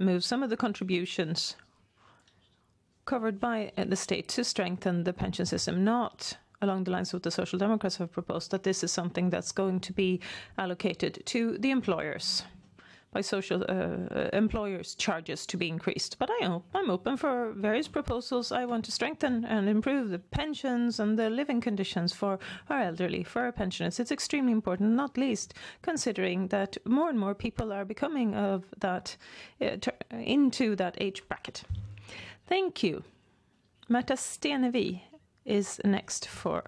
move some of the contributions covered by the state to strengthen the pension system, not along the lines of what the Social Democrats have proposed, that this is something that's going to be allocated to the employers by social employers' charges to be increased. But I'm open for various proposals. I want to strengthen and improve the pensions and the living conditions for our elderly, for our pensioners. It's extremely important, not least considering that more and more people are becoming of that into that age bracket. Thank you. Märta Stenevi is next for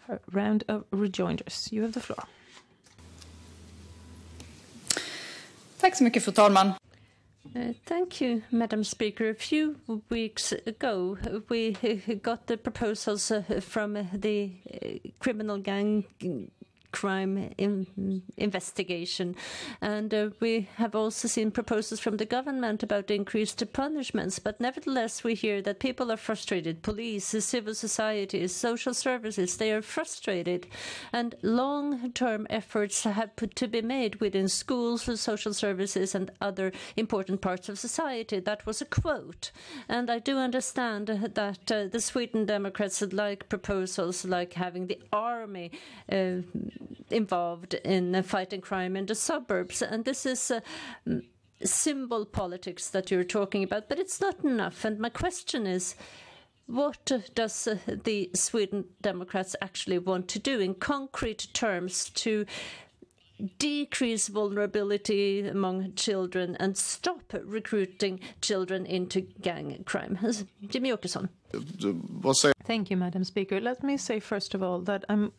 her round of rejoinders. You have the floor. Tack så mycket, fru talman. Thank you, Madam Speaker. A few weeks ago, we got the proposals from the criminal crime investigation, and we have also seen proposals from the government about increased punishments, but nevertheless we hear that people are frustrated. Police, civil society, social services, they are frustrated, and long-term efforts have to be made within schools, social services and other important parts of society. That was a quote, and I do understand that the Sweden Democrats would like proposals like having the army involved in fighting crime in the suburbs. And this is symbol politics that you're talking about, but it's not enough. And my question is, what does the Sweden Democrats actually want to do in concrete terms to decrease vulnerability among children and stop recruiting children into gang crime? Jimmy Åkesson. Thank you, Madam Speaker. Let me say, first of all, that I'm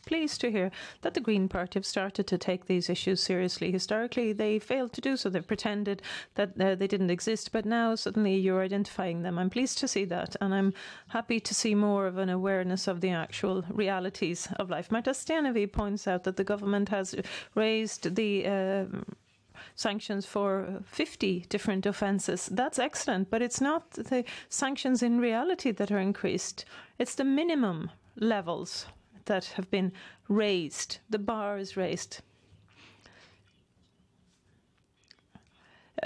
pleased to hear that the Green Party have started to take these issues seriously. Historically, they failed to do so. They've pretended that they didn't exist, but now suddenly you're identifying them. I'm pleased to see that, and I'm happy to see more of an awareness of the actual realities of life. Marta Stenevi points out that the government has raised the sanctions for 50 different offences. That's excellent, but it's not the sanctions in reality that are increased. It's the minimum levels that have been raised. The bar is raised.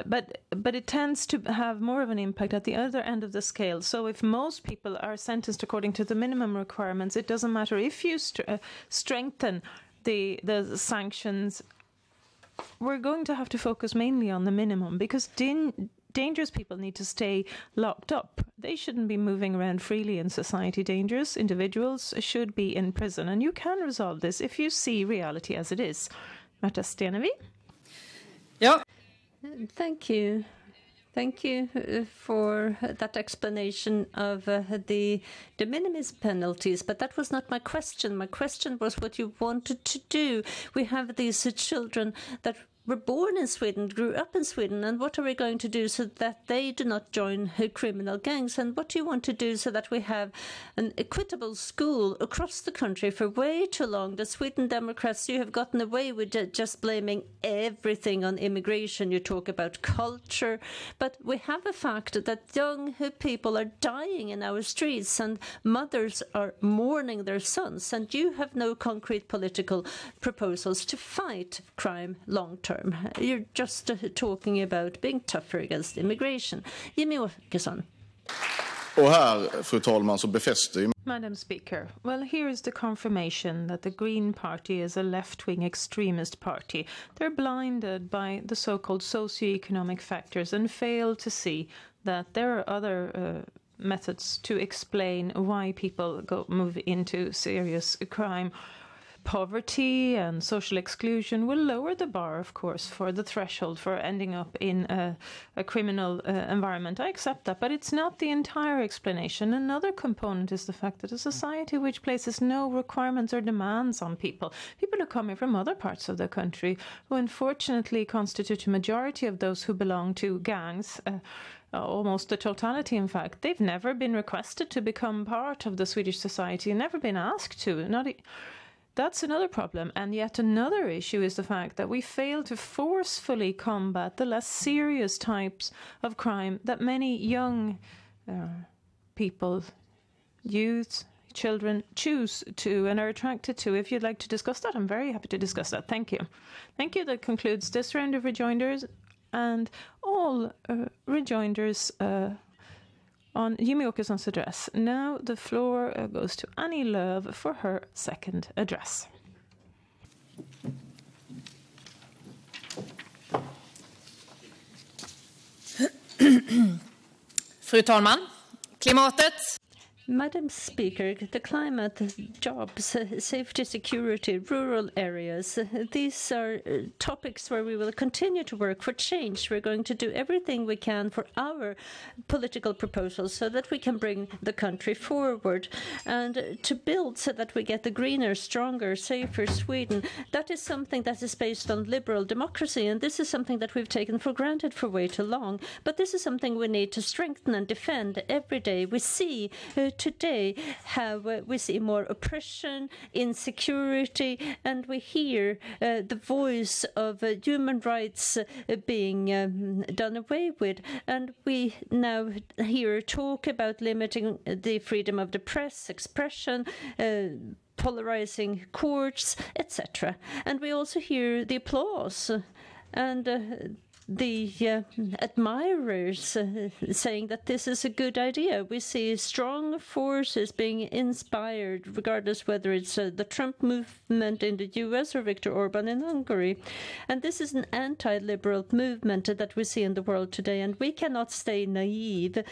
But it tends to have more of an impact at the other end of the scale. So if most people are sentenced according to the minimum requirements, it doesn't matter if you strengthen the sanctions. We're going to have to focus mainly on the minimum, because dangerous people need to stay locked up. They shouldn't be moving around freely in society. Dangerous individuals should be in prison. And you can resolve this if you see reality as it is. Marta Stenevi? Ja. Thank you. Thank you for that explanation of the de minimis penalties, but that was not my question. My question was what you wanted to do. We have these children that were born in Sweden, grew up in Sweden, and what are we going to do so that they do not join criminal gangs? And what do you want to do so that we have an equitable school across the country? For way too long, the Sweden Democrats, you have gotten away with just blaming everything on immigration. You talk about culture, but we have a fact that young people are dying in our streets and mothers are mourning their sons, and you have no concrete political proposals to fight crime long term. You're just talking about being tougher against immigration. Jimmy Åkesson. Och här, fru talman, så befäster Madam Speaker, well, here is the confirmation that the Green Party is a left-wing extremist party. They're blinded by the so-called socio-economic factors and fail to see that there are other methods to explain why people move into serious crime. Poverty and social exclusion will lower the bar, of course, for the threshold for ending up in a criminal environment. I accept that, but it's not the entire explanation. Another component is the fact that a society which places no requirements or demands on people who come here from other parts of the country, who unfortunately constitute a majority of those who belong to gangs, almost the totality, in fact, they've never been requested to become part of the Swedish society, never been asked to. That's another problem. And yet another issue is the fact that we fail to forcefully combat the less serious types of crime that many young people, youth, children choose to and are attracted to. If you'd like to discuss that, I'm very happy to discuss that. Thank you. Thank you. That concludes this round of rejoinders and all rejoinders on Jimmy Åkesson's address. Now the floor goes to Annie Lööf for her second address. Fru talman, klimatet. Madam Speaker, the climate, jobs, safety, security, rural areas, these are topics where we will continue to work for change. We're going to do everything we can for our political proposals so that we can bring the country forward and to build so that we get the greener, stronger, safer Sweden. That is something that is based on liberal democracy, and this is something that we've taken for granted for way too long. But this is something we need to strengthen and defend every day. We see today how we see more oppression, insecurity, and we hear the voice of human rights being done away with. And we now hear talk about limiting the freedom of the press, expression, polarizing courts, etc. And we also hear the applause. And the admirers saying that this is a good idea. We see strong forces being inspired, regardless whether it's the Trump movement in the US or Viktor Orban in Hungary. And this is an anti-liberal movement that we see in the world today, and we cannot stay naive.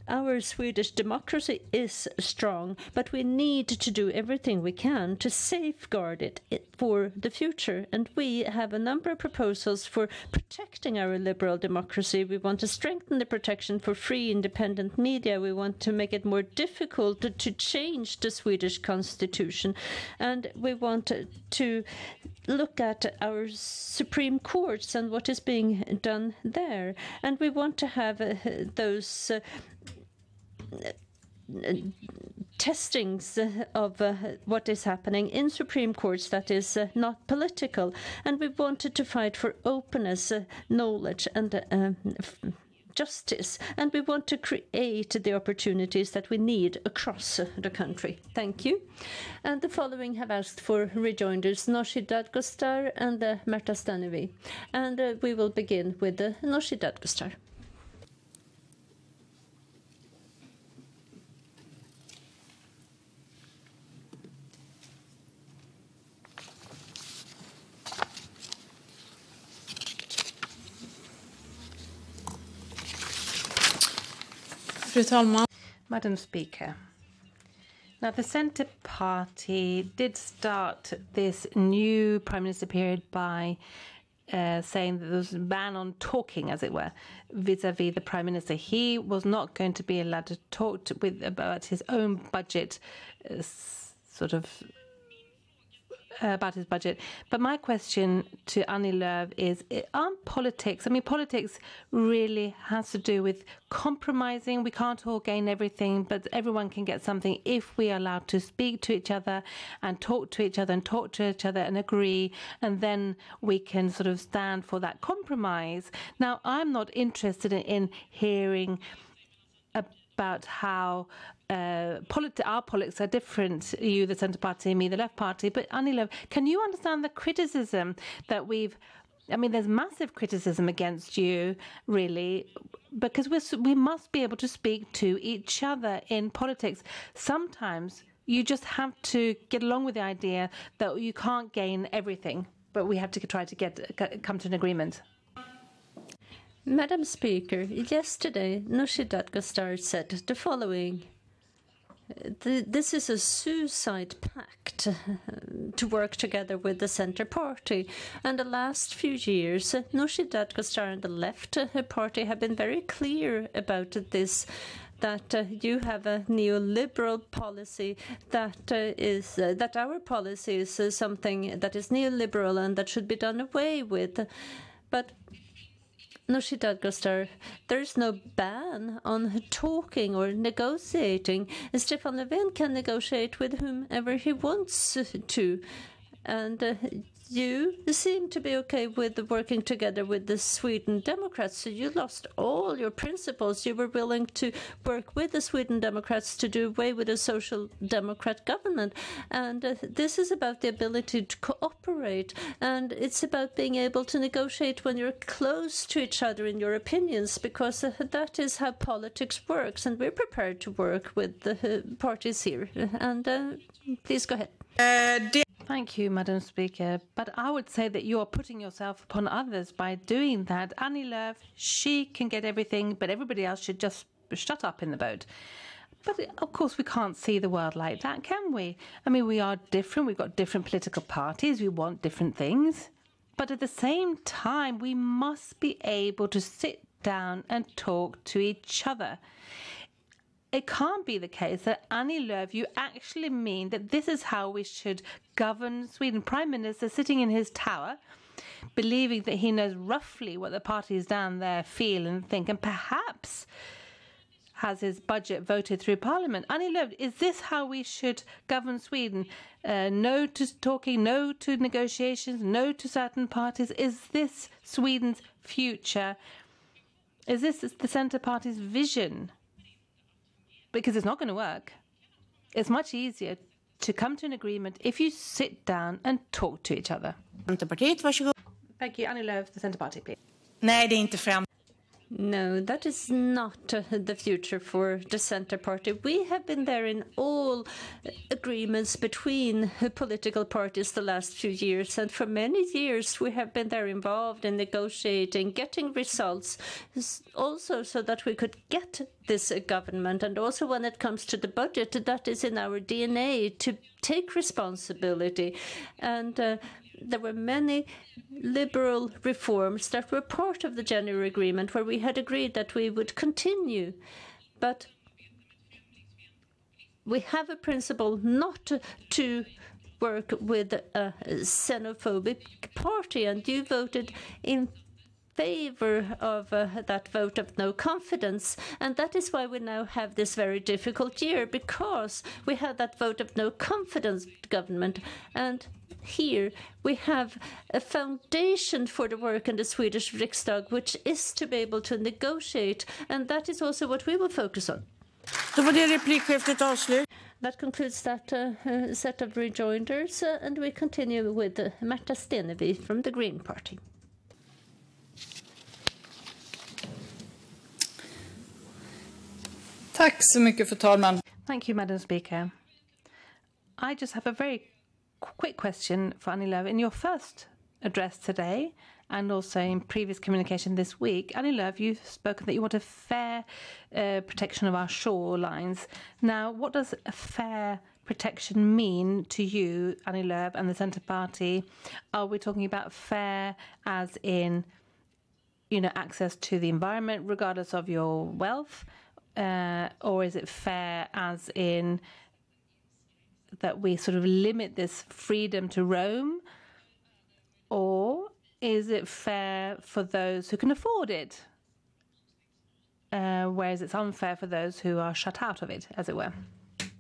Our Swedish democracy is strong, but we need to do everything we can to safeguard it for the future. And we have a number of proposals for protecting our liberal democracy. We want to strengthen the protection for free, independent media. We want to make it more difficult to change the Swedish constitution. And we want to look at our Supreme Courts and what is being done there. And we want to have those testings of what is happening in Supreme Courts that is not political. And we wanted to fight for openness, knowledge and justice. And we want to create the opportunities that we need across the country. Thank you. And the following have asked for rejoinders, Nooshi Dadgostar and Märta Stenevi. And we will begin with Nooshi Dadgostar. Fru talman. Madam Speaker, now the Centre Party did start this new Prime Minister period by saying that there was a ban on talking, as it were, vis-à-vis the Prime Minister. He was not going to be allowed to talk about his own budget, about his budget. But my question to Annie Lööf is, aren't politics, politics really has to do with compromising. We can't all gain everything, but everyone can get something if we are allowed to speak to each other and talk to each other and agree, and then we can sort of stand for that compromise. Now, I'm not interested in hearing about how our politics are different, you, the Centre Party, me, the Left Party. But Annie Lööf, can you understand the criticism that there's massive criticism against you, really, because we must be able to speak to each other in politics. Sometimes you just have to get along with the idea that you can't gain everything, but we have to try to come to an agreement. Madam Speaker, yesterday Nooshi Dadgostar said the following. This is a suicide pact to work together with the Centre Party. And the last few years, Nooshi Dadgostar and the Left Party have been very clear about this, that you have a neoliberal policy that our policy is something that is neoliberal and that should be done away with. But Nooshi Dadgostar, there is no ban on talking or negotiating. Stefan Löfven can negotiate with whomever he wants to. And you seem to be okay with working together with the Sweden Democrats. So you lost all your principles. You were willing to work with the Sweden Democrats to do away with a social democrat government. And this is about the ability to cooperate. And it's about being able to negotiate when you're close to each other in your opinions, because that is how politics works. And we're prepared to work with the parties here. And please go ahead. Thank you, Madam Speaker. But I would say that you are putting yourself upon others by doing that. Annie Lööf, she can get everything, but everybody else should just shut up in the boat. But of course, we can't see the world like that, can we? We are different. We've got different political parties. We want different things. But at the same time, we must be able to sit down and talk to each other. It can't be the case that, Annie Lööf, you actually mean that this is how we should govern Sweden. Prime Minister sitting in his tower, believing that he knows roughly what the parties down there feel and think, and perhaps has his budget voted through Parliament. Annie Lööf, is this how we should govern Sweden? No to talking, no to negotiations, no to certain parties. Is this Sweden's future? Is this the Centre Party's vision? Because it's not going to work. It's much easier to come to an agreement if you sit down and talk to each other. Thank you. Annie Lööf, the Centre Party, please. Nej, det är inte fram. No, that is not the future for the Centre Party. We have been there in all agreements between political parties the last few years, and for many years we have been there involved in negotiating, getting results, also so that we could get this government. And also when it comes to the budget, that is in our DNA to take responsibility. And there were many liberal reforms that were part of the January agreement where we had agreed that we would continue. But we have a principle not to work with a xenophobic party, and you voted in favor of that vote of no confidence, and that is why we now have this very difficult year, because we had that vote of no confidence government. And here we have a foundation for the work in the Swedish Riksdag, which is to be able to negotiate, and that is also what we will focus on. That concludes that set of rejoinders, and we continue with Märta Stenevi from the Green Party. Tack så mycket, fru talman. Thank you, Madam Speaker. I just have a very quick question for Annie Lööf. In your first address today, and also in previous communication this week, Annie Lööf, you've spoken that you want a fair protection of our shorelines. Now, what does a fair protection mean to you, Annie Lööf, and the Centre Party? Are we talking about fair as in, access to the environment regardless of your wealth? Or is it fair as in that we sort of limit this freedom to roam? Or is it fair for those who can afford it? Whereas it's unfair for those who are shut out of it, as it were.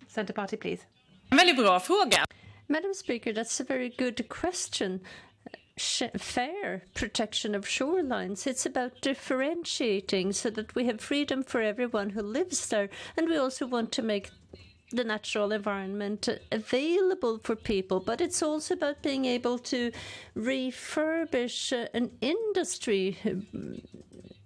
Centre Party, please. Väldigt bra fråga. Madam Speaker, that's a very good question. Fair protection of shorelines. It's about differentiating so that we have freedom for everyone who lives there, and we also want to make the natural environment available for people, but it's also about being able to refurbish an industry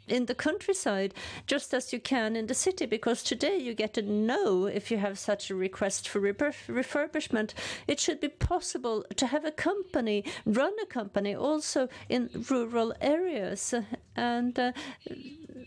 in the countryside, just as you can in the city, because today you get to know if you have such a request for refurbishment. It should be possible to have a company, run a company also in rural areas. And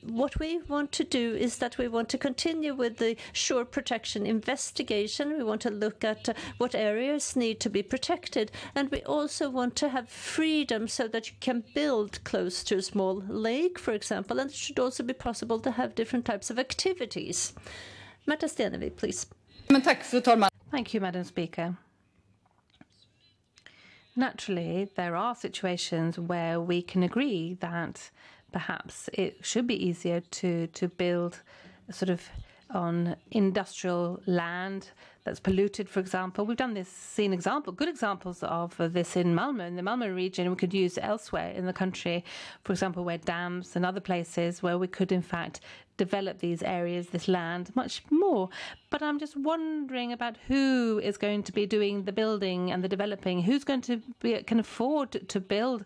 what we want to do is that we want to continue with the shore protection investigation. We want to look at what areas need to be protected. And we also want to have freedom so that you can build close to a small lake, for example. And it should also be possible to have different types of activities. Märta Stenevi, please. Thank you, Madam Speaker. Naturally, there are situations where we can agree that perhaps it should be easier to build sort of on industrial land that's polluted, for example. We've done this, seen good examples of this in Malmö, in the Malmö region. We could use elsewhere in the country, for example, where dams and other places where we could, in fact, develop these areas, this land, much more. But I'm just wondering about who is going to be doing the building and the developing, who's going to can afford to build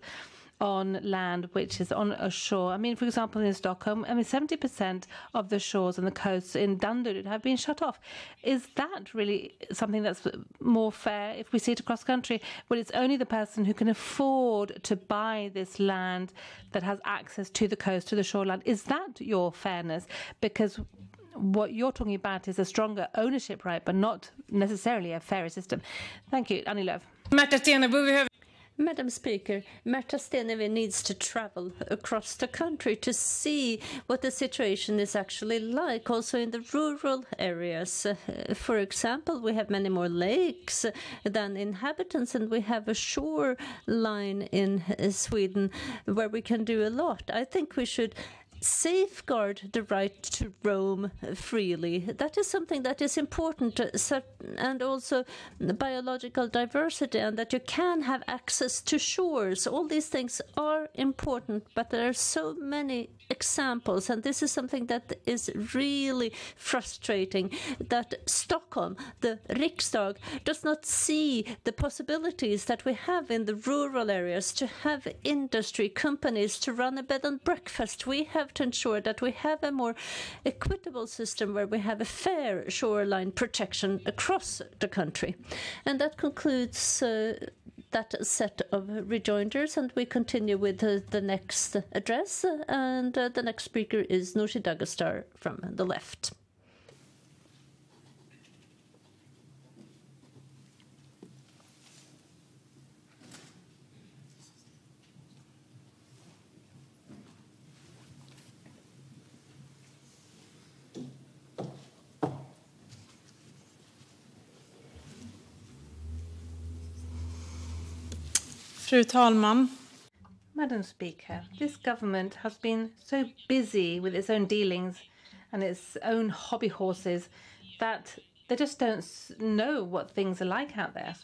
on land which is on a shore. I mean, for example, in Stockholm, 70% of the shores and the coasts in Danderyd have been shut off. Is that really something that's more fair if we see it across country, when it's only the person who can afford to buy this land that has access to the coast, to the shoreline? Is that your fairness? Because what you're talking about is a stronger ownership right, but not necessarily a fairer system. Thank you, Annie Lööf. Madam Speaker, Märta Stenevi needs to travel across the country to see what the situation is actually like, also in the rural areas. For example, we have many more lakes than inhabitants, and we have a shoreline in Sweden where we can do a lot. I think we should safeguard the right to roam freely. That is something that is important, and also the biological diversity, and that you can have access to shores. All these things are important, but there are so many examples, and this is something that is really frustrating, that Stockholm, the Riksdag, does not see the possibilities that we have in the rural areas to have industry, companies, to run a bed and breakfast. We have to ensure that we have a more equitable system where we have a fair shoreline protection across the country. And that concludes that set of rejoinders, and we continue with the next address, and the next speaker is Nooshi Dagestar from the left. Fru talman. Madam Speaker, this government has been so busy with its own dealings and its own hobby horses that they just don't know what things are like out there.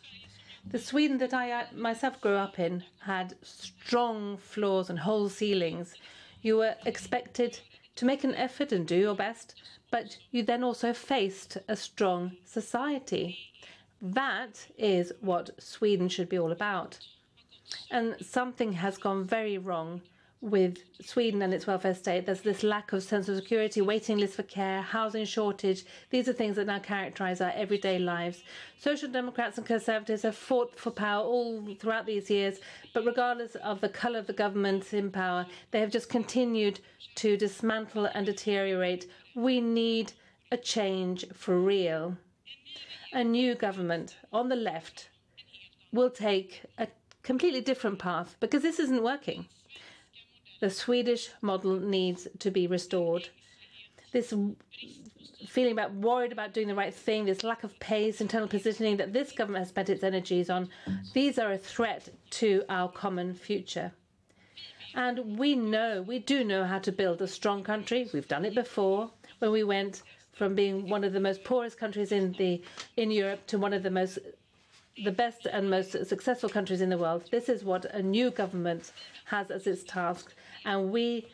The Sweden that I myself grew up in had strong floors and whole ceilings. You were expected to make an effort and do your best, but you then also faced a strong society. That is what Sweden should be all about. And something has gone very wrong with Sweden and its welfare state. There's this lack of sense of security, waiting lists for care, housing shortage. These are things that now characterize our everyday lives. Social Democrats and Conservatives have fought for power all throughout these years, but regardless of the colour of the government in power, they have just continued to dismantle and deteriorate. We need a change for real. A new government on the left will take a completely different path, because this isn't working. The Swedish model needs to be restored. This feeling about worried about doing the right thing, this lack of pace, internal positioning that this government has spent its energies on, these are a threat to our common future. And we do know how to build a strong country. We've done it before when we went from being one of the most poorest countries in Europe to one of the best and most successful countries in the world. This is what a new government has as its task. And we,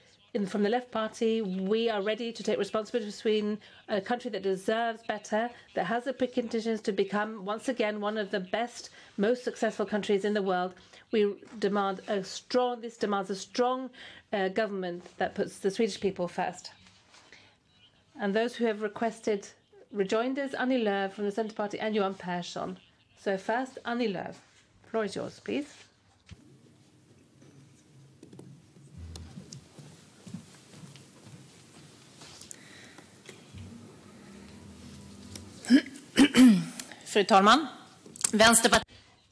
from the Left Party, we are ready to take responsibility for Sweden, a country that deserves better, that has the preconditions to become, once again, one of the best, most successful countries in the world. This demands a strong government that puts the Swedish people first. And those who have requested rejoinders, Annie Lööf from the Centre Party and Johan Persson. So first, Annie Lööf. Floor is yours, please. Fru talman. Vänsterpartiet.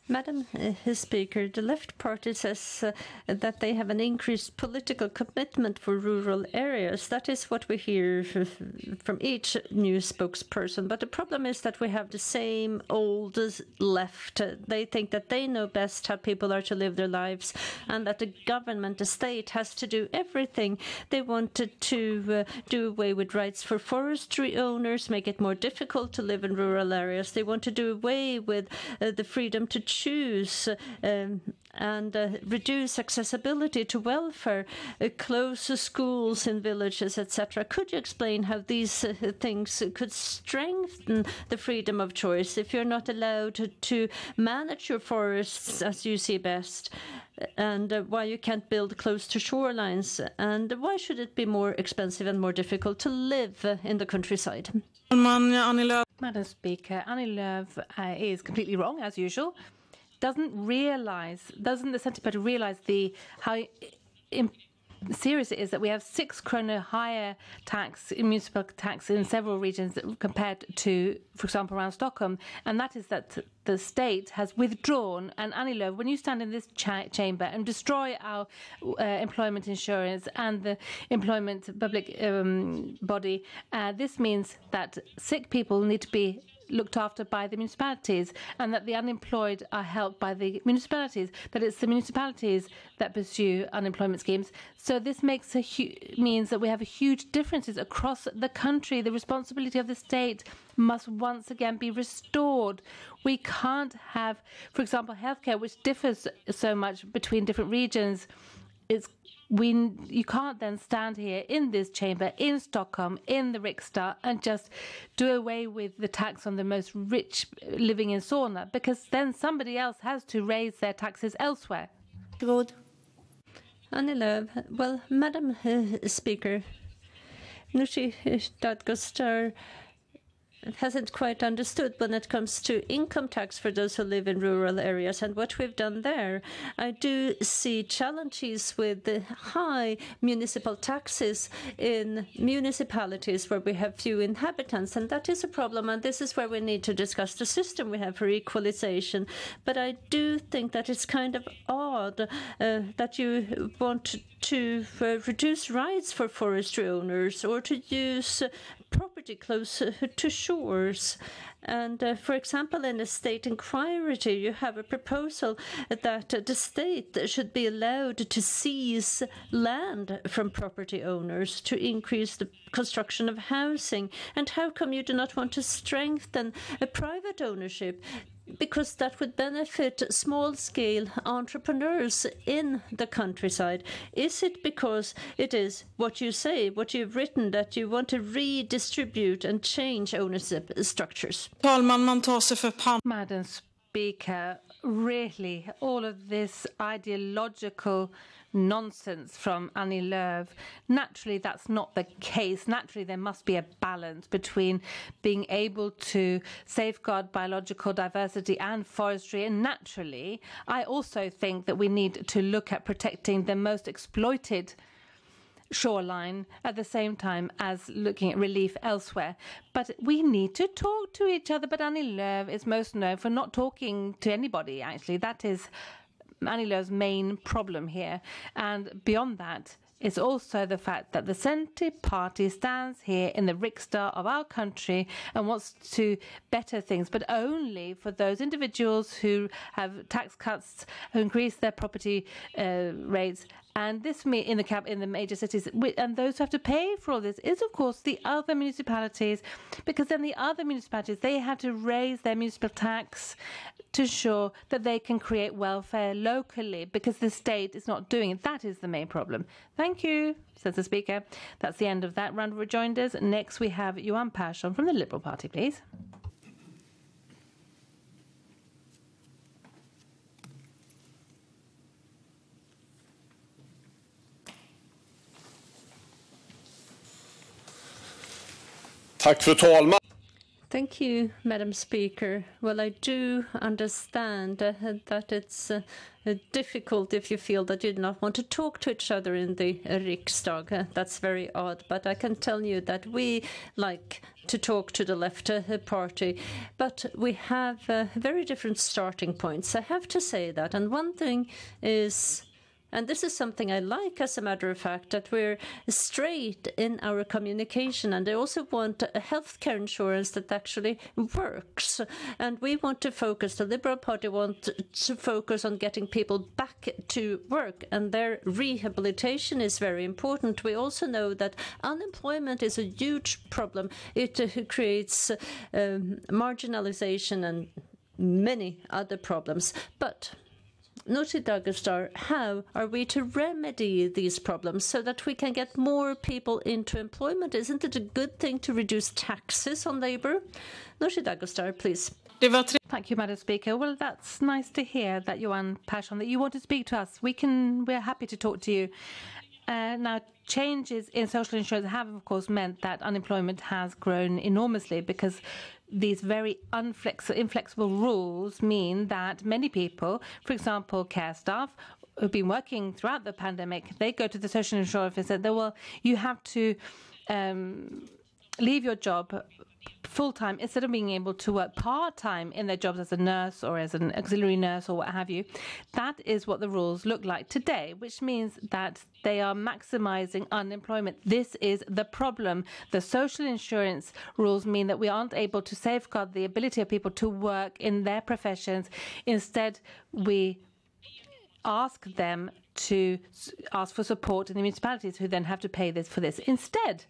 Madam Speaker, the Left Party says that they have an increased political commitment for rural areas. That is what we hear from each new spokesperson. But the problem is that we have the same old left. They think that they know best how people are to live their lives, and that the government, the state, has to do everything. They wanted to do away with rights for forestry owners, make it more difficult to live in rural areas. They want to do away with the freedom to choose and reduce accessibility to welfare, close schools in villages, etc. Could you explain how these things could strengthen the freedom of choice if you're not allowed to manage your forests as you see best, and why you can't build close to shorelines, and why should it be more expensive and more difficult to live in the countryside? Madam Speaker, Annie Lööf is completely wrong, as usual. Doesn't the Centre Party realise how serious it is that we have 6 kronor higher municipal tax in several regions compared to, for example, around Stockholm, and that is that the state has withdrawn. And Annie Lööf, when you stand in this chamber and destroy our employment insurance and the employment public body, this means that sick people need to be looked after by the municipalities, and that the unemployed are helped by the municipalities, that it's the municipalities that pursue unemployment schemes. So this means that we have huge differences across the country. The responsibility of the state must once again be restored. We can't have, for example, healthcare, which differs so much between different regions. You can't then stand here in this chamber in Stockholm, in the Riksdag, and just do away with the tax on the most rich living in Solna, because then somebody else has to raise their taxes elsewhere. Good. Annie Lööf. Well, Madam Speaker, Nooshi Dadgostar hasn't quite understood when it comes to income tax for those who live in rural areas and what we've done there. I do see challenges with the high municipal taxes in municipalities where we have few inhabitants, and that is a problem, and this is where we need to discuss the system we have for equalization. But I do think that it's kind of odd that you want to reduce rights for forestry owners or to use property close to shores. And for example, in a state inquiry, you have a proposal that the state should be allowed to seize land from property owners to increase the construction of housing. And how come you do not want to strengthen a private ownership? Because that would benefit small-scale entrepreneurs in the countryside. Is it because it is what you say, what you've written, that you want to redistribute and change ownership structures? Madam Speaker, really, all of this ideological nonsense from Annie Lööf. Naturally, that's not the case. Naturally, there must be a balance between being able to safeguard biological diversity and forestry. And naturally, I also think that we need to look at protecting the most exploited shoreline at the same time as looking at relief elsewhere. But we need to talk to each other. But Annie Lööf is most known for not talking to anybody, actually. That is Annie Lööf's main problem here. And beyond that, it's also the fact that the Centre Party stands here in the Riksdag of our country and wants to better things, but only for those individuals who have tax cuts, who increase their property rates. And this in the major cities, and those who have to pay for all this is, of course, the other municipalities, because then the other municipalities, they have to raise their municipal tax to ensure that they can create welfare locally, because the state is not doing it. That is the main problem. Thank you, says the Speaker. That's the end of that round of rejoinders. Next, we have Johan Persson from the Liberal Party, please. Tack, fru talman. Thank you, Madam Speaker. Well, I do understand that it's difficult if you feel that you do not want to talk to each other in the Riksdag. That's very odd, but I can tell you that we like to talk to the left party, but we have very different starting points. I have to say that. And one thing is, and this is something I like, as a matter of fact, that we're straight in our communication. And I also want a healthcare insurance that actually works. And we want to focus, the Liberal Party wants to focus on getting people back to work. And their rehabilitation is very important. We also know that unemployment is a huge problem. It creates marginalization and many other problems. But Nooshi Dadgostar, how are we to remedy these problems so that we can get more people into employment? Isn't it a good thing to reduce taxes on labour? Nooshi Dadgostar, please. Thank you, Madam Speaker. Well, that's nice to hear that, Johan Persson, that you want to speak to us. We're happy to talk to you. Now, changes in social insurance have, of course, meant that unemployment has grown enormously, because these very inflexible rules mean that many people, for example, care staff, who've been working throughout the pandemic, they go to the social insurance and say, well, you have to leave your job full-time instead of being able to work part-time in their jobs as a nurse or as an auxiliary nurse or what have you. That is what the rules look like today, which means that they are maximizing unemployment. This is the problem. The social insurance rules mean that we aren't able to safeguard the ability of people to work in their professions. Instead, we ask them to ask for support in the municipalities, who then have to pay for this instead.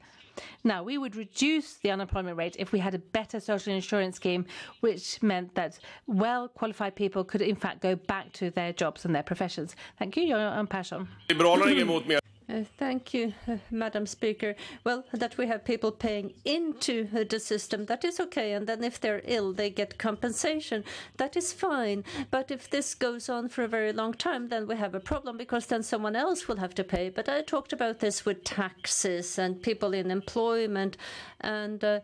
Now, we would reduce the unemployment rate if we had a better social insurance scheme, which meant that well-qualified people could, in fact, go back to their jobs and their professions. Thank you, Göran Persson. Thank you, Madam Speaker. Well, that we have people paying into the system, that is okay. And then if they're ill, they get compensation. That is fine. But if this goes on for a very long time, then we have a problem, because then someone else will have to pay. But I talked about this with taxes and people in employment, and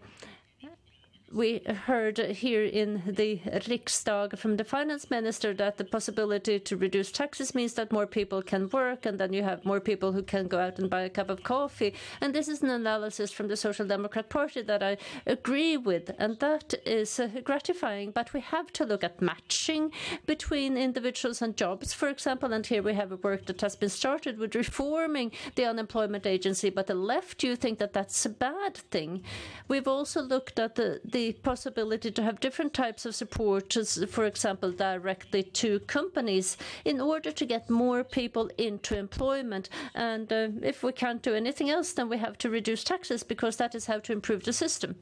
we heard here in the Riksdagen from the finance minister that the possibility to reduce taxes means that more people can work, and then you have more people who can go out and buy a cup of coffee. And this is an analysis from the Social Democrat Party that I agree with, and that is gratifying. But we have to look at matching between individuals and jobs, for example. And here we have a work that has been started with reforming the unemployment agency. But the left, do you think that that's a bad thing? We've also looked at the possibility to have different types of support, for example, directly to companies, in order to get more people into employment. And if we can't do anything else, then we have to reduce taxes, because that is how to improve the system.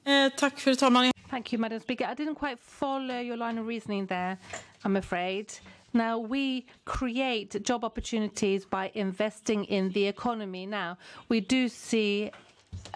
Thank you, Madam Speaker. I didn't quite follow your line of reasoning there, I'm afraid. Now, we create job opportunities by investing in the economy. Now, we do see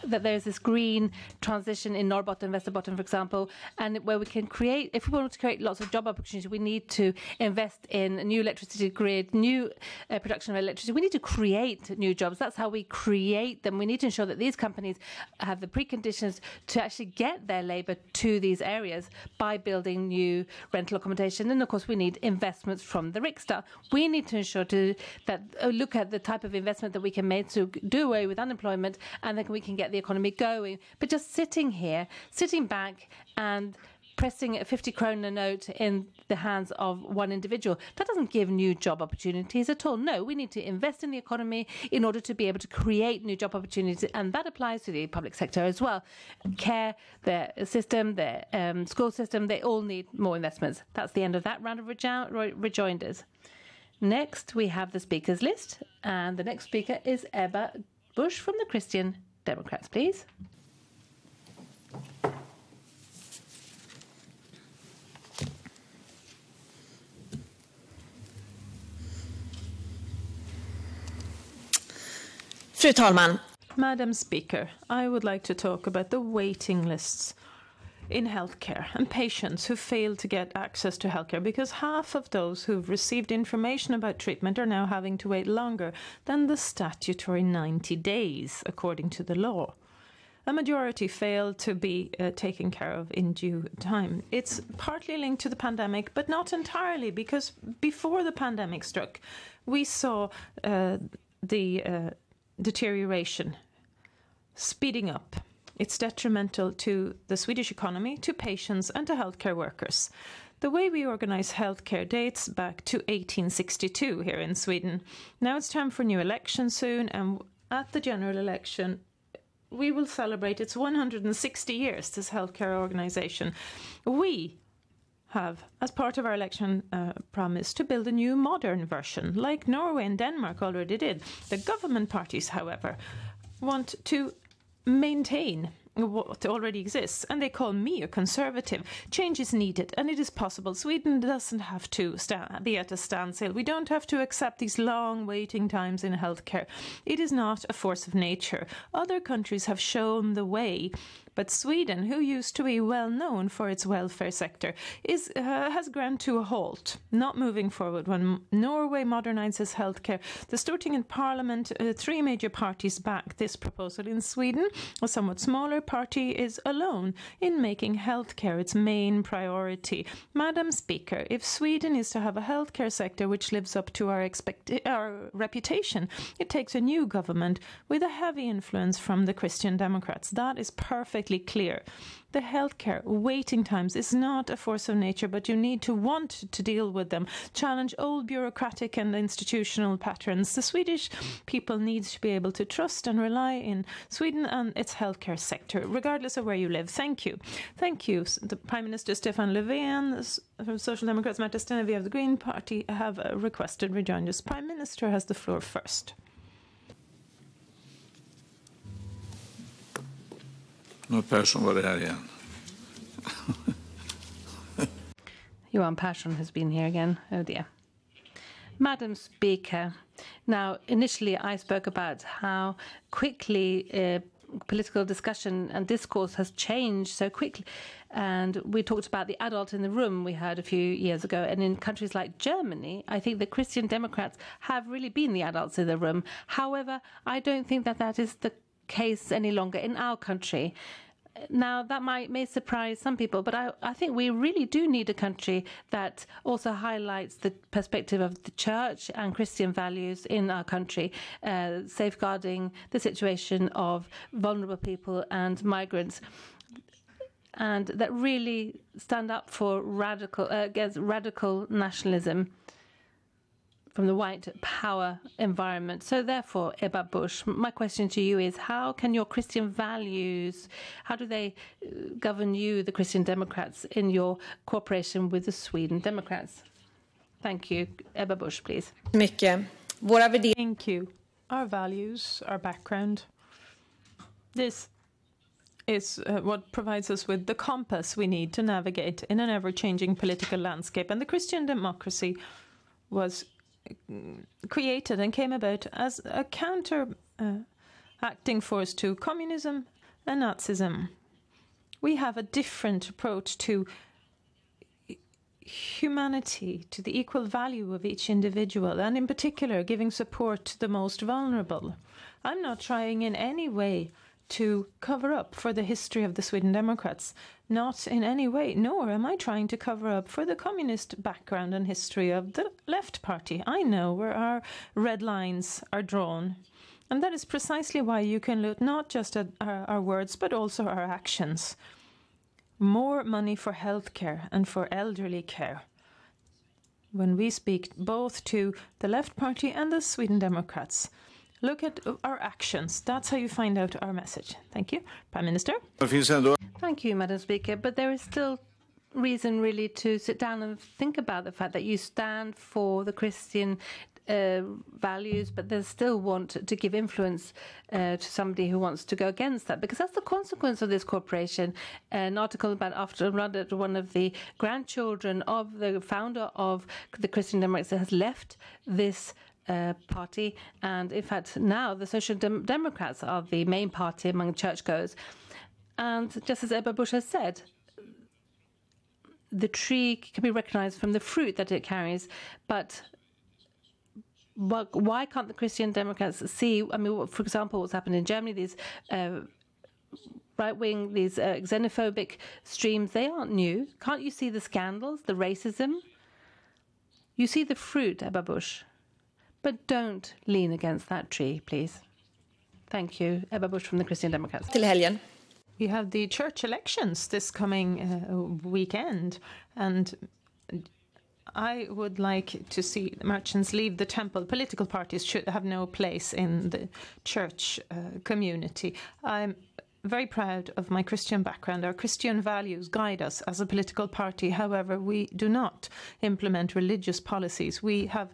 that there's this green transition in Norrbotten, Västerbotten, for example, and where we can create, if we want to create lots of job opportunities, we need to invest in a new electricity grid, new production of electricity. We need to create new jobs. That's how we create them. We need to ensure that these companies have the preconditions to actually get their labour to these areas by building new rental accommodation. And of course, we need investments from the Riksdag. We need to ensure that look at the type of investment that we can make to do away with unemployment, and then we can get the economy going. But just sitting here, sitting back and pressing a 50 krona note in the hands of one individual, that doesn't give new job opportunities at all. No, we need to invest in the economy in order to be able to create new job opportunities, and that applies to the public sector as well. Care, the system, the school system, they all need more investments. That's the end of that round of rejoinders. Next, we have the speakers list, and the next speaker is Ebba Busch from the Christian Democrats, please. Fru talman. Madam Speaker, I would like to talk about the waiting lists in healthcare and patients who fail to get access to healthcare, because half of those who've received information about treatment are now having to wait longer than the statutory 90 days, according to the law. A majority fail to be taken care of in due time. It's partly linked to the pandemic, but not entirely, because before the pandemic struck, we saw the deterioration speeding up. It's detrimental to the Swedish economy, to patients and to healthcare workers. The way we organise healthcare dates back to 1862 here in Sweden. Now it's time for a new election soon, and at the general election we will celebrate its 160 years, this healthcare organisation. We have, as part of our election promise, to build a new modern version, like Norway and Denmark already did. The government parties, however, want to maintain what already exists, and they call me a conservative. Change is needed, and it is possible. Sweden doesn't have to be at a standstill. We don't have to accept these long waiting times in healthcare. It is not a force of nature. Other countries have shown the way, but Sweden, who used to be well known for its welfare sector, has ground to a halt, not moving forward. When Norway modernizes healthcare, the Stortinget Parliament, three major parties back this proposal. In Sweden, a somewhat smaller party is alone in making healthcare its main priority. Madam Speaker, if Sweden is to have a healthcare sector which lives up to our reputation, it takes a new government with a heavy influence from the Christian Democrats. That is perfect immediately clear. The healthcare waiting times is not a force of nature, but you need to want to deal with them. Challenge old bureaucratic and institutional patterns. The Swedish people need to be able to trust and rely in Sweden and its healthcare sector, regardless of where you live. Thank you. Thank you. The Prime Minister Stefan Löfven from Social Democrats, Märta Stenevi of the Green Party have requested rejoinders. Prime Minister has the floor first. Nu Persson var det här igen. Johan Persson has been here again. Oh dear. Madam Speaker, now initially I spoke about how quickly political discussion and discourse has changed so quickly. And we talked about the adult in the room we heard a few years ago. And in countries like Germany, I think the Christian Democrats have really been the adults in the room. However, I don't think that that is the case any longer in our country. Now, that may surprise some people, but I think we really do need a country that also highlights the perspective of the church and Christian values in our country, safeguarding the situation of vulnerable people and migrants, and that really stand up for against radical nationalism from the white power environment. So therefore, Ebba Busch, my question to you is, how can your Christian values, how do they govern you, the Christian Democrats, in your cooperation with the Sweden Democrats? Thank you. Ebba Busch, please. Thank you. Our values, our background, this is what provides us with the compass we need to navigate in an ever-changing political landscape. And the Christian democracy was created and came about as a acting force to communism and Nazism. We have a different approach to humanity, to the equal value of each individual, and in particular giving support to the most vulnerable. I'm not trying in any way to cover up for the history of the Sweden Democrats. Not in any way, nor am I trying to cover up for the communist background and history of the Left Party. I know where our red lines are drawn. And that is precisely why you can look not just at our words, but also our actions. More money for healthcare and for elderly care. When we speak both to the Left Party and the Sweden Democrats, look at our actions. That's how you find out our message. Thank you. Prime Minister. Thank you, Madam Speaker. But there is still reason really to sit down and think about the fact that you stand for the Christian values, but they still want to give influence to somebody who wants to go against that, because that's the consequence of this cooperation. An article about after one of the grandchildren of the founder of the Christian Democrats has left this party, and in fact now the Social Democrats are the main party among churchgoers. And just as Ebba Busch has said, the tree can be recognized from the fruit that it carries, but why can't the Christian Democrats see, I mean, for example, what's happened in Germany, these right-wing, these xenophobic streams, they aren't new. Can't you see the scandals, the racism? You see the fruit, Ebba Busch. But don't lean against that tree, please. Thank you. Ebba Busch from the Christian Democrats. Till helgen. We have the church elections this coming weekend, and I would like to see the merchants leave the temple. Political parties should have no place in the church community. I'm very proud of my Christian background. Our Christian values guide us as a political party. However, we do not implement religious policies. We have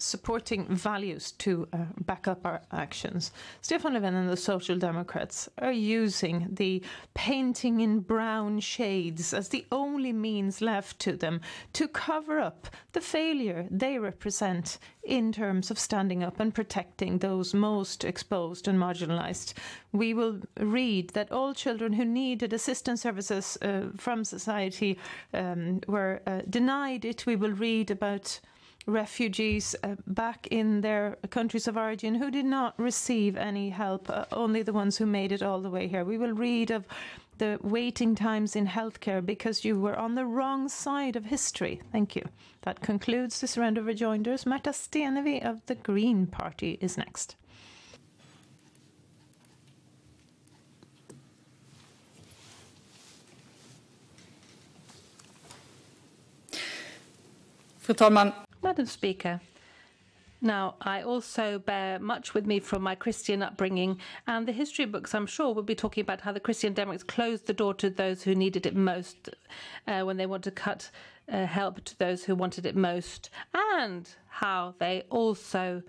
supporting values to back up our actions. Stefan Löfven and the Social Democrats are using the painting in brown shades as the only means left to them to cover up the failure they represent in terms of standing up and protecting those most exposed and marginalized. We will read that all children who needed assistance services from society were denied it. We will read about refugees back in their countries of origin who did not receive any help, only the ones who made it all the way here. We will read of the waiting times in healthcare because you were on the wrong side of history. Thank you. That concludes this round of rejoinders. Märta Stenevi of the Green Party is next. Fru talman. Madam Speaker, now I also bear much with me from my Christian upbringing, and the history books, I'm sure, will be talking about how the Christian Democrats closed the door to those who needed it most when they want to cut help to those who wanted it most, and how they also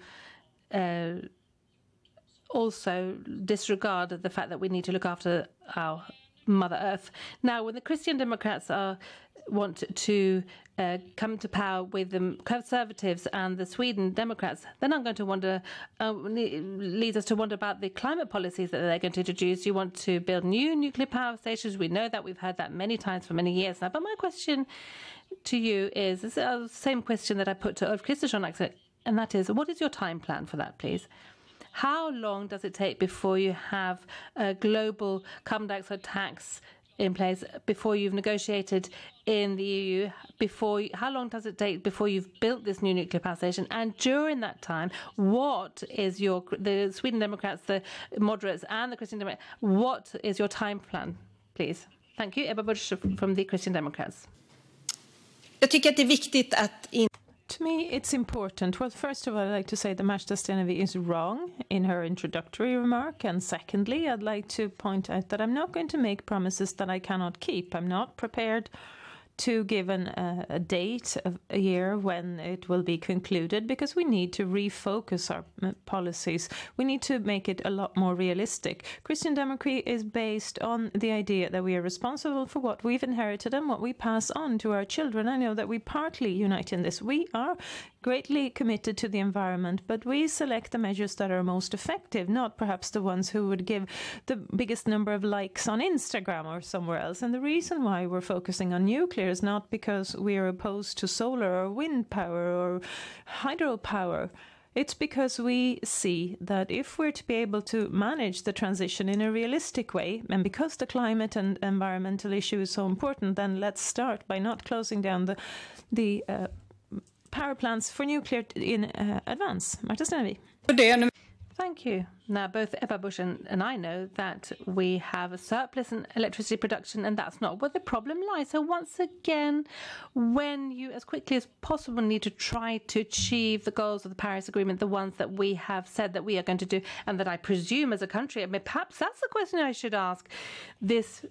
disregard the fact that we need to look after our Mother Earth. Now, when the Christian Democrats want to come to power with the Conservatives and the Sweden Democrats, then I'm going to wonder, leads us to wonder about the climate policies that they're going to introduce. You want to build new nuclear power stations. We know that. We've heard that many times for many years now. But my question to you is the same question that I put to Ulf Kristersson, and that is, what is your time plan for that, please? How long does it take before you have a global carbon dioxide tax in place, before you've negotiated in the EU, how long does it take before you've built this new nuclear power station? And during that time, what is the Sweden Democrats, the moderates and the Christian Democrats, what is your time plan, please? Thank you. Ebba Busch from the Christian Democrats. Jag tycker att det är viktigt att To me, it's important. Well, first of all, I'd like to say that Märta Stenevi is wrong in her introductory remark. And secondly, I'd like to point out that I'm not going to make promises that I cannot keep. I'm not prepared to give a date of a year when it will be concluded, because we need to refocus our policies. We need to make it a lot more realistic. Christian democracy is based on the idea that we are responsible for what we've inherited and what we pass on to our children. I know that we partly unite in this. We are greatly committed to the environment, but we select the measures that are most effective, not perhaps the ones who would give the biggest number of likes on Instagram or somewhere else. And the reason why we're focusing on nuclear is not because we are opposed to solar or wind power or hydropower. It's because we see that if we're to be able to manage the transition in a realistic way, and because the climate and environmental issue is so important, then let's start by not closing down the power plants for nuclear in advance. Märta Stenevi. Thank you. Now, both Ebba Busch and I know that we have a surplus in electricity production, and that's not where the problem lies. So once again, when you, as quickly as possible, need to try to achieve the goals of the Paris Agreement, the ones that we have said that we are going to do, and that I presume as a country, I mean, perhaps that's the question I should ask this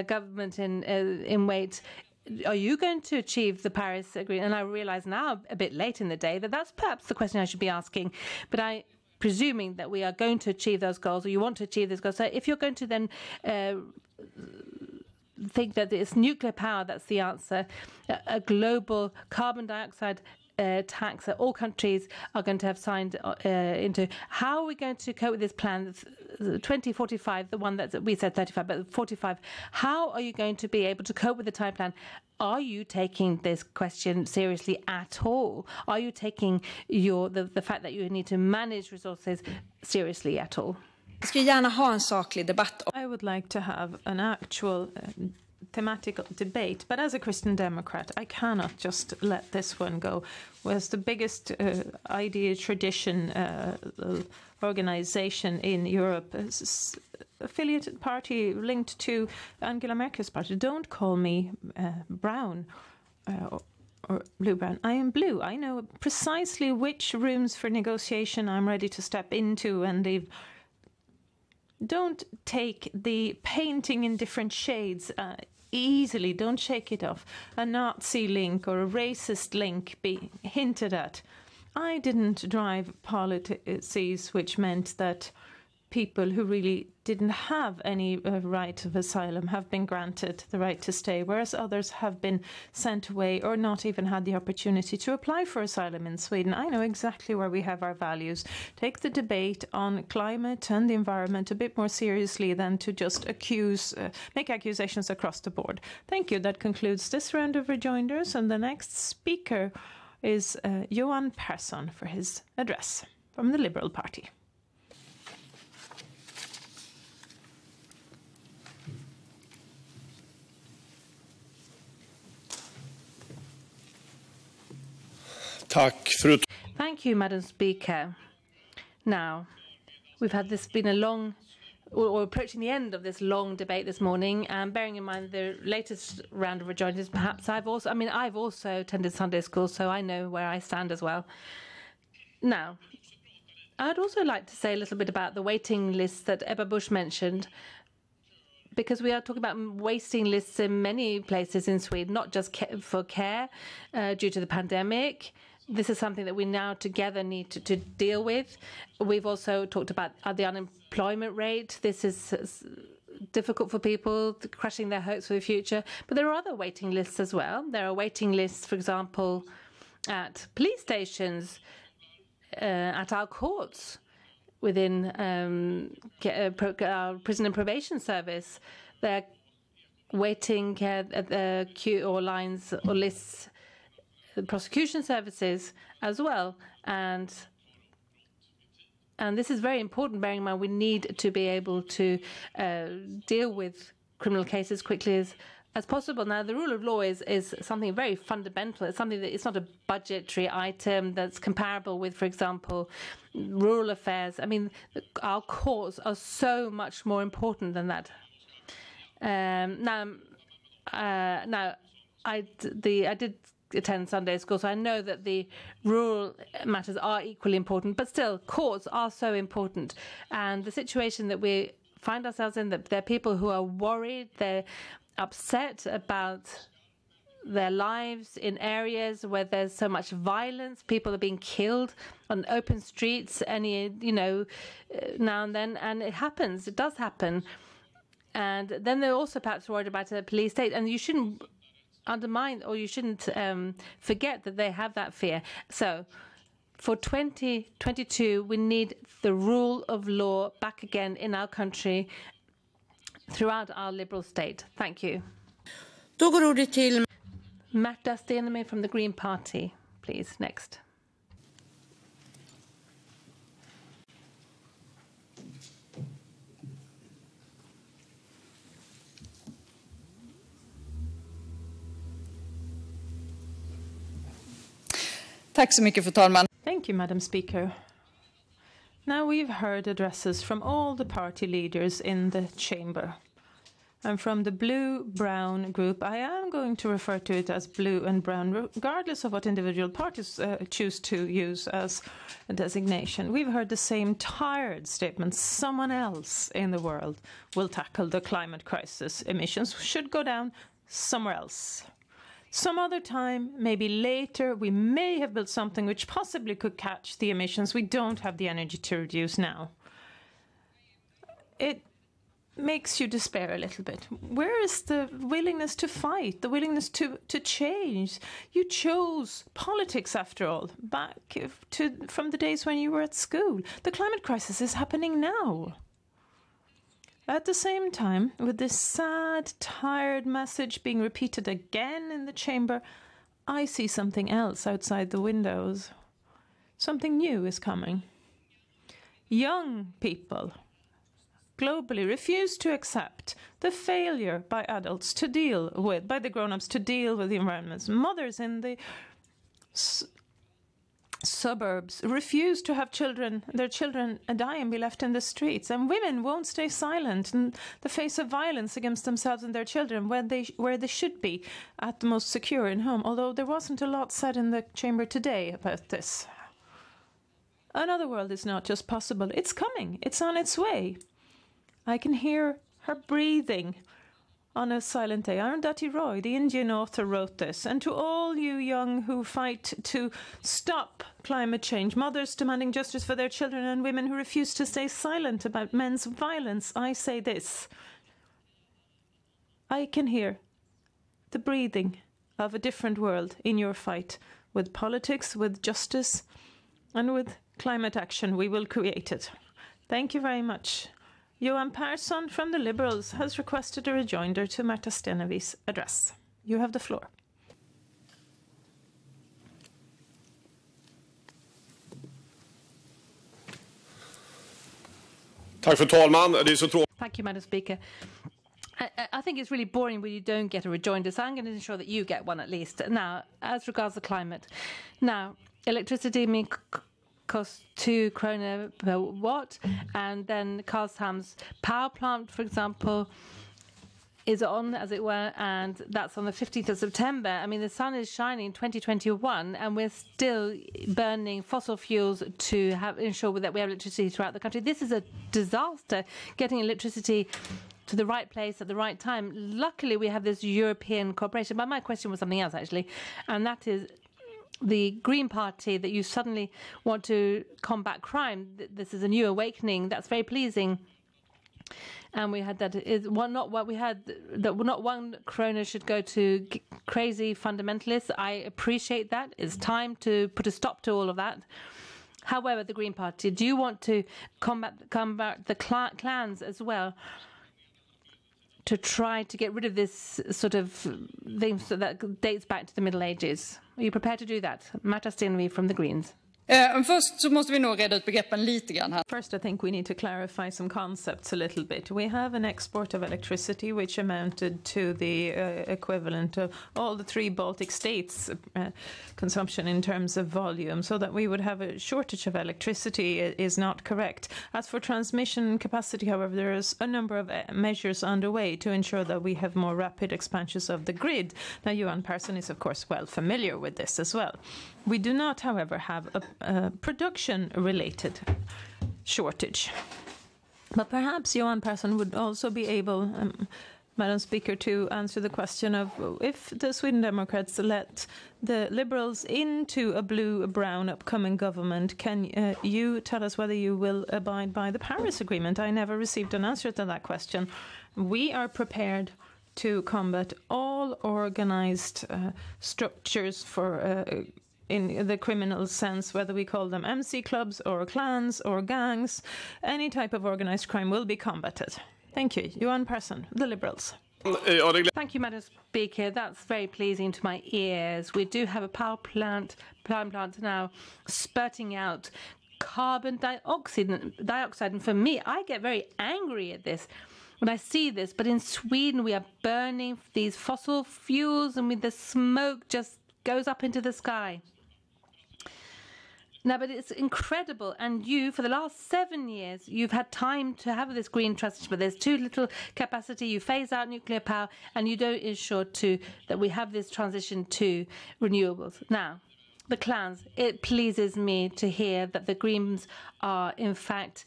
government in wait. Are you going to achieve the Paris Agreement? And I realize now, a bit late in the day, that that's perhaps the question I should be asking. But I presuming that we are going to achieve those goals, or you want to achieve those goals. So if you're going to then think that it's nuclear power that's the answer, a global carbon dioxide tax that all countries are going to have signed into. How are we going to cope with this plan? 2045, the one that we said 35, but 45. How are you going to be able to cope with the time plan? Are you taking this question seriously at all? Are you taking the fact that you need to manage resources seriously at all? I would like to have an actual thematic debate, but as a Christian Democrat, I cannot just let this one go. Was the biggest idea tradition organization in Europe, affiliated party linked to Angela Merkel's party. Don't call me brown or blue-brown. I am blue. I know precisely which rooms for negotiation I'm ready to step into and leave. Don't take the painting in different shades easily. Don't shake it off. A Nazi link or a racist link be hinted at. I didn't drive policies which meant that people who really didn't have any right of asylum have been granted the right to stay, whereas others have been sent away or not even had the opportunity to apply for asylum in Sweden. I know exactly where we have our values. Take the debate on climate and the environment a bit more seriously than to just make accusations across the board. Thank you. That concludes this round of rejoinders, and the next speaker is Johan Persson for his address from the Liberal Party. Thank you, Madam Speaker. Now, we've had been a long or approaching the end of this long debate this morning, and bearing in mind the latest round of rejoinders, perhaps I've also attended Sunday school, so I know where I stand as well. Now, I'd also like to say a little bit about the waiting lists that Ebba Busch mentioned, because we are talking about waiting lists in many places in Sweden, not just for care due to the pandemic. This is something that we now together need to deal with. We've also talked about the unemployment rate. This is difficult for people, crushing their hopes for the future. But there are other waiting lists as well. There are waiting lists, for example, at police stations, at our courts, within our prison and probation service. They're waiting at the queue or lines or lists, the prosecution services as well, and this is very important, bearing in mind we need to be able to deal with criminal cases quickly as possible. Now, the rule of law is something very fundamental. It's something that it's not a budgetary item that's comparable with, for example, rural affairs. I mean, our courts are so much more important than that. I did attend Sunday school, so I know that the rural matters are equally important, but still, courts are so important. And the situation that we find ourselves in, that there are people who are worried, they're upset about their lives in areas where there's so much violence. People are being killed on open streets, now and then, and it happens. It does happen. And then they're also perhaps worried about a police state, and you shouldn't undermine, or you shouldn't forget that they have that fear. So for 2022, we need the rule of law back again in our country throughout our liberal state. Thank you. Märta Stenevi from the Green Party, please. Next. Tack så mycket, fru talman. Thank you, Madam Speaker. Now we've heard addresses from all the party leaders in the chamber. And from the blue-brown group, I am going to refer to it as blue and brown, regardless of what individual parties choose to use as a designation. We've heard the same tired statements. Someone else in the world will tackle the climate crisis. Emissions should go down somewhere else. Some other time, maybe later, we may have built something which possibly could catch the emissions we don't have the energy to reduce now. It makes you despair a little bit. Where is the willingness to fight, the willingness to change? You chose politics, after all, back from the days when you were at school. The climate crisis is happening now. At the same time, with this sad, tired message being repeated again in the chamber, I see something else outside the windows. Something new is coming. Young people globally refuse to accept the failure by adults to deal with, by the grown-ups to deal with the environment. Mothers in the suburbs refuse to have their children die and be left in the streets, and women won't stay silent in the face of violence against themselves and their children where they should be at the most secure in home, although there wasn't a lot said in the chamber today about this. Another world is not just possible, it's coming, it's on its way. I can hear her breathing on a silent day. Arundhati Roy, the Indian author, wrote this. And to all you young who fight to stop climate change, mothers demanding justice for their children, and women who refuse to stay silent about men's violence, I say this. I can hear the breathing of a different world in your fight with politics, with justice, and with climate action. We will create it. Thank you very much. Johan Persson from the Liberals has requested a rejoinder to Märta Stenevi's address. You have the floor. Tack, fru talman. Det är så tråkigt. Thank you, Madam Speaker. I think it's really boring when you don't get a rejoinder, so I'm going to ensure that you get one at least. Now, as regards the climate. Now, electricity costs 2 kronor per watt, and then Karlshamns power plant, for example, is on, as it were, and that's on the 15th of September. I mean, the sun is shining in 2021, and we're still burning fossil fuels to ensure that we have electricity throughout the country. This is a disaster, getting electricity to the right place at the right time. Luckily, we have this European cooperation. But my question was something else, actually, and that is the Green Party, that you suddenly want to combat crime. This is a new awakening. That's very pleasing. And we had that is not what we had, that not 1 krona should go to crazy fundamentalists. I appreciate that. It's time to put a stop to all of that. However, the Green Party, do you want to combat the clans as well, to try to get rid of this sort of thing that dates back to the Middle Ages? Are you prepared to do that? Märta Stenevi from the Greens. Först så måste vi nog reda ut begreppen lite grann här. First, I think we need to clarify some concepts a little bit. We have an export of electricity which amounted to the equivalent of all the 3 Baltic states' consumption in terms of volume, so that we would have a shortage of electricity is not correct. As for transmission capacity, however, there is a number of measures underway to ensure that we have more rapid expansions of the grid. Now, Johan Persson is, of course, well familiar with this as well. We do not, however, have a production-related shortage. But perhaps Johan Persson would also be able, Madam Speaker, to answer the question of if the Sweden Democrats let the Liberals into a blue-brown upcoming government, can you tell us whether you will abide by the Paris Agreement? I never received an answer to that question. We are prepared to combat all organized structures for in the criminal sense, whether we call them MC clubs or clans or gangs. Any type of organized crime will be combated. Thank you. Johan Persson, the Liberals. Thank you, Madam Speaker. That's very pleasing to my ears. We do have a power plant now spurting out carbon dioxide. And for me, I get very angry at this when I see this. But in Sweden, we are burning these fossil fuels, and with the smoke just goes up into the sky. No, but it's incredible. And you, for the last 7 years, you've had time to have this green transition, but there's too little capacity. You phase out nuclear power, and you don't ensure that we have this transition to renewables. Now, the clans, it pleases me to hear that the Greens are, in fact,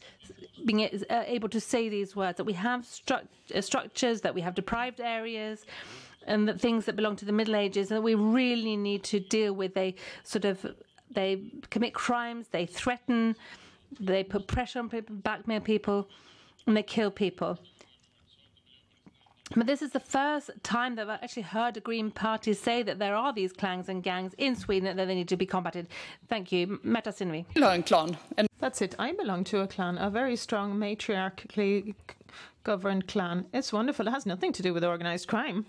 being able to say these words, that we have structures, that we have deprived areas, and that things that belong to the Middle Ages, and that we really need to deal with. They commit crimes, they threaten, they put pressure on people, blackmail people, and they kill people. But this is the first time that I've actually heard a Green Party say that there are these clans and gangs in Sweden and that they need to be combated. Thank you. Märta Stenevi. That's it. I belong to a clan, a very strong, matriarchally governed clan. It's wonderful. It has nothing to do with organized crime.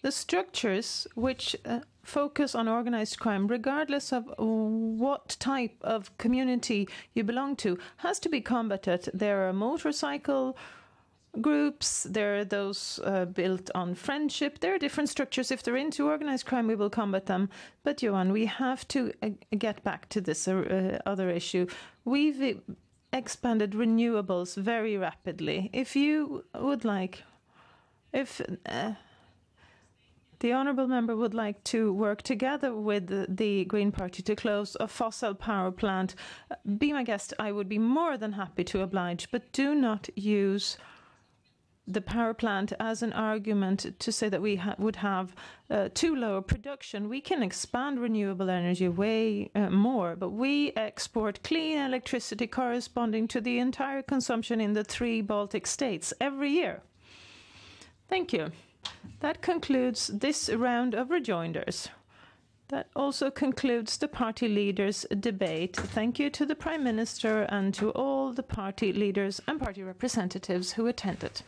The structures which focus on organized crime, regardless of what type of community you belong to, has to be combated. There are motorcycle groups, there are those built on friendship. There are different structures. If they're into organized crime, we will combat them. But, Johan, we have to get back to this other issue. We've expanded renewables very rapidly. If you would like, the honourable member would like to work together with the Green Party to close a fossil power plant, be my guest. I would be more than happy to oblige, but do not use the power plant as an argument to say that we would have too low a production. We can expand renewable energy way more, but we export clean electricity corresponding to the entire consumption in the 3 Baltic states every year. Thank you. That concludes this round of rejoinders. That also concludes the party leaders' debate. Thank you to the Prime Minister and to all the party leaders and party representatives who attended.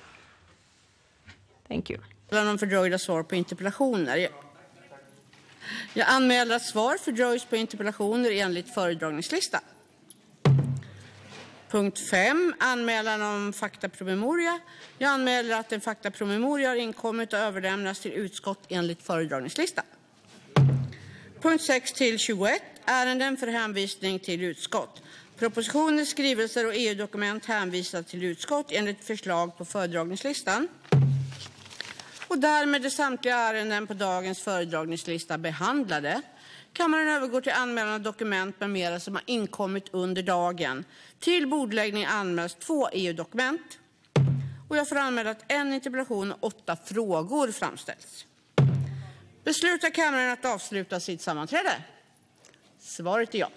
Thank you. Fördröjda svar på interpellationer. Jag anmäler att svar fördröjs på interpellationer enligt föredragningslista. Punkt 5. Anmälan om faktapromemoria. Jag anmäler att en faktapromemoria har inkommit och överlämnas till utskott enligt föredragningslista. Punkt 6 till 21. Ärenden för hänvisning till utskott. Propositioner, skrivelser och EU-dokument hänvisas till utskott enligt förslag på föredragningslistan. Och därmed är samtliga ärenden på dagens föredragningslista behandlade. Kammaren övergår till anmälan av dokument med mera som har inkommit under dagen. Till bordläggning anmäls 2 EU-dokument. Och jag får anmäla att en interpellation och 8 frågor framställs. Beslutar kammaren att avsluta sitt sammanträde? Svaret är ja.